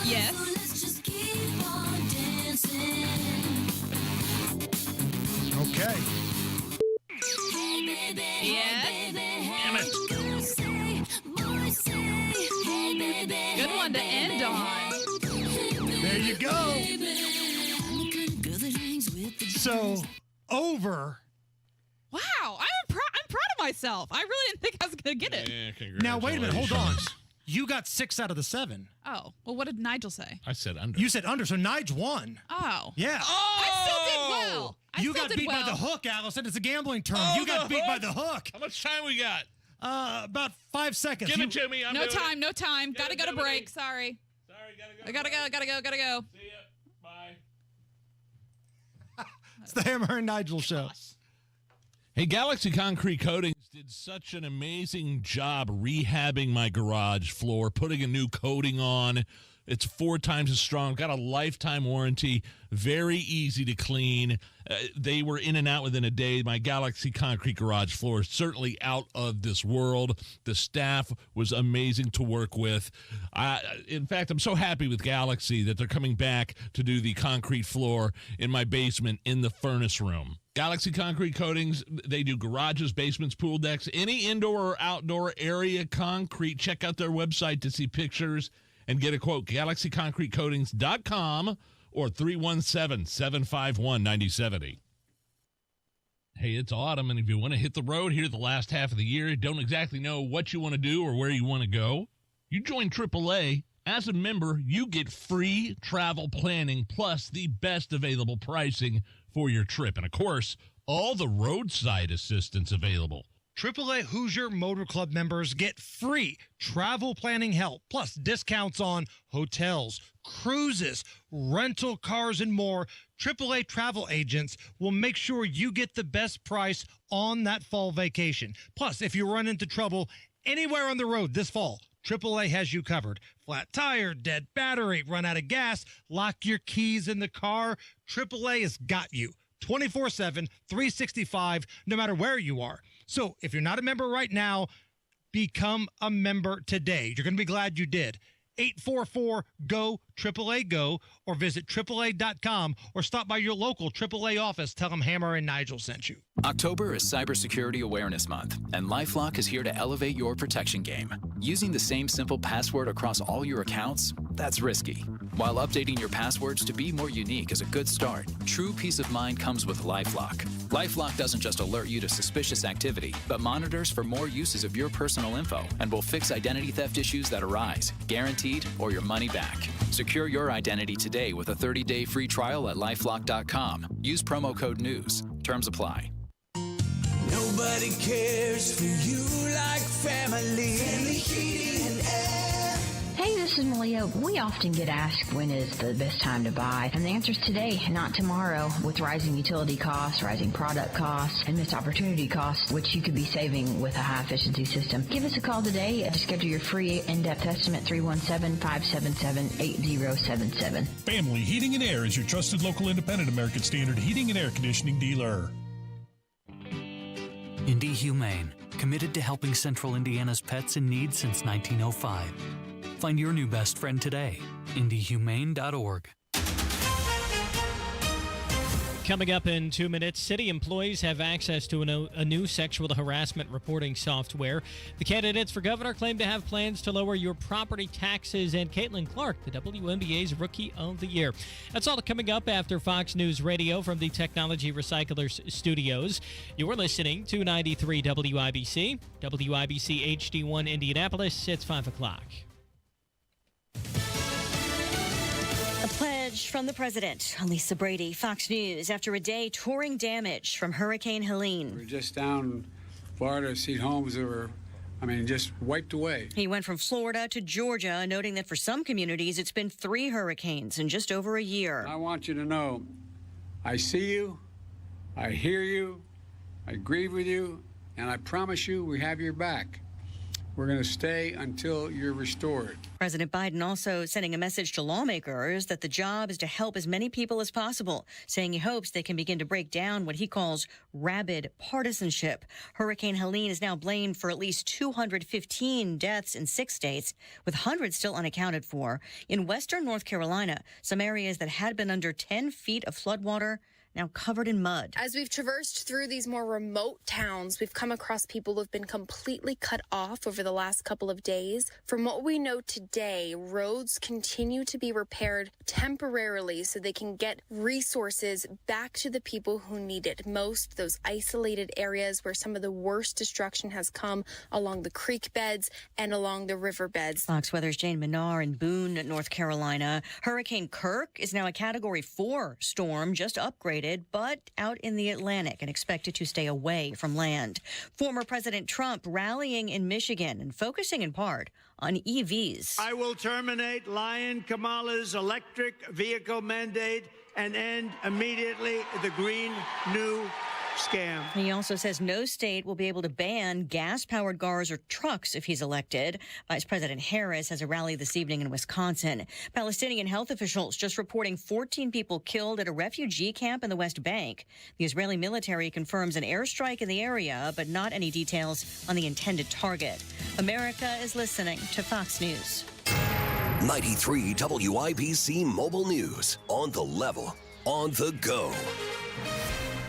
Yes. Okay. Yes. Damn it. Good one to end on. There you go. So, over. Wow. I'm proud of myself. I really didn't think I was going to get it. Yeah, Now, wait a minute. Hold on. congratulations. You got 6 out of the 7. Oh. Well, what did Nigel say? I said under. You said under, so Nige won. Oh. Yeah. I still did well. You got beat by the hook, Allison. It's a gambling term. You got beat by the hook. How much time we got? About 5 seconds. Give it to me. I'm No doing time. it. No time. Give Gotta it go to me. break. Sorry. Sorry, I gotta go. Gotta go. See ya. Bye. It's the Hammer and Nigel show. Hey, Galaxy Concrete Coatings did such an amazing job rehabbing my garage floor, putting a new coating on. It's 4 times as strong, got a lifetime warranty, very easy to clean. They were in and out within a day. My Galaxy Concrete garage floor is certainly out of this world. The staff was amazing to work with. In fact, I'm so happy with Galaxy that they're coming back to do the concrete floor in my basement in the furnace room. Galaxy Concrete Coatings, they do garages, basements, pool decks, any indoor or outdoor area concrete. Check out their website to see pictures and get a quote. GalaxyConcreteCoatings.com or 317-751-9070. Hey, it's autumn, and if you want to hit the road here the last half of the year, don't exactly know what you want to do or where you want to go, you join AAA. As a member, you get free travel planning plus the best available pricing for your trip. And, of course, all the roadside assistance available. AAA Hoosier Motor Club members get free travel planning help, plus discounts on hotels, cruises, rental cars, and more. AAA travel agents will make sure you get the best price on that fall vacation. Plus, if you run into trouble anywhere on the road this fall, AAA has you covered. Flat tire, dead battery, run out of gas, lock your keys in the car. AAA has got you 24/7, 365, no matter where you are. So if you're not a member right now, become a member today. You're going to be glad you did. 844-GO, AAA GO, or visit AAA.com or stop by your local AAA office. Tell them Hammer and Nigel sent you. October is Cybersecurity Awareness Month, and LifeLock is here to elevate your protection game. Using the same simple password across all your accounts, that's risky. While updating your passwords to be more unique is a good start, true peace of mind comes with LifeLock. LifeLock doesn't just alert you to suspicious activity, but monitors for more uses of your personal info and will fix identity theft issues that arise, guaranteed, or your money back. Secure your identity today with a 30-day free trial at LifeLock.com. Use promo code NEWS. Terms apply. Nobody cares for you like family. Family Heating and Air. Hey, this is Malia. We often get asked when is the best time to buy, and the answer is today, not tomorrow. With rising utility costs, rising product costs, and missed opportunity costs, which you could be saving with a high-efficiency system. Give us a call today to schedule your free in-depth estimate, 317-577-8077. Family Heating and Air is your trusted local independent American Standard heating and air conditioning dealer. Indy Humane, committed to helping Central Indiana's pets in need since 1905. Find your new best friend today. IndyHumane.org. Coming up in 2 minutes, city employees have access to a new sexual harassment reporting software. The candidates for governor claim to have plans to lower your property taxes, and Caitlin Clark, the WNBA's Rookie of the Year. That's all coming up after Fox News Radio from the Technology Recyclers Studios. You're listening to 93 WIBC, WIBC HD1 Indianapolis. It's 5 o'clock. A Pledge from the president. Lisa Brady, Fox News, after a day touring damage from Hurricane Helene. We're just down in Florida to see homes that were, just wiped away. He went from Florida to Georgia, noting that for some communities, it's been 3 hurricanes in just over a year. I want you to know, I see you, I hear you, I grieve with you, and I promise you we have your back. We're going to stay until you're restored. President Biden also sending a message to lawmakers that the job is to help as many people as possible, saying he hopes they can begin to break down what he calls rabid partisanship. Hurricane Helene is now blamed for at least 215 deaths in 6 states, with hundreds still unaccounted for. In western North Carolina, some areas that had been under 10 feet of floodwater now covered in mud. As we've traversed through these more remote towns, we've come across people who've been completely cut off over the last couple of days. From what we know today, roads continue to be repaired temporarily so they can get resources back to the people who need it most, those isolated areas where some of the worst destruction has come along the creek beds and along the river beds. Fox Weather's Jane Menard in Boone, North Carolina. Hurricane Kirk is now a Category 4 storm, just upgraded, but out in the Atlantic and expected to stay away from land. Former President Trump rallying in Michigan and focusing in part on EVs. I will terminate Lion Kamala's electric vehicle mandate and end immediately the Green New scam. He also says no state will be able to ban gas-powered cars or trucks if he's elected. Vice President Harris has a rally this evening in Wisconsin. Palestinian health officials just reporting 14 people killed at a refugee camp in the West Bank. The Israeli military confirms an airstrike in the area, but not any details on the intended target. America is listening to Fox News. 93 WIBC Mobile News. On the level, on the go.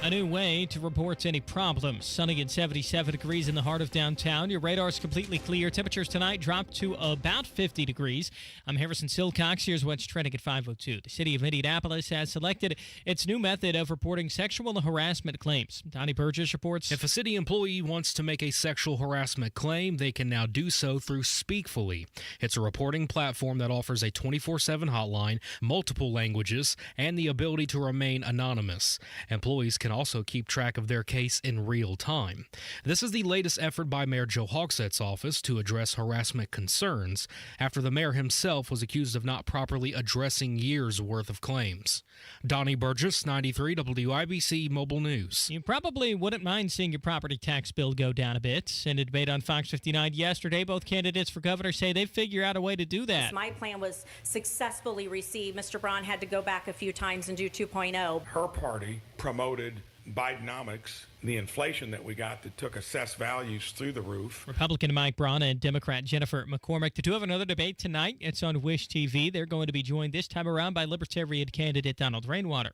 A new way to report any problems. Sunny and 77 degrees in the heart of downtown. Your radar's completely clear. Temperatures tonight drop to about 50 degrees. I'm Harrison Silcox. Here's what's trending at 5:02. The city of Indianapolis has selected its new method of reporting sexual harassment claims. Donnie Burgess reports. If a city employee wants to make a sexual harassment claim, they can now do so through Speakfully. It's a reporting platform that offers a 24/7 hotline, multiple languages, and the ability to remain anonymous. Employees can also keep track of their case in real time. This is the latest effort by Mayor Joe Hogshead's office to address harassment concerns after the mayor himself was accused of not properly addressing years' worth of claims. Donnie Burgess, 93 WIBC Mobile News. You probably wouldn't mind seeing your property tax bill go down a bit. In a debate on Fox 59 yesterday, both candidates for governor say they figure out a way to do that. My plan was successfully received. Mr. Braun had to go back a few times and do 2.0. Her party promoted Bidenomics, the inflation that we got that took assessed values through the roof. Republican Mike Braun and Democrat Jennifer McCormick. The two have another debate tonight. It's on Wish TV. They're going to be joined this time around by Libertarian candidate Donald Rainwater.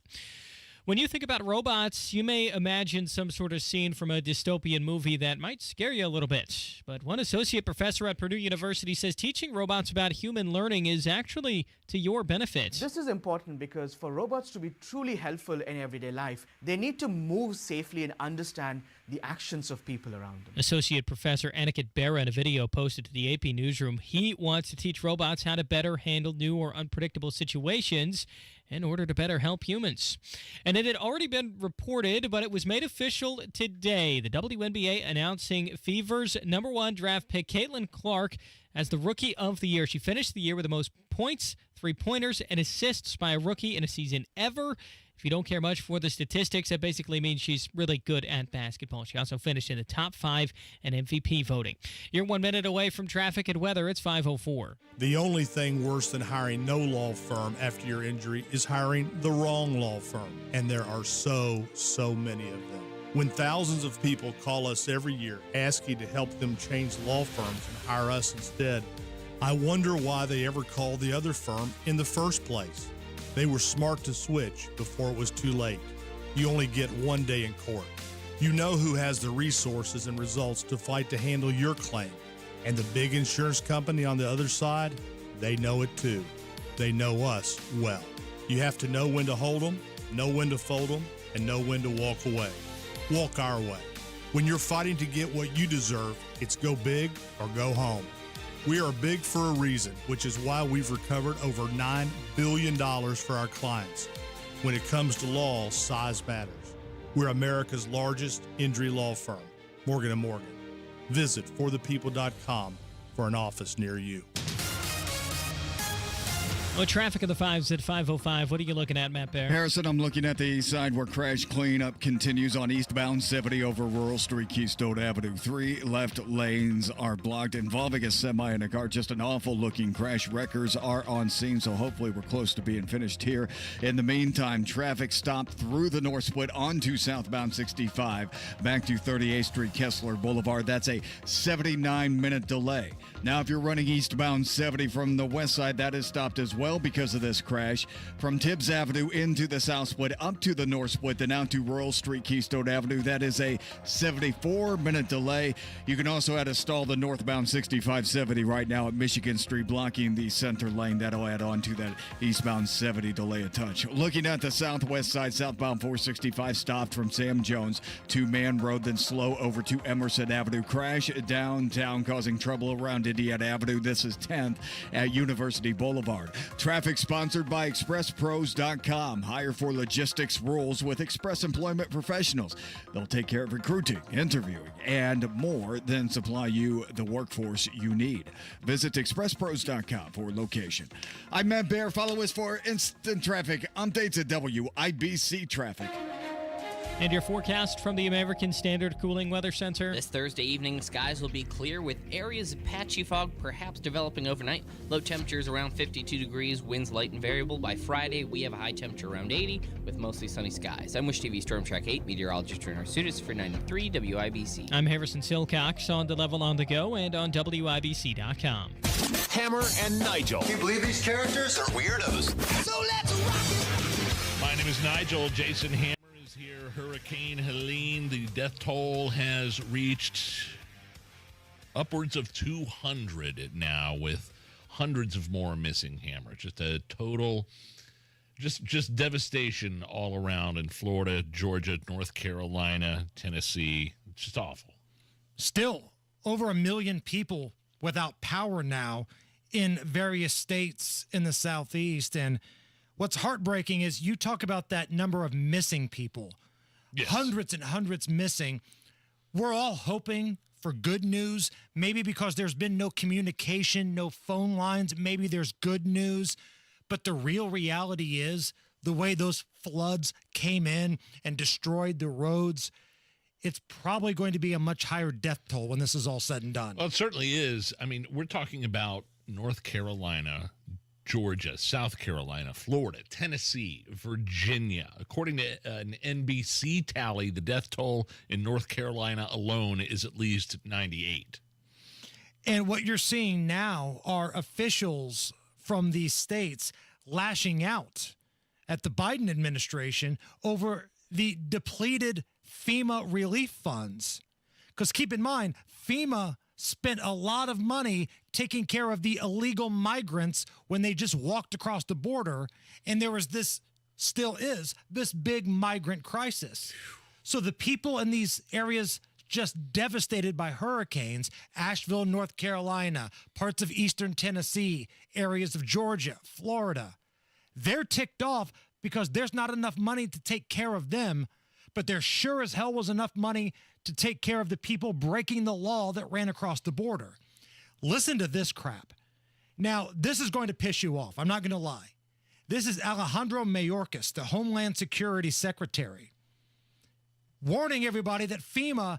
When you think about robots, you may imagine some sort of scene from a dystopian movie that might scare you a little bit. But one associate professor at Purdue University says teaching robots about human learning is actually to your benefit. This is important because for robots to be truly helpful in everyday life, they need to move safely and understand the actions of people around them. Associate Professor Aniket Bera, in a video posted to the AP Newsroom, he wants to teach robots how to better handle new or unpredictable situations in order to better help humans. And it had already been reported, but it was made official today. The WNBA announcing Fever's #1 draft pick, Caitlin Clark, as the Rookie of the Year. She finished the year with the most points, three-pointers, and assists by a rookie in a season ever. If you don't care much for the statistics, that basically means she's really good at basketball. She also finished in the top 5 in MVP voting. You're 1 minute away from traffic and weather. It's 5:04. The only thing worse than hiring no law firm after your injury is hiring the wrong law firm. And there are so many of them. When thousands of people call us every year asking to help them change law firms and hire us instead, I wonder why they ever called the other firm in the first place. They were smart to switch before it was too late. You only get one day in court. You know who has the resources and results to fight to handle your claim. And the big insurance company on the other side, they know it too. They know us well. You have to know when to hold them, know when to fold them, and know when to walk away. Walk our way. When you're fighting to get what you deserve, it's go big or go home. We are big for a reason, which is why we've recovered over $9 billion for our clients. When it comes to law, size matters. We're America's largest injury law firm, Morgan & Morgan. Visit forthepeople.com for an office near you. Well, traffic of the fives at 5:05. What are you looking at, Matt Bear? Harrison, I'm looking at the east side where crash cleanup continues on eastbound 70 over Rural Street, Keystone Avenue. 3 left lanes are blocked involving a semi and a car. Just an awful looking crash. Wreckers are on scene, so hopefully we're close to being finished here. In the meantime, traffic stopped through the north split onto southbound 65 back to 38th Street, Kessler Boulevard. That's a 79-minute delay. Now, if you're running eastbound 70 from the west side, that is stopped as well because of this crash. From Tibbs Avenue into the south split, up to the north split, then out to Rural Street, Keystone Avenue. That is a 74-minute delay. You can also add a stall the northbound 6570 right now at Michigan Street, blocking the center lane. That'll add on to that eastbound 70 delay a touch. Looking at the southwest side, southbound 465 stopped from Sam Jones to Man Road, then slow over to Emerson Avenue. Crash downtown, causing trouble around Indiana Avenue. This is 10th at University Boulevard. Traffic sponsored by ExpressPros.com. Hire for logistics rules with Express Employment Professionals. They'll take care of recruiting, interviewing, and more than supply you the workforce you need. Visit ExpressPros.com for location. I'm Matt Bear. Follow us for instant traffic updates at WIBC Traffic. And your forecast from the American Standard Cooling Weather Center. This Thursday evening, skies will be clear with areas of patchy fog perhaps developing overnight. Low temperatures around 52 degrees, winds light and variable. By Friday, we have a high temperature around 80 with mostly sunny skies. I'm Wish TV Storm Track 8 meteorologist Turner Sudis for 93 WIBC. I'm Harrison Silcox on the Level on the Go and on WIBC.com. Hammer and Nigel. Can you believe these characters are weirdos? So let's rock it. My name is Nigel. Jason Hammer is here. Hurricane Helene, the death toll has reached upwards of 200 now, with hundreds of more missing. Hammer. Just a total, just devastation all around in Florida, Georgia, North Carolina, Tennessee. It's just awful. Still, over 1 million people without power now in various states in the Southeast. And what's heartbreaking is you talk about that number of missing people. Yes. Hundreds and hundreds missing. We're all hoping for good news, maybe because there's been no communication, no phone lines. Maybe there's good news. But the real reality is the way those floods came in and destroyed the roads, it's probably going to be a much higher death toll when this is all said and done. Well, it certainly is. I mean, we're talking about North Carolina, Georgia, South Carolina, Florida, Tennessee, Virginia. According to an NBC tally, the death toll in North Carolina alone is at least 98. And what you're seeing now are officials from these states lashing out at the Biden administration over the depleted FEMA relief funds. Because keep in mind, FEMA spent a lot of money taking care of the illegal migrants when they just walked across the border, and there was this, still is, this big migrant crisis. So the people in these areas just devastated by hurricanes, Asheville, North Carolina, parts of eastern Tennessee, areas of Georgia, Florida, they're ticked off because there's not enough money to take care of them, but there sure as hell was enough money to take care of the people breaking the law that ran across the border. Listen to this crap. Now, this is going to piss you off. I'm not going to lie. This is Alejandro Mayorkas, the Homeland Security Secretary, warning everybody that FEMA,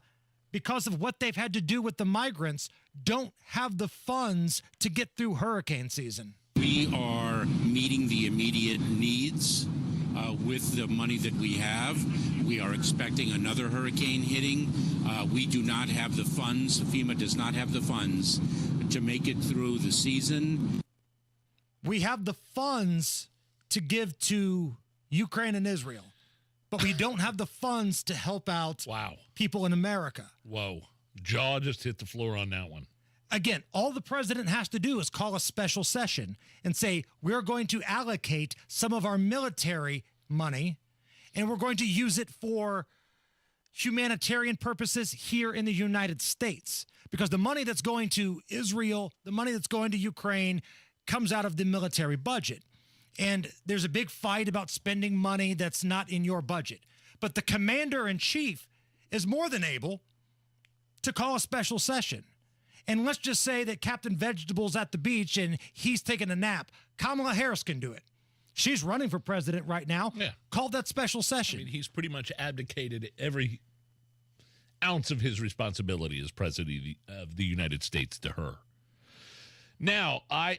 because of what they've had to do with the migrants, don't have the funds to get through hurricane season. We are meeting the immediate needs with the money that we have. We are expecting another hurricane hitting. We do not have the funds. FEMA does not have the funds to make it through the season. We have the funds to give to Ukraine and Israel, but we don't have the funds to help out people in America. Whoa. Jaw just hit the floor on that one. Again, all the president has to do is call a special session and say, we're going to allocate some of our military money and we're going to use it for humanitarian purposes here in the United States, because the money that's going to Israel, the money that's going to Ukraine comes out of the military budget. And there's a big fight about spending money that's not in your budget. But the commander-in-chief is more than able to call a special session. And let's just say that Captain Vegetable's at the beach and he's taking a nap. Kamala Harris can do it. She's running for president right now. Yeah. Call that special session. I mean, he's pretty much abdicated every ounce of his responsibility as president of the United States to her. Now, I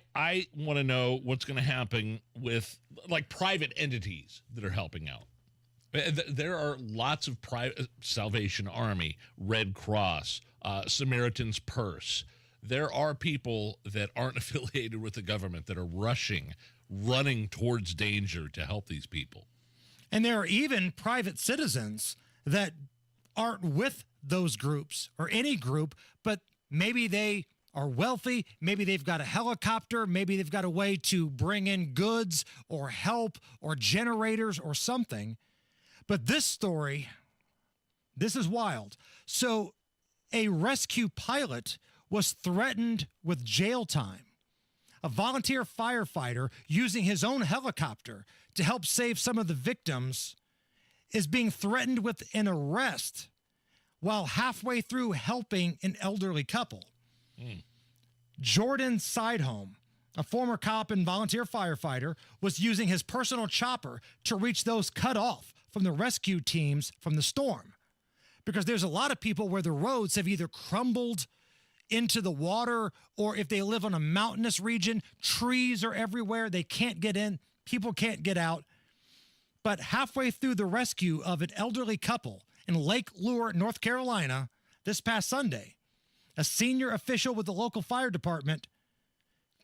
want to know what's going to happen with, like, private entities that are helping out. There are lots of private Salvation Army, Red Cross, Samaritan's Purse. There are people that aren't affiliated with the government that are running towards danger to help these people. And there are even private citizens that aren't with those groups or any group, but maybe they are wealthy, maybe they've got a helicopter, maybe they've got a way to bring in goods or help or generators or something. But this story, this is wild. So a rescue pilot was threatened with jail time. A volunteer firefighter using his own helicopter to help save some of the victims is being threatened with an arrest while halfway through helping an elderly couple. Jordan Sidehome, a former cop and volunteer firefighter, was using his personal chopper to reach those cut off from the rescue teams from the storm. Because there's a lot of people where the roads have either crumbled into the water, or if they live on a mountainous region, trees are everywhere. They can't get in. People can't get out. But halfway through the rescue of an elderly couple in Lake Lure, North Carolina, this past Sunday, a senior official with the local fire department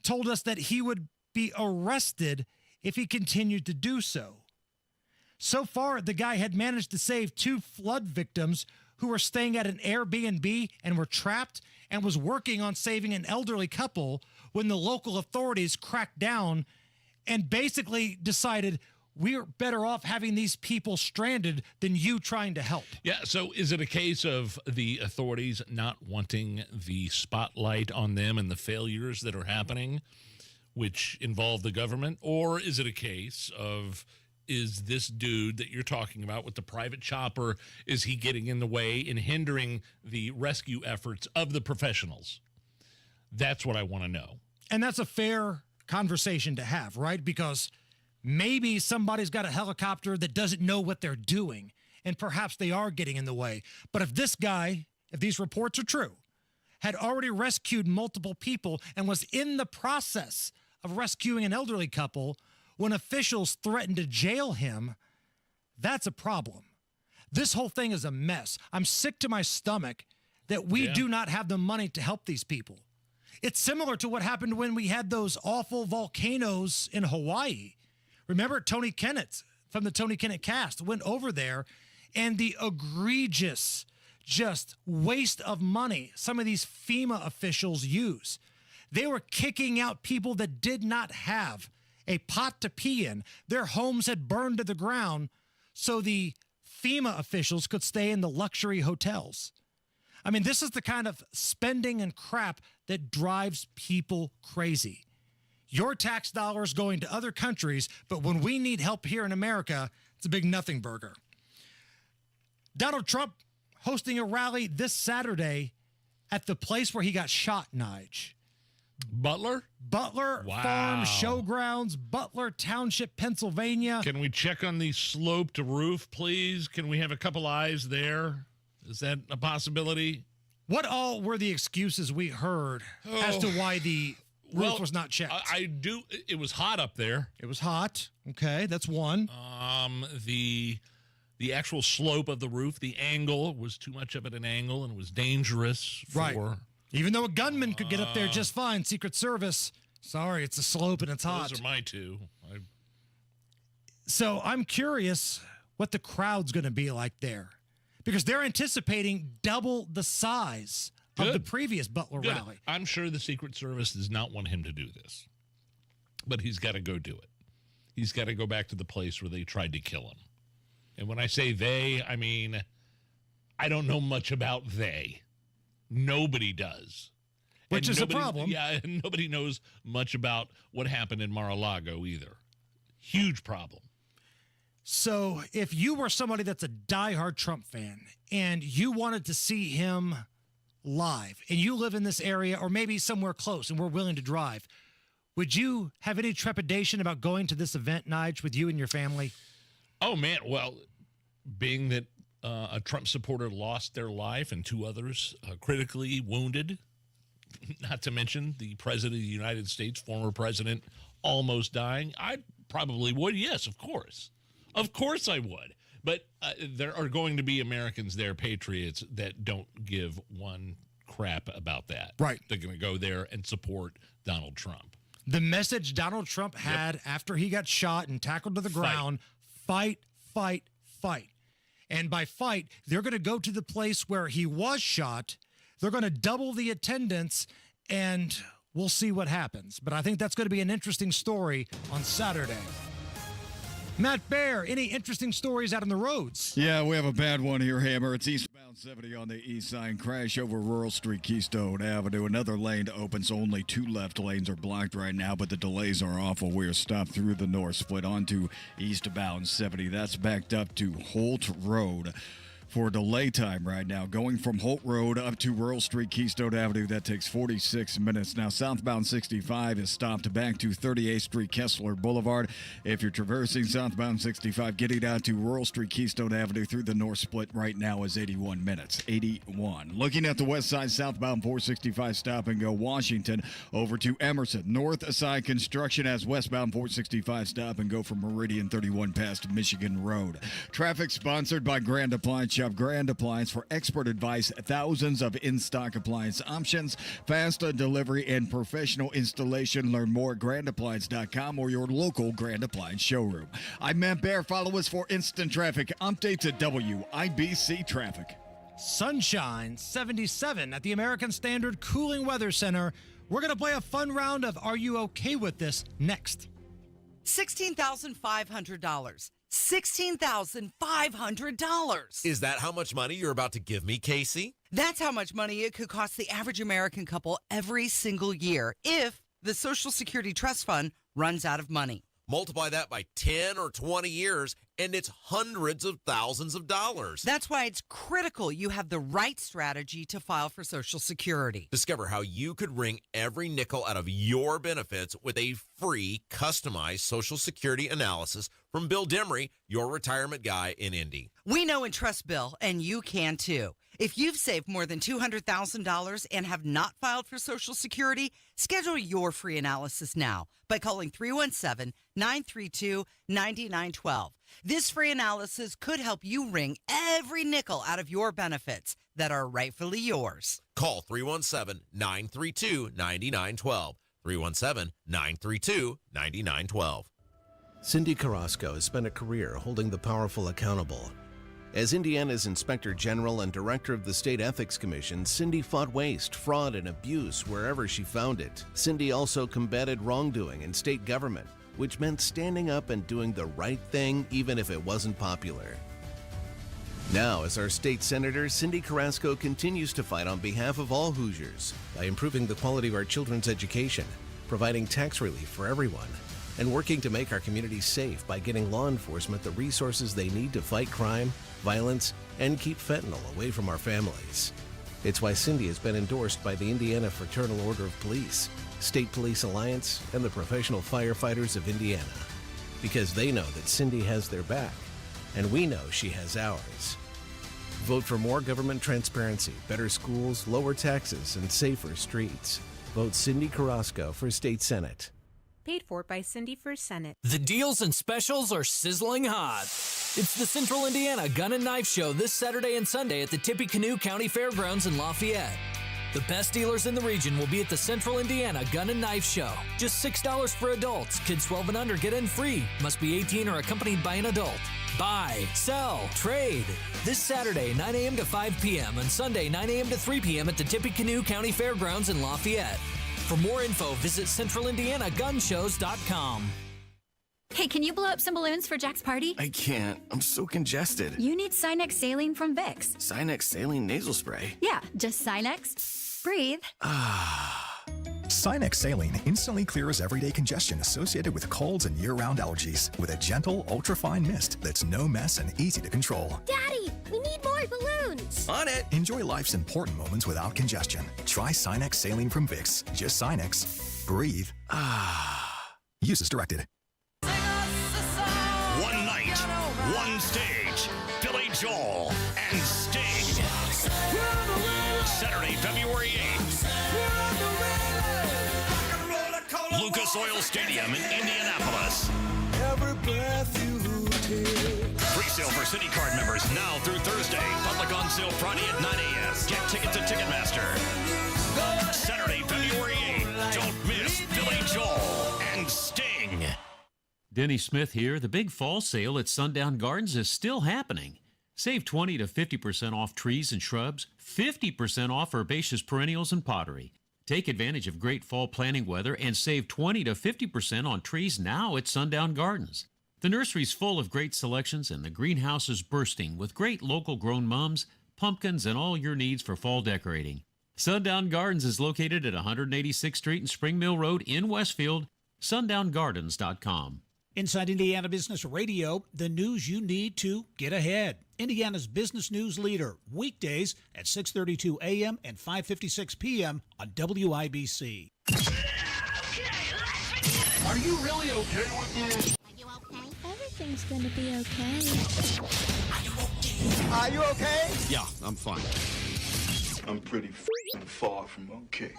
told us that he would be arrested if he continued to do so. So far, the guy had managed to save 2 flood victims who were staying at an Airbnb and were trapped, and was working on saving an elderly couple when the local authorities cracked down and basically decided, we're better off having these people stranded than you trying to help. Yeah, so is it a case of the authorities not wanting the spotlight on them and the failures that are happening, which involve the government? Or is it a case of, is this dude that you're talking about with the private chopper, is he getting in the way and hindering the rescue efforts of the professionals? That's what I want to know. And that's a fair conversation to have, right? Because maybe somebody's got a helicopter that doesn't know what they're doing, and perhaps they are getting in the way. But if this guy, if these reports are true, had already rescued multiple people and was in the process of rescuing an elderly couple when officials threatened to jail him, that's a problem. This whole thing is a mess. I'm sick to my stomach that we do not have the money to help these people. It's similar to what happened when we had those awful volcanoes in Hawaii. Remember, Tony Kennett from the Tony Kennett cast went over there, and the egregious just waste of money some of these FEMA officials use. They were kicking out people that did not have a pot to pee in. Their homes had burned to the ground so the FEMA officials could stay in the luxury hotels. I mean, this is the kind of spending and crap that drives people crazy. Your tax dollars going to other countries, but when we need help here in America, it's a big nothing burger. Donald Trump hosting a rally this Saturday at the place where he got shot, Nige. Butler Farm Showgrounds, Butler Township, Pennsylvania. Can we check on the sloped roof, please? Can we have a couple eyes there? Is that a possibility? What all were the excuses we heard as to why the roof was not checked? It was hot up there. It was hot. Okay, that's one. The actual slope of the roof, the angle was too much of it an angle, and it was dangerous for... Right. Even though a gunman could get up there just fine, Secret Service, sorry, it's a slope and it's hot. Those are my two. So I'm curious what the crowd's going to be like there, because they're anticipating double the size of the previous Butler rally. I'm sure the Secret Service does not want him to do this, but he's got to go do it. He's got to go back to the place where they tried to kill him. And when I say they, I mean I don't know much about they. Nobody does. Which And is a problem. Yeah, and nobody knows much about what happened in Mar-a-Lago either. Huge problem. So if you were somebody that's a diehard Trump fan and you wanted to see him live and you live in this area or maybe somewhere close and we're willing to drive, would you have any trepidation about going to this event, Nige, with you and your family? Oh, man. Well, being that a Trump supporter lost their life and two others critically wounded, not to mention the president of the United States, former president, almost dying, I probably would. Yes, of course. Of course I would. But there are going to be Americans there, patriots, that don't give one crap about that. Right. They're going to go there and support Donald Trump. The message Donald Trump had after he got shot and tackled to the ground, fight, fight, fight. And by fight, they're going to go to the place where he was shot. They're going to double the attendance, and we'll see what happens. But I think that's going to be an interesting story on Saturday. Matt Baer, any interesting stories out on the roads? Yeah, we have a bad one here, Hammer. It's eastbound 70 on the east side. Crash over Rural Street, Keystone Avenue. Another lane to open, so only two left lanes are blocked right now, but the delays are awful. We are stopped through the north split onto eastbound 70. That's backed up to Holt Road for delay time right now. Going from Holt Road up to Rural Street, Keystone Avenue, that takes 46 minutes. Now, southbound 65 is stopped back to 38th Street, Kessler Boulevard. If you're traversing southbound 65, getting out to Rural Street, Keystone Avenue through the north split right now is 81 minutes. 81. Looking at the west side, southbound 465 stop and go Washington over to Emerson. North side construction as westbound 465 stop and go from Meridian 31 past Michigan Road. Traffic sponsored by Grand Appliance. Grand Appliance for expert advice, thousands of in-stock appliance options, fast delivery, and professional installation. Learn more at grandappliance.com or your local Grand Appliance showroom. I'm Matt Baer. Follow us for instant traffic updates at WIBC Traffic. Sunshine, 77 at the American Standard Cooling Weather Center. We're going to play a fun round of Are You Okay With This next. $16,500. $16,500. Is that how much money you're about to give me, Casey? That's how much money it could cost the average American couple every single year if the Social Security Trust Fund runs out of money. Multiply that by 10 or 20 years, and it's hundreds of thousands of dollars. That's why it's critical you have the right strategy to file for Social Security. Discover how you could wring every nickel out of your benefits with a free, customized Social Security analysis from Bill Demery, your retirement guy in Indy. We know and trust Bill, and you can too. If you've saved more than $200,000 and have not filed for Social Security, schedule your free analysis now by calling 317-932-9912. This free analysis could help you wring every nickel out of your benefits that are rightfully yours. Call 317-932-9912. 317-932-9912. Cindy Carrasco has spent a career holding the powerful accountable. As Indiana's Inspector General and Director of the State Ethics Commission, Cindy fought waste, fraud, and abuse wherever she found it. Cindy also combated wrongdoing in state government, which meant standing up and doing the right thing even if it wasn't popular. Now, as our state senator, Cindy Carrasco continues to fight on behalf of all Hoosiers by improving the quality of our children's education, providing tax relief for everyone, and working to make our communities safe by getting law enforcement the resources they need to fight crime, violence, and keep fentanyl away from our families. It's why Cindy has been endorsed by the Indiana Fraternal Order of Police, State Police Alliance, and the Professional Firefighters of Indiana. Because they know that Cindy has their back, and we know she has ours. Vote for more government transparency, better schools, lower taxes, and safer streets. Vote Cindy Carrasco for State Senate. Paid for by Cindy for Senate. The deals and specials are sizzling hot. It's the Central Indiana Gun and Knife Show this Saturday and Sunday at the Tippecanoe County Fairgrounds in Lafayette. The best dealers in the region will be at the Central Indiana Gun and Knife Show. Just $6 for adults. Kids 12 and under get in free. Must be 18 or accompanied by an adult. Buy, sell, trade. This Saturday, 9 a.m. to 5 p.m. and Sunday, 9 a.m. to 3 p.m. at the Tippecanoe County Fairgrounds in Lafayette. For more info, visit centralindianagunshows.com. Hey, can you blow up some balloons for Jack's party? I can't. I'm so congested. You need Sinex Saline from Vicks. Sinex Saline Nasal Spray. Yeah, just Sinex. Breathe. Sinex Saline instantly clears everyday congestion associated with colds and year-round allergies with a gentle, ultra-fine mist that's no mess and easy to control. Daddy, we need more balloons. On it. Enjoy life's important moments without congestion. Try Sinex Saline from Vicks. Just Sinex. Breathe. Use as directed. One night, one stage, Billy Joel and Sting. Saturday, February 8th. Lucas Oil Stadium in Indianapolis. Pre-sale for City Card members now through Thursday. Public on sale Friday at 9 a.m. Get tickets at Ticketmaster. Saturday, February 8th. Don't miss Billy Joel and Sting. Denny Smith here. The big fall sale at Sundown Gardens is still happening. Save 20 to 50% off trees and shrubs, 50% off herbaceous perennials and pottery. Take advantage of great fall planting weather and save 20 to 50% on trees now at Sundown Gardens. The nursery's full of great selections and the greenhouse is bursting with great local grown mums, pumpkins, and all your needs for fall decorating. Sundown Gardens is located at 186th Street and Spring Mill Road in Westfield. SundownGardens.com. Inside Indiana Business Radio, the news you need to get ahead. Indiana's business news leader, weekdays at 6:32 a.m. and 5:56 p.m. on WIBC. Are you really okay with this? Are you okay? Everything's gonna be okay. Are you okay? Yeah, I'm fine. I'm pretty far from okay.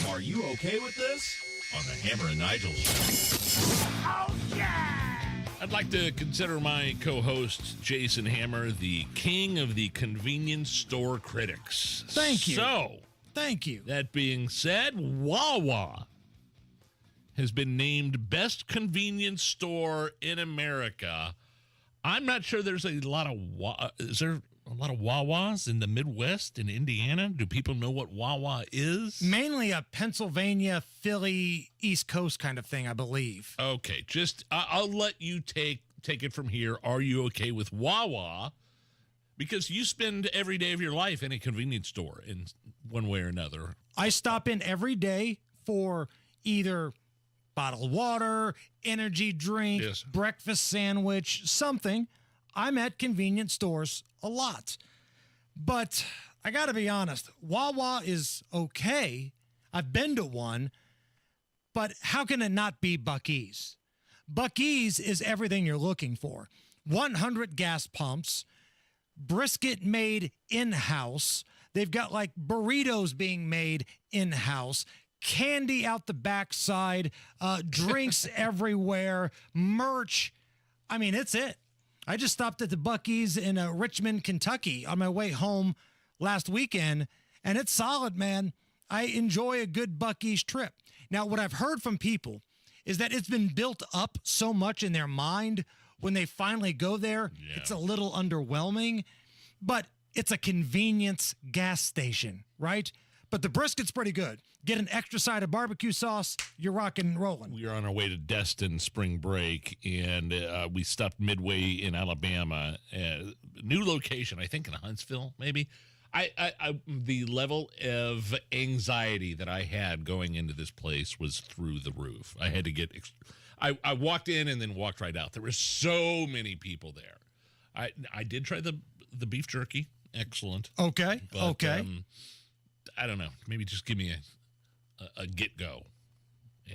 Are you okay with this? On the Hammer and Nigel show. Oh, yeah! I'd like to consider my co-host, Jason Hammer, the king of the convenience store critics. Thank you. So, thank you. That being said, Wawa has been named best convenience store in America. I'm not sure there's a lot of is there a lot of Wawas in the Midwest in Indiana? Do people know what Wawa is? Mainly a Pennsylvania, Philly, East Coast kind of thing, I believe. Okay, just I'll let you take it from here. Are you okay with Wawa? Because you spend every day of your life in a convenience store in one way or another. I stop in every day for either bottled water, energy drink, breakfast sandwich, something. I'm at convenience stores a lot. But I got to be honest, Wawa is okay. I've been to one, but how can it not be Buc-ee's? Buc-ee's is everything you're looking for. 100 gas pumps, brisket made in-house. They've got like burritos being made in-house, candy out the backside, drinks everywhere, merch. I mean, it's it. I just stopped at the Buc-ee's in Richmond, Kentucky on my way home last weekend, and it's solid, man. I enjoy a good Buc-ee's trip. Now, what I've heard from people is that it's been built up so much in their mind when they finally go there, it's a little underwhelming, but it's a convenience gas station, right? But the brisket's pretty good. Get an extra side of barbecue sauce, you're rocking and rolling. We are on our way to Destin spring break, and we stopped midway in Alabama. New location, I think in Huntsville, maybe. The level of anxiety that I had going into this place was through the roof. I had to get... I walked in and then walked right out. There were so many people there. I did try the beef jerky. Excellent. Okay, but, okay. I don't know. Maybe just give me a get-go,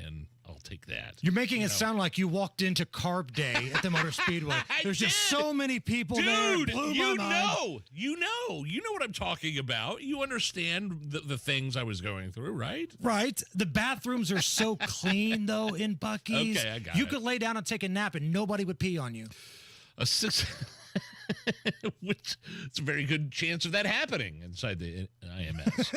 and I'll take that. You're making it sound like you walked into Carb Day at the Motor Speedway. There's just so many people there. Dude, you know what I'm talking about. You understand the things I was going through, right? Right. The bathrooms are so clean, though, in Buc-ee's. Okay, I got You it. could lay down and take a nap, and nobody would pee on you. Which it's a very good chance of that happening inside the IMS.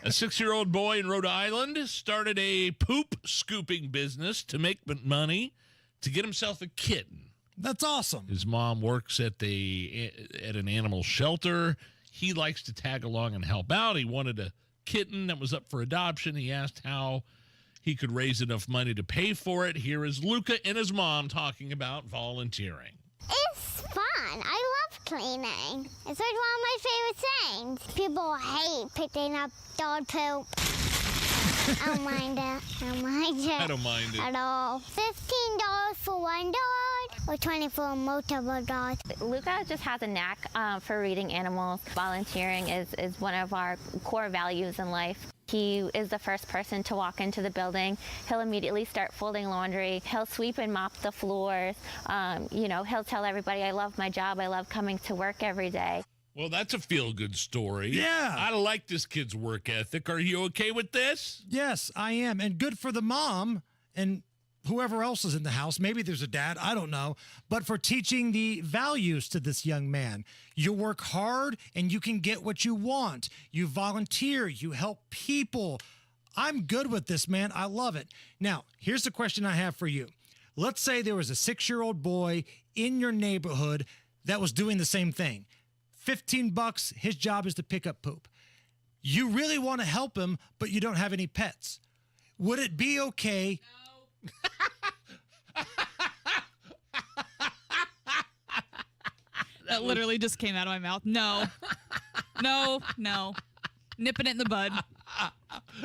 A 6-year-old boy in Rhode Island started a poop scooping business to make money to get himself a kitten. That's awesome. His mom works at an animal shelter. He likes to tag along and help out. He wanted a kitten that was up for adoption. He asked how he could raise enough money to pay for it. Here is Luca and his mom talking about volunteering. It's fun. I love cleaning. It's like one of my favorite things. People hate picking up dog poop. I don't mind it. I don't mind it at all. $15 for one dog or $20 for multiple dogs. Luca just has a knack for reading animals. Volunteering is one of our core values in life. He is the first person to walk into the building. He'll immediately start folding laundry. He'll sweep and mop the floors. He'll tell everybody, I love my job. I love coming to work every day. Well, that's a feel-good story. Yeah. I like this kid's work ethic. Are you okay with this? Yes, I am. And good for the mom and whoever else is in the house. Maybe there's a dad. I don't know. But for teaching the values to this young man. You work hard and you can get what you want. You volunteer. You help people. I'm good with this, man. I love it. Now, here's the question I have for you. Let's say there was a 6-year-old boy in your neighborhood that was doing the same thing. $15, his job is to pick up poop. You really want to help him, but you don't have any pets. Would it be okay? That literally just came out of my mouth. No. No. Nipping it in the bud.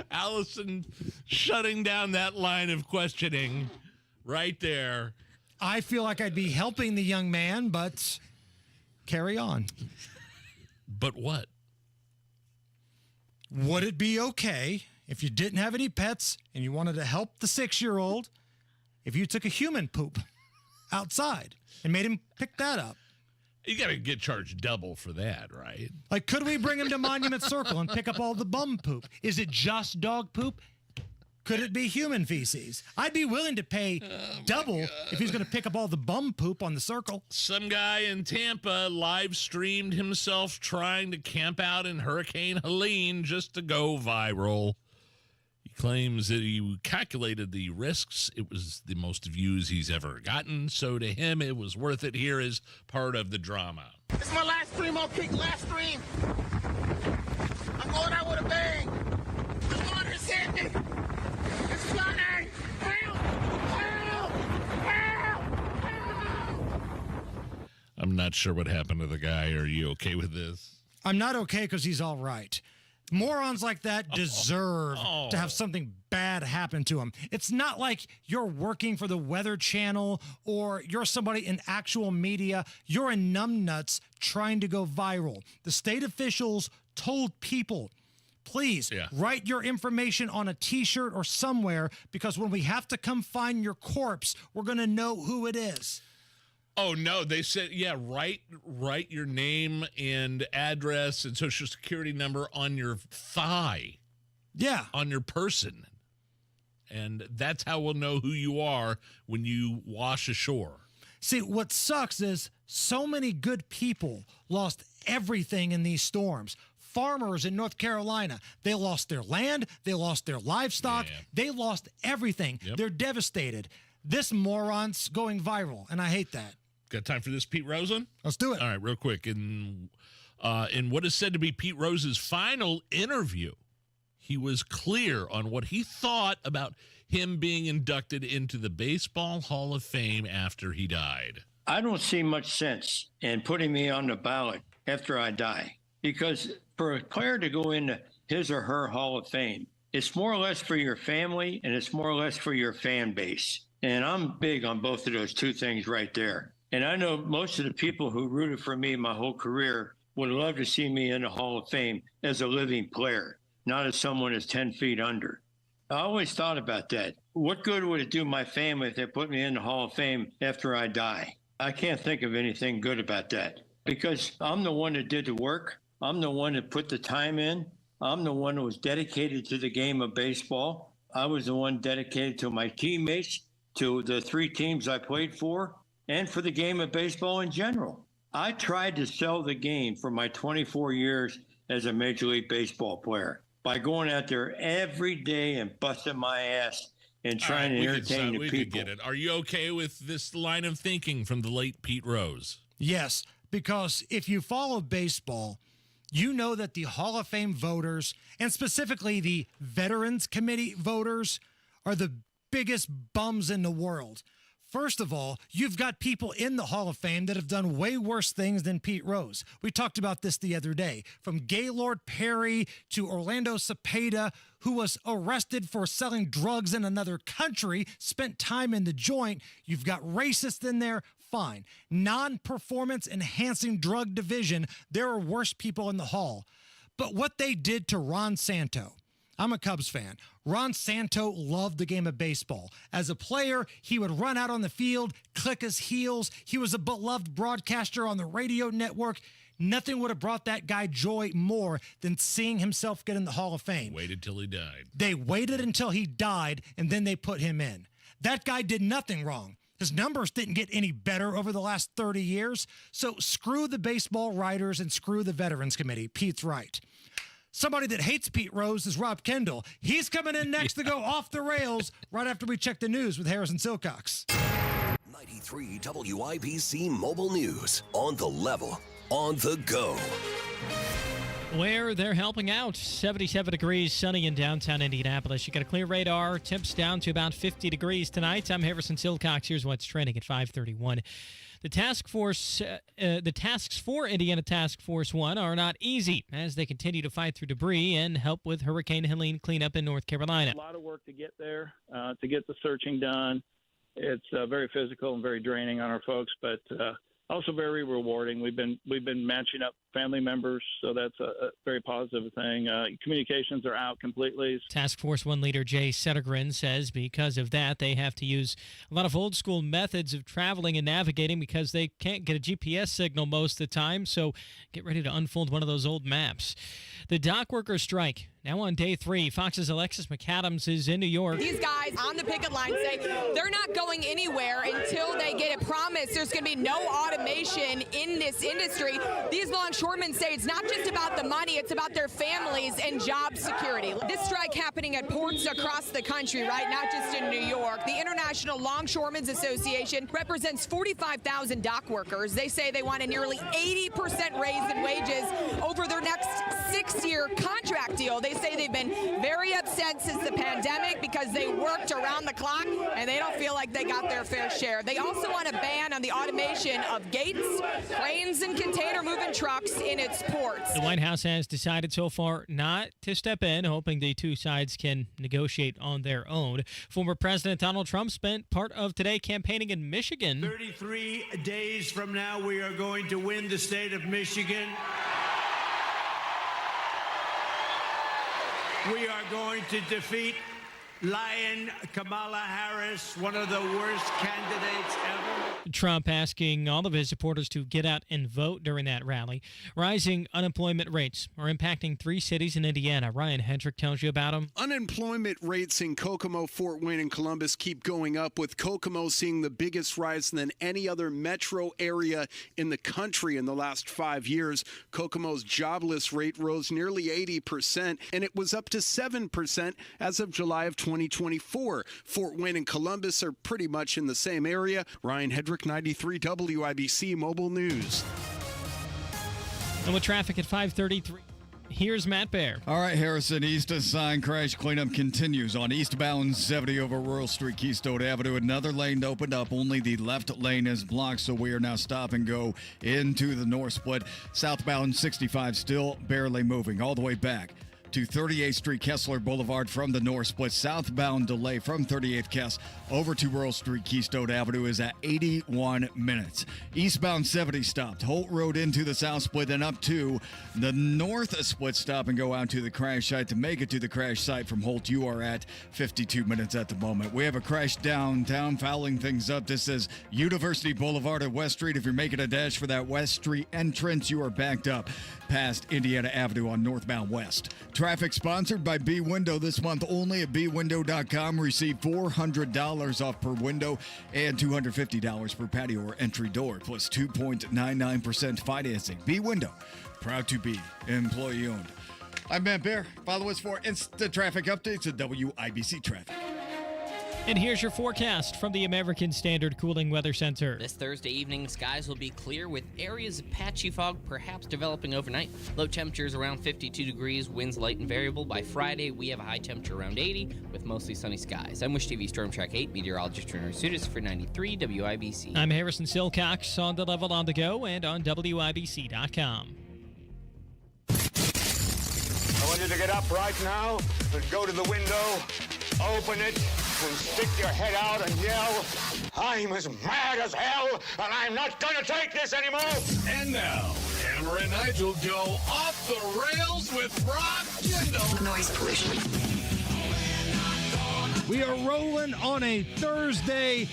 Allison shutting down that line of questioning right there. I feel like I'd be helping the young man, but carry on. But what? Would it be okay if you didn't have any pets and you wanted to help the 6-year-old if you took a human poop outside and made him pick that up? You got to get charged double for that, right? Like, could we bring him to Monument Circle and pick up all the bum poop? Is it just dog poop? Could it be human feces? I'd be willing to pay double if he's going to pick up all the bum poop on the circle. Some guy in Tampa live streamed himself trying to camp out in Hurricane Helene just to go viral. He claims that he calculated the risks. It was the most views he's ever gotten. So to him, it was worth it. Here is part of the drama. It's my last stream. I'll pick last stream. I'm going out with a bang. The water's hitting me. It's flooding! Help! Help! Help! Help! I'm not sure what happened to the guy. Are you okay with this? I'm not okay because he's all right. Morons like that deserve to have something bad happen to them. It's not like you're working for the Weather Channel or you're somebody in actual media. You're a numbnuts trying to go viral. The state officials told people, please write your information on a T-shirt or somewhere, because when we have to come find your corpse, we're going to know who it is. Oh, no. They said, write your name and address and social security number on your thigh. Yeah. On your person. And that's how we'll know who you are when you wash ashore. See, what sucks is so many good people lost everything in these storms. Farmers in North Carolina, they lost their land, they lost their livestock, they lost everything. They're devastated. This moron's going viral, and I hate that. Got time for this Pete Rose one? Let's do it. All right, real quick. In what is said to be Pete Rose's final interview, he was clear on what he thought about him being inducted into the Baseball Hall of Fame after he died. I don't see much sense in putting me on the ballot after I die, because for a player to go into his or her Hall of Fame, it's more or less for your family and it's more or less for your fan base. And I'm big on both of those two things right there. And I know most of the people who rooted for me my whole career would love to see me in the Hall of Fame as a living player, not as someone that's 10 feet under. I always thought about that. What good would it do my family if they put me in the Hall of Fame after I die? I can't think of anything good about that, because I'm the one that did the work. I'm the one that put the time in. I'm the one that was dedicated to the game of baseball. I was the one dedicated to my teammates, to the 3 teams I played for, and for the game of baseball in general. I tried to sell the game for my 24 years as a Major League Baseball player by going out there every day and busting my ass and trying to entertain the people. We could get it. Are you okay with this line of thinking from the late Pete Rose? Yes, because if you follow baseball, you know that the Hall of Fame voters, and specifically the Veterans Committee voters, are the biggest bums in the world. First of all, you've got people in the Hall of Fame that have done way worse things than Pete Rose. We talked about this the other day. From Gaylord Perry to Orlando Cepeda, who was arrested for selling drugs in another country, spent time in the joint. You've got racists in there. Fine. Non-performance enhancing drug division. There are worse people in the Hall. But what they did to Ron Santo, I'm a Cubs fan. Ron Santo loved the game of baseball. As a player, he would run out on the field, click his heels. He was a beloved broadcaster on the radio network. Nothing would have brought that guy joy more than seeing himself get in the Hall of Fame. Waited till he died. They waited until he died, and then they put him in. That guy did nothing wrong. His numbers didn't get any better over the last 30 years. So screw the baseball writers and screw the Veterans Committee. Pete's right. Somebody that hates Pete Rose is Rob Kendall. He's coming in next to go off the rails right after we check the news with Harrison Silcox. 93 WIBC Mobile News. On the level, on the go. Where they're helping out. 77 degrees, sunny in downtown Indianapolis. You got a clear radar. Temps down to about 50 degrees tonight. I'm Harrison Silcox. Here's what's trending at 5:31. The tasks for Indiana Task Force 1 are not easy as they continue to fight through debris and help with Hurricane Helene cleanup in North Carolina. A lot of work to get there, to get the searching done. It's very physical and very draining on our folks, but also very rewarding. We've been matching up family members, so that's a very positive thing. Communications are out completely. Task Force 1 leader Jay Settergren says because of that, they have to use a lot of old school methods of traveling and navigating because they can't get a GPS signal most of the time, so get ready to unfold one of those old maps. The dock workers strike. Now on day 3, Fox's Alexis McAdams is in New York. These guys on the picket line say they're not going anywhere until they get a promise there's going to be no automation in this industry. These longshoremen say it's not just about the money, it's about their families and job security. This strike happening at ports across the country, right? Not just in New York. The International Longshoremen's Association represents 45,000 dock workers. They say they want a nearly 80% raise in wages over their next 6-year contract deal. They say they've been very upset since the pandemic because they worked around the clock and they don't feel like they got their fair share. They also want a ban on the automation of gates, cranes, and container moving trucks in its ports. The White House has decided so far not to step in, hoping the two sides can negotiate on their own. Former President Donald Trump spent part of today campaigning in Michigan. 33 days from now, we are going to win the state of Michigan. We are going to defeat Lion Kamala Harris, one of the worst candidates ever. Trump asking all of his supporters to get out and vote during that rally. Rising unemployment rates are impacting 3 cities in Indiana. Ryan Hendrick tells you about them. Unemployment rates in Kokomo, Fort Wayne, and Columbus keep going up, with Kokomo seeing the biggest rise than any other metro area in the country in the last 5 years. Kokomo's jobless rate rose nearly 80%, and it was up to 7% as of July of 2024. Fort Wayne and Columbus are pretty much in the same area. Ryan Hedrick, 93 WIBC Mobile News. And with traffic at 5:33, here's Matt Bear. All right, Harrison, east of sign crash cleanup continues on eastbound 70 over Rural Street, Keystone Avenue. Another lane opened up. Only the left lane is blocked, so we are now stop and go into the north split. Southbound 65 still barely moving all the way back to 38th Street, Kessler Boulevard from the north split. Southbound delay from 38th Kess over to Rural Street, Keystone Avenue is at 81 minutes. Eastbound 70 stopped. Holt Road into the south split and up to the north split. Stop and go out to the crash site. To make it to the crash site from Holt, you are at 52 minutes at the moment. We have a crash downtown, fouling things up. This is University Boulevard at West Street. If you're making a dash for that West Street entrance, you are backed up past Indiana Avenue on northbound west. Traffic sponsored by B Window this month only at bwindow.com. Receive $400 off per window and $250 per patio or entry door, plus 2.99% financing. B Window, proud to be employee owned. I'm Matt Bear. Follow us for instant traffic updates at WIBC Traffic. And here's your forecast from the American Standard Cooling Weather Center. This Thursday evening, skies will be clear with areas of patchy fog perhaps developing overnight. Low temperatures around 52 degrees, winds light and variable. By Friday, we have a high temperature around 80 with mostly sunny skies. I'm Wish TV Storm Track 8 meteorologist Turner Sudis for 93 WIBC. I'm Harrison Silcox on the level on the go and on WIBC.com. I want you to get up right now and go to the window, open it, and stick your head out and yell, "I'm as mad as hell, and I'm not going to take this anymore!" And now, Hammer and Nigel go off the rails with Rob Jindal. Noise pollution. We are rolling on a Thursday,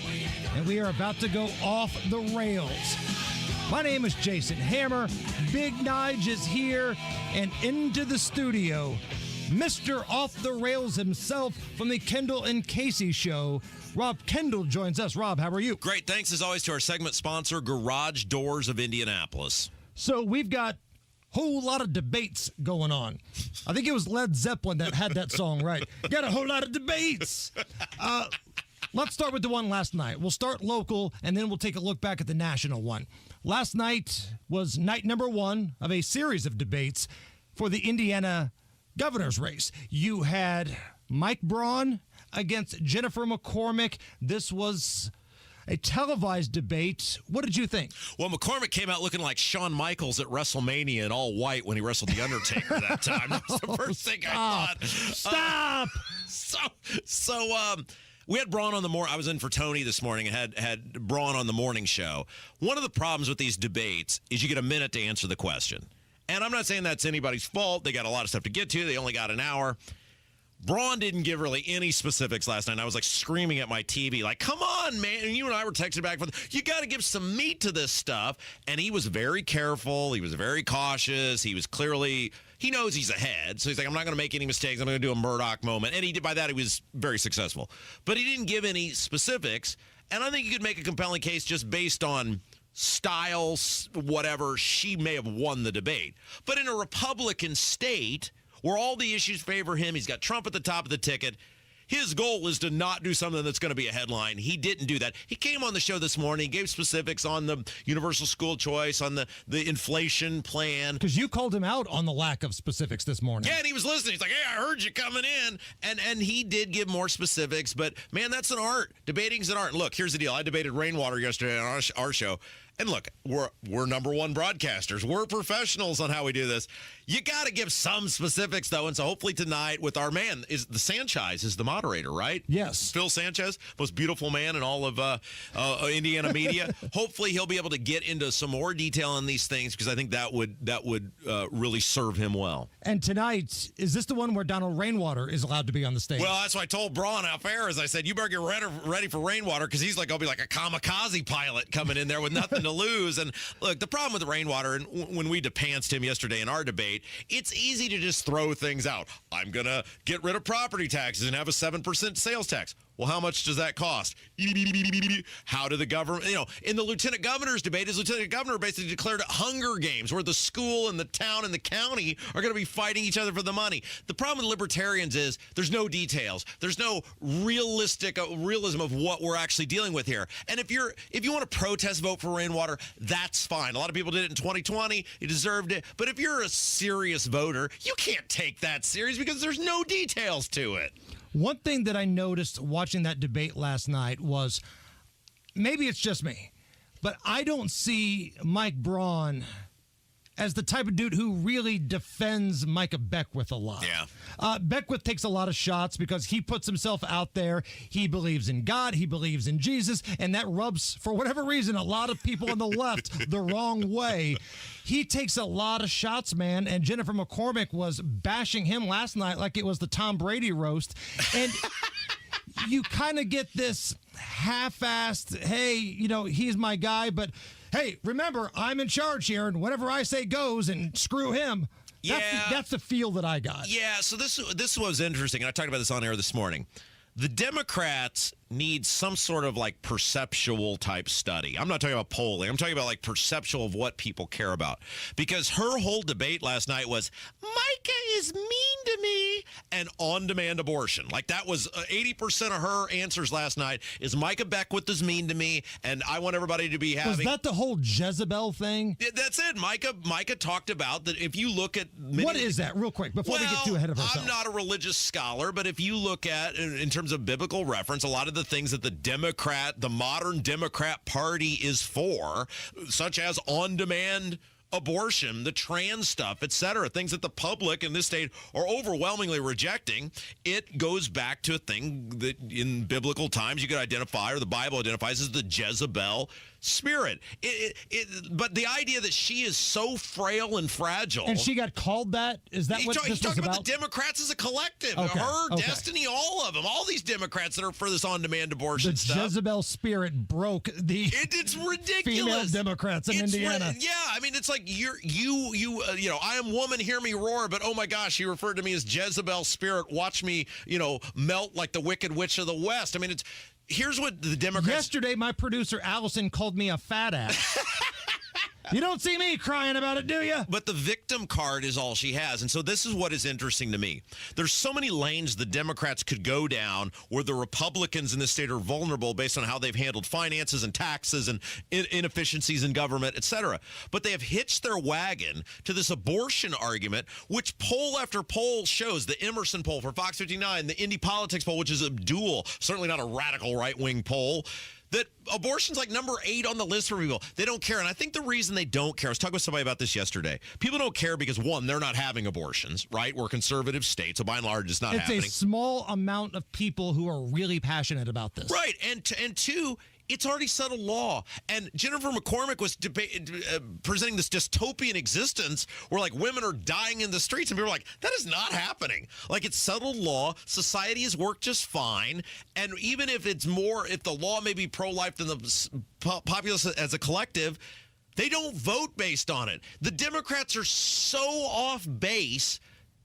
and we are about to go off the rails. My name is Jason Hammer. Big Nige is here, and into the studio, Mr. Off the Rails himself from the Kendall and Casey Show. Rob Kendall joins us. Rob, how are you? Great. Thanks, as always, to our segment sponsor, Garage Doors of Indianapolis. So we've got a whole lot of debates going on. I think it was Led Zeppelin that had that song right. Got a whole lot of debates. Let's start with the one last night. We'll start local, and then we'll take a look back at the national one. Last night was night number one of a series of debates for the Indiana governor's race. You had Mike Braun against Jennifer McCormick. This was a televised debate. What did you think? Well, McCormick came out looking like Shawn Michaels at WrestleMania in all white when he wrestled The Undertaker that time. That was the first thing I thought. Stop! We had Braun on the morning. I was in for Tony this morning and had Braun on the morning show. One of the problems with these debates is you get a minute to answer the question. And I'm not saying that's anybody's fault. They got a lot of stuff to get to. They only got an hour. Braun didn't give really any specifics last night. I was like screaming at my TV, like, come on, man. And you and I were texting back and forth. You got to give some meat to this stuff. And he was very careful. He was very cautious. He was clearly, he knows he's ahead. So he's like, I'm not going to make any mistakes. I'm going to do a Murdoch moment. And he did. By that, he was very successful. But he didn't give any specifics. And I think you could make a compelling case just based on styles, whatever. She may have won the debate. But in a Republican state where all the issues favor him, he's got Trump at the top of the ticket. His goal is to not do something that's going to be a headline. He didn't do that. He came on the show this morning, gave specifics on the universal school choice, on the inflation plan. Because you called him out on the lack of specifics this morning. Yeah, and he was listening. He's like, hey, I heard you coming in. And he did give more specifics. But, man, that's an art. Debating's an art. Look, here's the deal. I debated rainwater yesterday on our show. And look, we're number one broadcasters. We're professionals on how we do this. You got to give some specifics, though. And so hopefully tonight with our man, is the Sanchez is the moderator, right? Yes. Phil Sanchez, most beautiful man in all of Indiana media. Hopefully he'll be able to get into some more detail on these things because I think that would really serve him well. And tonight, is this the one where Donald Rainwater is allowed to be on the stage? Well, that's what I told Braun off air. As I said, you better get ready for Rainwater because he's like, I'll be like a kamikaze pilot coming in there with nothing to lose. And look, the problem with Rainwater, and when we depanced him yesterday in our debate, it's easy to just throw things out. I'm going to get rid of property taxes and have a 7% sales tax. Well, how much does that cost? How did the government, in the lieutenant governor's debate, his lieutenant governor basically declared Hunger Games where the school and the town and the county are going to be fighting each other for the money. The problem with libertarians is there's no details. There's no realism of what we're actually dealing with here. And if you want to protest vote for Rainwater, that's fine. A lot of people did it in 2020. You deserved it. But if you're a serious voter, you can't take that serious because there's no details to it. One thing that I noticed watching that debate last night was, maybe it's just me, but I don't see Mike Braun as the type of dude who really defends Micah Beckwith a lot. Yeah. Beckwith takes a lot of shots because he puts himself out there. He believes in God. He believes in Jesus. And that rubs, for whatever reason, a lot of people on the left the wrong way. He takes a lot of shots, man. And Jennifer McCormick was bashing him last night like it was the Tom Brady roast. And you kind of get this half-assed, hey, he's my guy, but hey, remember, I'm in charge here, and whatever I say goes, and screw him. That's the feel that I got. Yeah, so this was interesting, and I talked about this on air this morning. The Democrats need some sort of like perceptual type study. I'm not talking about polling. I'm talking about like perceptual of what people care about. Because her whole debate last night was, Micah is mean to me. and on-demand abortion. Like, that was 80% of her answers last night is Micah Beckwith is mean to me, and I want everybody to be having... Was that the whole Jezebel thing? That's it. Micah talked about that if you look at... What is that, real quick, before we get too ahead of ourselves? I'm not a religious scholar, but if you look at, in terms of biblical reference, a lot of the things that the modern Democrat Party is for, such as on-demand abortion, the trans stuff, etc., things that the public in this state are overwhelmingly rejecting, it goes back to a thing that in biblical times you could identify, or the Bible identifies as the Jezebel spirit. But the idea that she is so frail and fragile. And she got called that? Is that what this was talking about? The Democrats as a collective. Okay, Her, Destiny, all of them. All these Democrats that are for this on-demand abortion the stuff. Jezebel spirit broke the it's ridiculous. female Democrats in Indiana. I mean, it's like I am woman, hear me roar, but oh my gosh, he referred to me as Jezebel spirit. Watch me, melt like the Wicked Witch of the West. I mean, here's what the Democrats... Yesterday, my producer, Allison, called me a fat ass. You don't see me crying about it, do you? But the victim card is all she has. And so this is what is interesting to me. There's so many lanes the Democrats could go down where the Republicans in this state are vulnerable based on how they've handled finances and taxes and inefficiencies in government, et cetera. But they have hitched their wagon to this abortion argument, which poll after poll shows, the Emerson poll for Fox 59, the Indy Politics poll, which is a dual, certainly not a radical right-wing poll, that abortion's like number 8 on the list for people. They don't care. And I think the reason they don't care, I was talking with somebody about this yesterday. People don't care because, one, they're not having abortions, right? We're a conservative state, so by and large, it's not happening. It's a small amount of people who are really passionate about this. Right. And two, it's already settled law. And Jennifer McCormick was presenting this dystopian existence where, like, women are dying in the streets. And people are like, that is not happening. Like, it's settled law. Society has worked just fine. And even if the law may be pro-life than the populace as a collective, they don't vote based on it. The Democrats are so off base,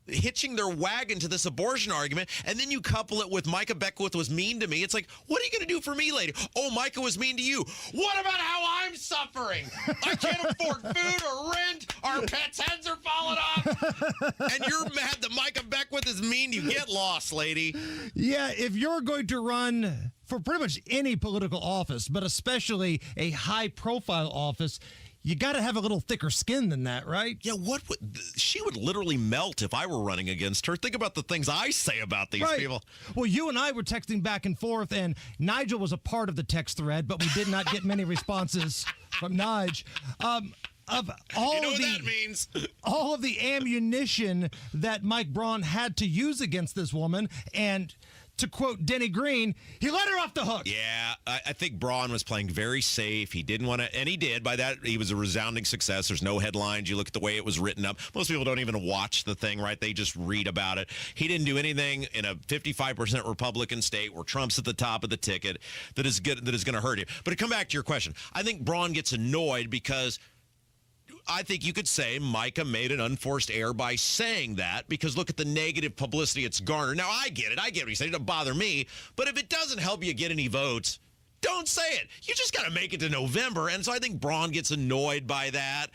hitching their wagon to this abortion argument, and then you couple it with Micah Beckwith was mean to me. It's like, what are you going to do for me, lady? Oh, Micah was mean to you. What about how I'm suffering? I can't afford food or rent. Our pets' heads are falling off. And you're mad that Micah Beckwith is mean to you. Get lost, lady. Yeah, if you're going to run for pretty much any political office, but especially a high-profile office, you got to have a little thicker skin than that, right? Yeah, she would literally melt if I were running against her. Think about the things I say about these people. Well, you and I were texting back and forth, and Nigel was a part of the text thread, but we did not get many responses from Nige. Of all that means. All of the ammunition that Mike Braun had to use against this woman, and to quote Denny Green, he let her off the hook. Yeah, I think Braun was playing very safe. He didn't want to, and he did. By that, he was a resounding success. There's no headlines. You look at the way it was written up. Most people don't even watch the thing, right? They just read about it. He didn't do anything in a 55% Republican state where Trump's at the top of the ticket that is going to hurt him. But to come back to your question, I think Braun gets annoyed because I think you could say Micah made an unforced error by saying that, because look at the negative publicity it's garnered. Now, I get it. I get what he said. It doesn't bother me. But if it doesn't help you get any votes, don't say it. You just got to make it to November. And so I think Braun gets annoyed by that.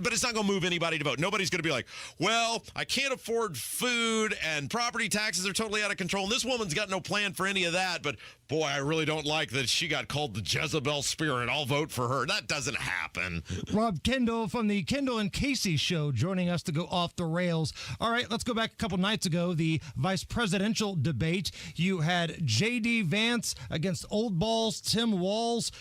But it's not going to move anybody to vote. Nobody's going to be like, well, I can't afford food and property taxes are totally out of control. And this woman's got no plan for any of that. But boy, I really don't like that she got called the Jezebel spirit. I'll vote for her. That doesn't happen. Rob Kendall from the Kendall and Casey show joining us to go off the rails. All right, let's go back a couple nights ago. The vice presidential debate. You had J.D. Vance against Old Balls Tim Walz.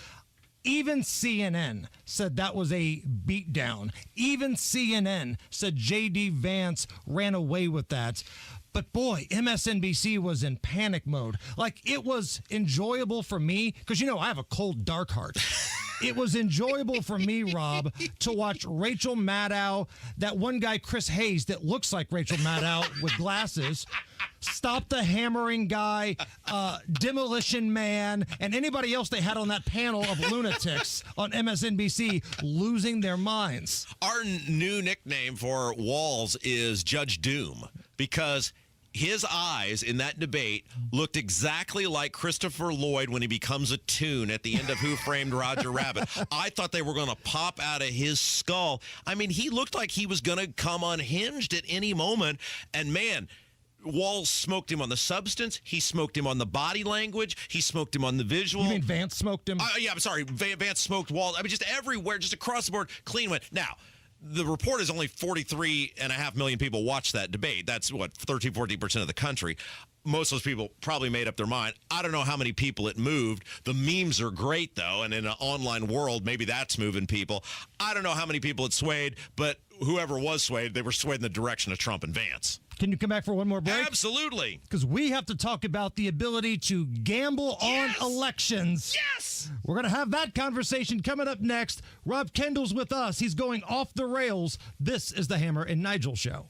Even CNN said that was a beatdown. Even CNN said J.D. Vance ran away with that. But boy, MSNBC was in panic mode. Like, it was enjoyable for me, because, I have a cold, dark heart. It was enjoyable for me, Rob, to watch Rachel Maddow, that one guy, Chris Hayes, that looks like Rachel Maddow with glasses, Stop the Hammering guy, Demolition Man, and anybody else they had on that panel of lunatics on MSNBC losing their minds. Our new nickname for Walz is Judge Doom, because his eyes in that debate looked exactly like Christopher Lloyd when he becomes a toon at the end of Who Framed Roger Rabbit. I thought they were going to pop out of his skull. I mean, he looked like he was going to come unhinged at any moment. And man, Walls smoked him on the substance. He smoked him on the body language. He smoked him on the visual. You mean Vance smoked him? Yeah, I'm sorry. Vance smoked Walls. I mean, just everywhere, just across the board, clean went. Now, the report is only 43.5 million people watched that debate. That's, 14% of the country. Most of those people probably made up their mind. I don't know how many people it moved. The memes are great, though, and in an online world, maybe that's moving people. I don't know how many people it swayed, but whoever was swayed, they were swayed in the direction of Trump and Vance. Can you come back for one more break? Absolutely. Because we have to talk about the ability to gamble on elections. Yes! We're going to have that conversation coming up next. Rob Kendall's with us. He's going off the rails. This is the Hammer and Nigel Show.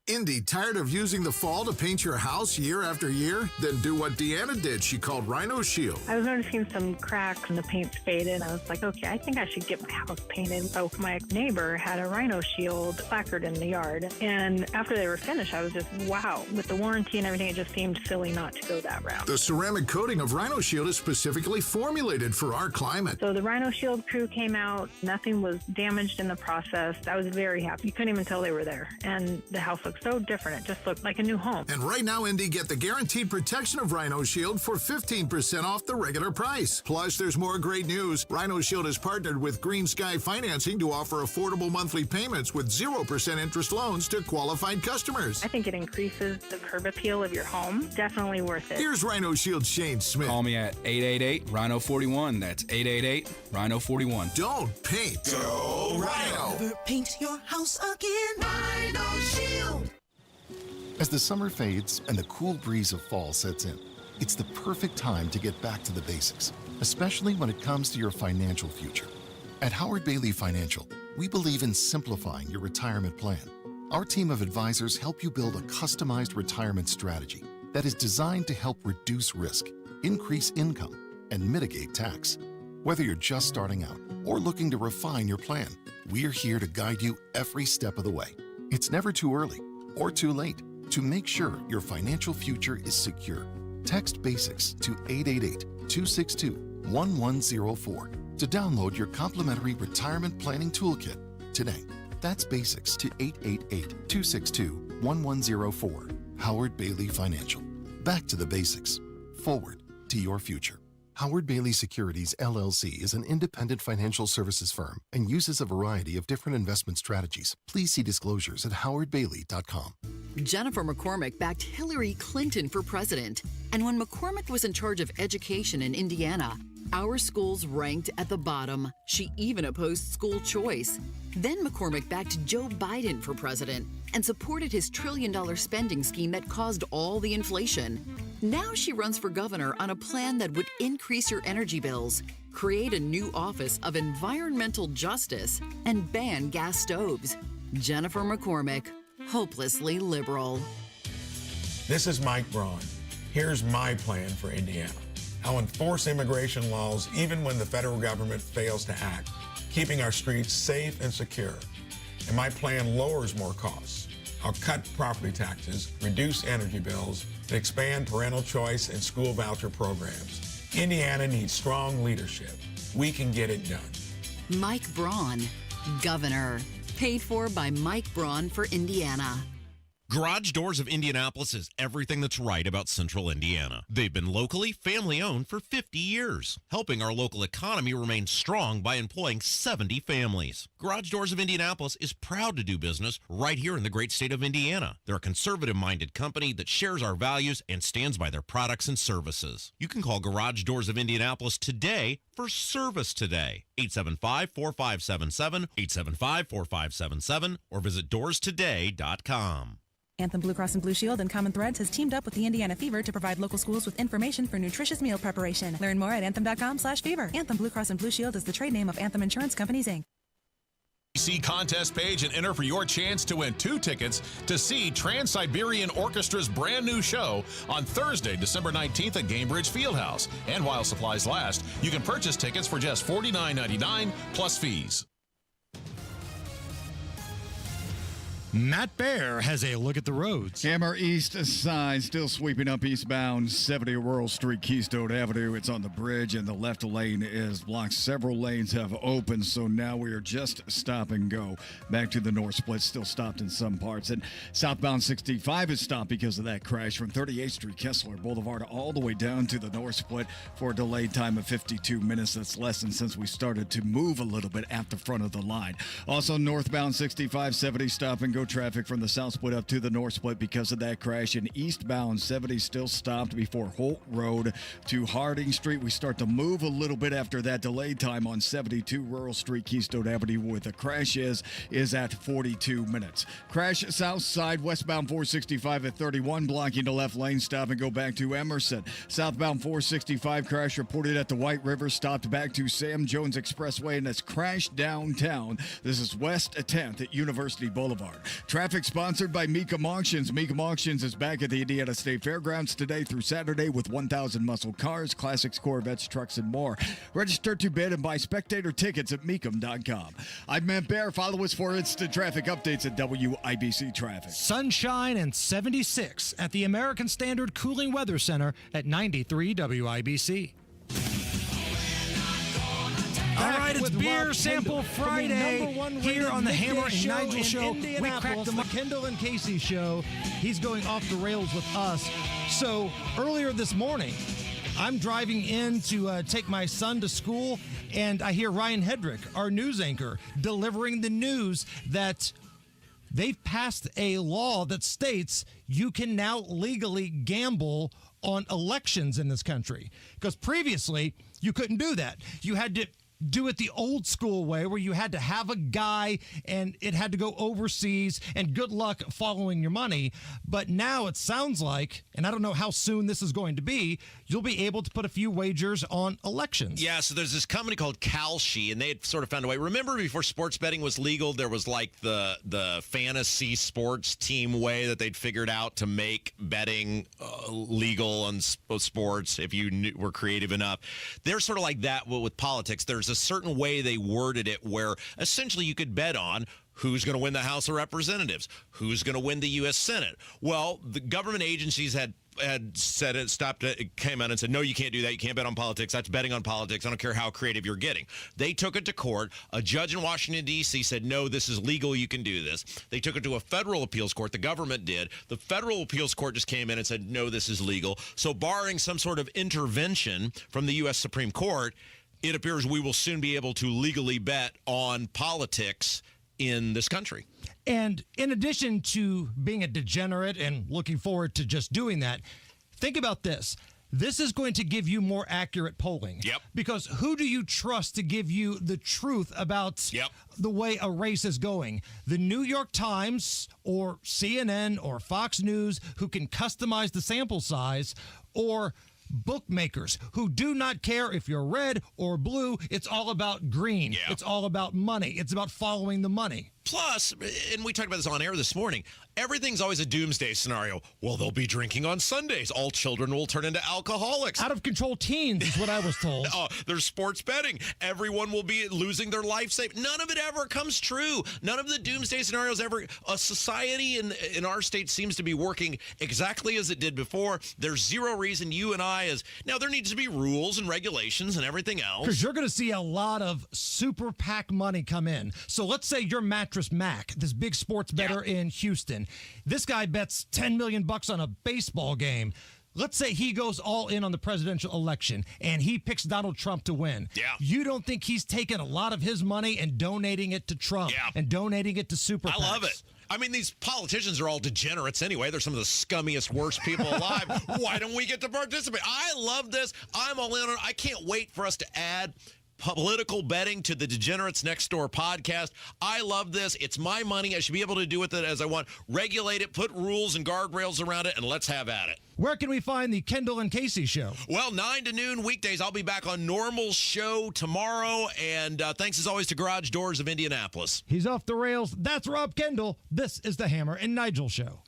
Indy, tired of using the fall to paint your house year after year? Then do what Deanna did. She called Rhino Shield. I was noticing some cracks and the paint's faded. I was like, okay, I think I should get my house painted. So my neighbor had a Rhino Shield placard in the yard. And after they were finished, I was just, wow. With the warranty and everything, it just seemed silly not to go that route. The ceramic coating of Rhino Shield is specifically formulated for our climate. So the Rhino Shield crew came out. Nothing was damaged in the process. I was very happy. You couldn't even tell they were there. And the house looked so different. It just looked like a new home. And right now, Indy, get the guaranteed protection of Rhino Shield for 15% off the regular price. Plus, there's more great news. Rhino Shield has partnered with Green Sky Financing to offer affordable monthly payments with 0% interest loans to qualified customers. I think it increases the curb appeal of your home. Definitely worth it. Here's Rhino Shield Shane Smith. Call me at 888-RHINO-41. That's 888-RHINO-41. Don't paint. Go Rhino. Never paint your house again. Rhino Shield. As the summer fades and the cool breeze of fall sets in, it's the perfect time to get back to the basics, especially when it comes to your financial future. At Howard Bailey Financial, we believe in simplifying your retirement plan. Our team of advisors help you build a customized retirement strategy that is designed to help reduce risk, increase income, and mitigate tax. Whether you're just starting out or looking to refine your plan, we're here to guide you every step of the way. It's never too early or too late to make sure your financial future is secure. Text BASICS to 888-262-1104 to download your complimentary retirement planning toolkit today. That's BASICS to 888-262-1104. Howard Bailey Financial. Back to the basics. Forward to your future. Howard Bailey Securities, LLC is an independent financial services firm and uses a variety of different investment strategies. Please see disclosures at howardbailey.com. Jennifer McCormick backed Hillary Clinton for president. And when McCormick was in charge of education in Indiana, our schools ranked at the bottom. She even opposed school choice. Then McCormick backed Joe Biden for president and supported his $1 trillion spending scheme that caused all the inflation. Now she runs for governor on a plan that would increase your energy bills, create a new office of environmental justice, and ban gas stoves. Jennifer McCormick, hopelessly liberal. This is Mike Braun. Here's my plan for Indiana. I'll enforce immigration laws even when the federal government fails to act, keeping our streets safe and secure. And my plan lowers more costs. I'll cut property taxes, reduce energy bills, and expand parental choice and school voucher programs. Indiana needs strong leadership. We can get it done. Mike Braun, governor. Paid for by Mike Braun for Indiana. Garage Doors of Indianapolis is everything that's right about Central Indiana. They've been locally family-owned for 50 years, helping our local economy remain strong by employing 70 families. Garage Doors of Indianapolis is proud to do business right here in the great state of Indiana. They're a conservative-minded company that shares our values and stands by their products and services. You can call Garage Doors of Indianapolis today for service today. 875-4577, 875-4577, or visit doorstoday.com. Anthem Blue Cross and Blue Shield and Common Threads has teamed up with the Indiana Fever to provide local schools with information for nutritious meal preparation. Learn more at anthem.com/fever. Anthem Blue Cross and Blue Shield is the trade name of Anthem Insurance Companies, Inc. See contest page and enter for your chance to win 2 tickets to see Trans-Siberian Orchestra's brand new show on Thursday, December 19th at Gamebridge Fieldhouse. And while supplies last, you can purchase tickets for just $49.99 plus fees. Matt Bear has a look at the roads. Hammer east side still sweeping up eastbound 70 Rural Street, Keystone Avenue. It's on the bridge, and the left lane is blocked. Several lanes have opened, so now we are just stop and go. Back to the north split, still stopped in some parts. And southbound 65 is stopped because of that crash from 38th Street, Kessler Boulevard, all the way down to the north split for a delayed time of 52 minutes. That's lessened since we started to move a little bit at the front of the line. Also, northbound 65, 70 stop and go traffic from the south split up to the north split because of that crash. And eastbound 70 still stopped before Holt Road to Harding Street. We start to move a little bit after that delayed time on 72 Rural Street, Keystone Avenue, where the crash is at 42 minutes. Crash south side, westbound 465 at 31, blocking the left lane. Stop and go back to Emerson. Southbound 465 crash reported at the White River, stopped back to Sam Jones Expressway, and has crashed downtown. This is west 10th at University Boulevard. Traffic sponsored by Mecum Auctions. Mecum Auctions is back at the Indiana State Fairgrounds today through Saturday with 1,000 muscle cars, classics, Corvettes, trucks, and more. Register to bid and buy spectator tickets at Mecum.com. I'm Matt Bear. Follow us for instant traffic updates at WIBC Traffic. Sunshine and 76 at the American Standard Cooling Weather Center at 93 WIBC. All right, it's Beer Sample Friday here on the Hammer and Nigel Show. We cracked the Kendall and Casey show. He's going off the rails with us. So earlier this morning, I'm driving in to take my son to school, and I hear Ryan Hedrick, our news anchor, delivering the news that they've passed a law that states you can now legally gamble on elections in this country. Because previously, you couldn't do that. You had to do it the old school way where you had to have a guy and it had to go overseas and good luck following your money. But now it sounds like, and I don't know how soon this is going to be, you'll be able to put a few wagers on elections. Yeah, so there's this company called Kalshi, and they had sort of found a way. Remember before sports betting was legal, there was like the fantasy sports team way that they'd figured out to make betting legal on sports if you were creative enough. They're sort of like that with politics. There's a certain way they worded it where essentially you could bet on who's going to win the House of Representatives, who's going to win the U.S. Senate. Well, the government agencies had said it, stopped it, came out and said, no, you can't do that. You can't bet on politics. That's betting on politics. I don't care how creative you're getting. They took it to court. A judge in Washington, D.C. said, no, this is legal. You can do this. They took it to a federal appeals court. The government did. The federal appeals court just came in and said, no, this is legal. So barring some sort of intervention from the U.S. Supreme Court, it appears we will soon be able to legally bet on politics in this country. And in addition to being a degenerate and looking forward to just doing that, think about this. This is going to give you more accurate polling. Yep. Because who do you trust to give you the truth about the way a race is going? The New York Times or CNN or Fox News, who can customize the sample size, or bookmakers who do not care if you're red or blue. It's all about green. Yeah. It's all about money. It's about following the money. Plus, and we talked about this on air this morning, everything's always a doomsday scenario. Well, they'll be drinking on Sundays. All children will turn into alcoholics. Out of control teens is what I was told. There's sports betting. Everyone will be losing their life savings. None of it ever comes true. None of the doomsday scenarios ever. A society in our state seems to be working exactly as it did before. There's zero reason you and I now there needs to be rules and regulations and everything else. Because you're going to see a lot of super PAC money come in. So let's say you're Mattress Mac, this big sports bettor in Houston. This guy bets $10 million on a baseball game. Let's say he goes all in on the presidential election and he picks Donald Trump to win. Yeah. You don't think he's taking a lot of his money and donating it to Trump and donating it to super PACs? I love it. I mean, these politicians are all degenerates anyway. They're some of the scummiest, worst people alive. Why don't we get to participate? I love this. I'm all in on it. I can't wait for us to add political betting to the Degenerates Next Door podcast. I love this. It's my money. I should be able to do with it as I want. Regulate it, put rules and guardrails around it, and let's have at it. Where can we find the Kendall and Casey show? Well, 9 to noon weekdays. I'll be back on normal show tomorrow. And thanks as always to Garage Doors of Indianapolis. He's off the rails. That's Rob Kendall. This is the Hammer and Nigel Show.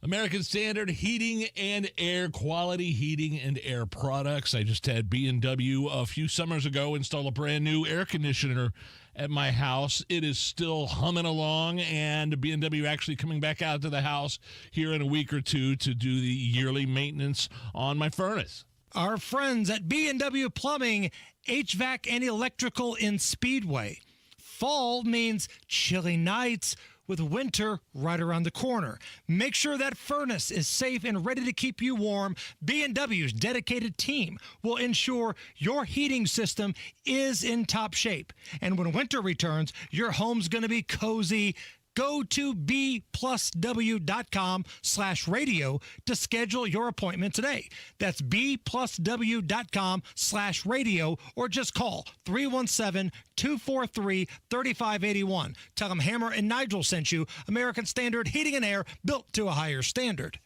American Standard Heating and Air, quality heating and air products. I just had B&W a few summers ago install a brand new air conditioner at my house. It is still humming along, and B&W actually coming back out to the house here in a week or two to do the yearly maintenance on my furnace. Our friends at B&W Plumbing, HVAC and electrical in Speedway. Fall means chilly nights with winter right around the corner. Make sure that furnace is safe and ready to keep you warm. B&W's dedicated team will ensure your heating system is in top shape. And when winter returns, your home's going to be cozy. Go to bplusw.com/radio to schedule your appointment today. That's bplusw.com/radio, or just call 317-243-3581. Tell them Hammer and Nigel sent you. American Standard Heating and Air, built to a higher standard.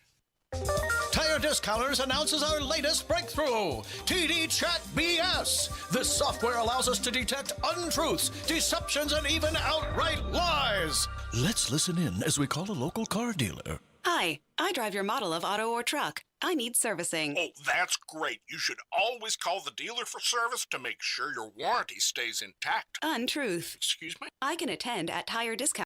Tire Discounters announces our latest breakthrough, TD Chat BS. This software allows us to detect untruths, deceptions, and even outright lies. Let's listen in as we call a local car dealer. Hi, I drive your model of auto or truck. I need servicing. Oh, that's great. You should always call the dealer for service to make sure your warranty stays intact. Untruth. Excuse me? I can attend at Tire Discounters.